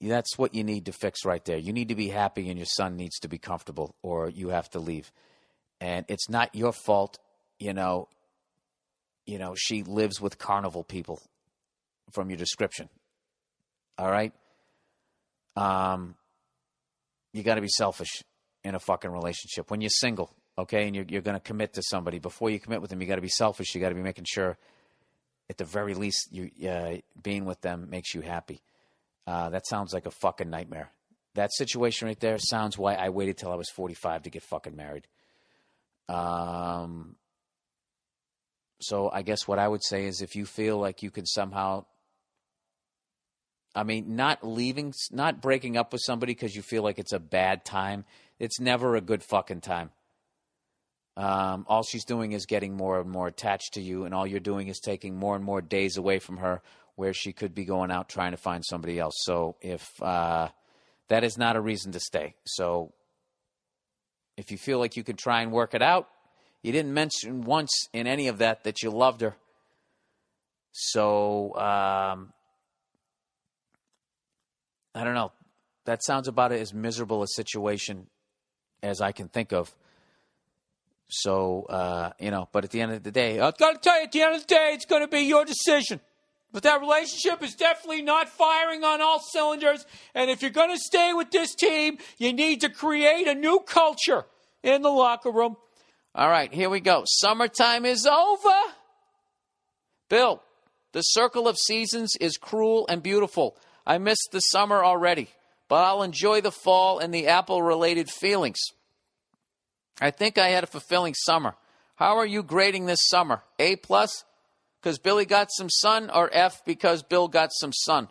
That's what you need to fix right there. You need to be happy and your son needs to be comfortable, or you have to leave. And it's not your fault, she lives with carnival people from your description. All right? You got to be selfish in a fucking relationship. When you're single, okay, and you're going to commit to somebody, before you commit with them, you got to be selfish. You got to be making sure, at the very least, being with them makes you happy. That sounds like a fucking nightmare. That situation right there sounds why I waited till I was 45 to get fucking married. So I guess what I would say is, if you feel like you can somehow, not breaking up with somebody because you feel like it's a bad time. It's never a good fucking time. All she's doing is getting more and more attached to you, and all you're doing is taking more and more days away from her, where she could be going out trying to find somebody else. So if that is not a reason to stay. So if you feel like you could try and work it out, you didn't mention once in any of that you loved her. So I don't know. That sounds about as miserable a situation as I can think of. So, but at the end of the day, I've got to tell you, at the end of the day, it's going to be your decision. But that relationship is definitely not firing on all cylinders. And if you're going to stay with this team, you need to create a new culture in the locker room. All right, here we go. Summertime is over. Bill, the circle of seasons is cruel and beautiful. I miss the summer already, but I'll enjoy the fall and the Apple-related feelings. I think I had a fulfilling summer. How are you grading this summer? A+? Because Billy got some sun, or F because Bill got some sun?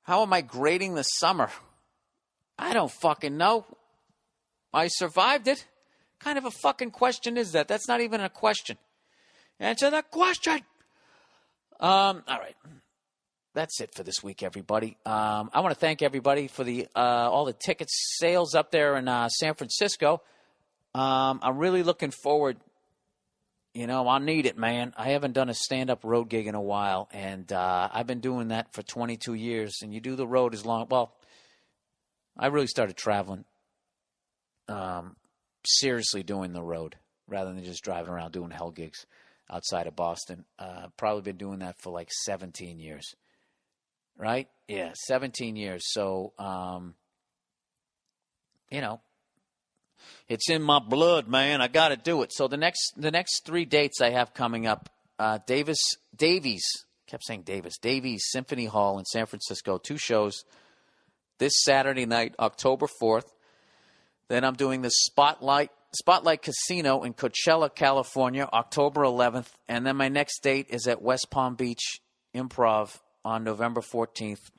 How am I grading the summer? I don't fucking know. I survived it. What kind of a fucking question is that? That's not even a question. Answer the question. All right. That's it for this week, everybody. I want to thank everybody for all the ticket sales up there in San Francisco. I'm really looking forward. I'll need it, man. I haven't done a stand-up road gig in a while, and I've been doing that for 22 years, and you do the road as long. Well, I really started traveling, seriously doing the road, rather than just driving around doing hell gigs outside of Boston. Probably been doing that for like 17 years, right? Yeah, 17 years. So, it's in my blood, man. I got to do it. So the next 3 dates I have coming up, Davies Symphony Hall in San Francisco, 2 shows. This Saturday night, October 4th. Then I'm doing the Spotlight Casino in Coachella, California, October 11th. And then my next date is at West Palm Beach Improv on November 14th,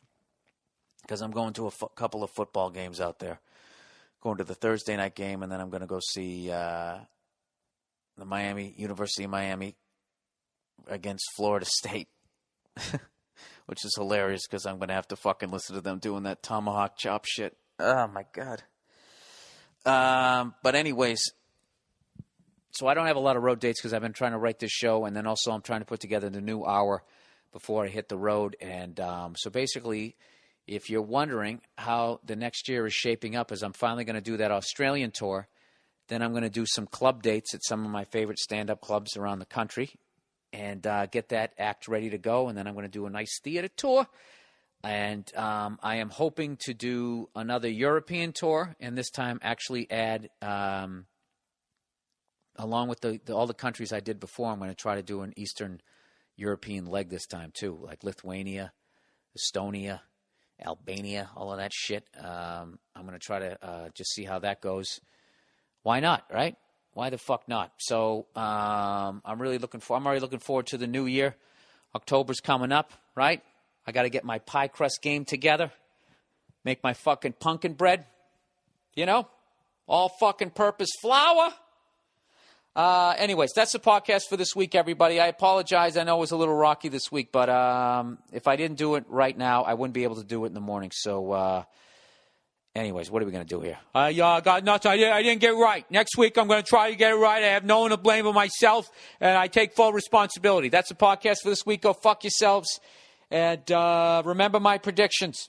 because I'm going to a couple of football games out there. Going to the Thursday night game, and then I'm going to go see the University of Miami against Florida State, which is hilarious because I'm going to have to fucking listen to them doing that tomahawk chop shit. Oh, my God. But anyways, so I don't have a lot of road dates because I've been trying to write this show, and then also I'm trying to put together the new hour before I hit the road. And so basically, if you're wondering how the next year is shaping up, as I'm finally going to do that Australian tour, then I'm going to do some club dates at some of my favorite stand-up clubs around the country and get that act ready to go. And then I'm going to do a nice theater tour. And I am hoping to do another European tour, and this time actually add, along with all the countries I did before, I'm going to try to do an Eastern European leg this time too, like Lithuania, Estonia, Albania, all of that shit. I'm going to try to just see how that goes. Why not, right? Why the fuck not? So I'm already looking forward to the new year. October's coming up, right? I got to get my pie crust game together. Make my fucking pumpkin bread. All fucking purpose flour. Anyways, that's the podcast for this week, everybody. I apologize. I know it was a little rocky this week, but if I didn't do it right now, I wouldn't be able to do it in the morning. So, anyways, what are we going to do here? I got nothing. I didn't get it right. Next week, I'm going to try to get it right. I have no one to blame but myself, and I take full responsibility. That's the podcast for this week. Go fuck yourselves, and remember my predictions.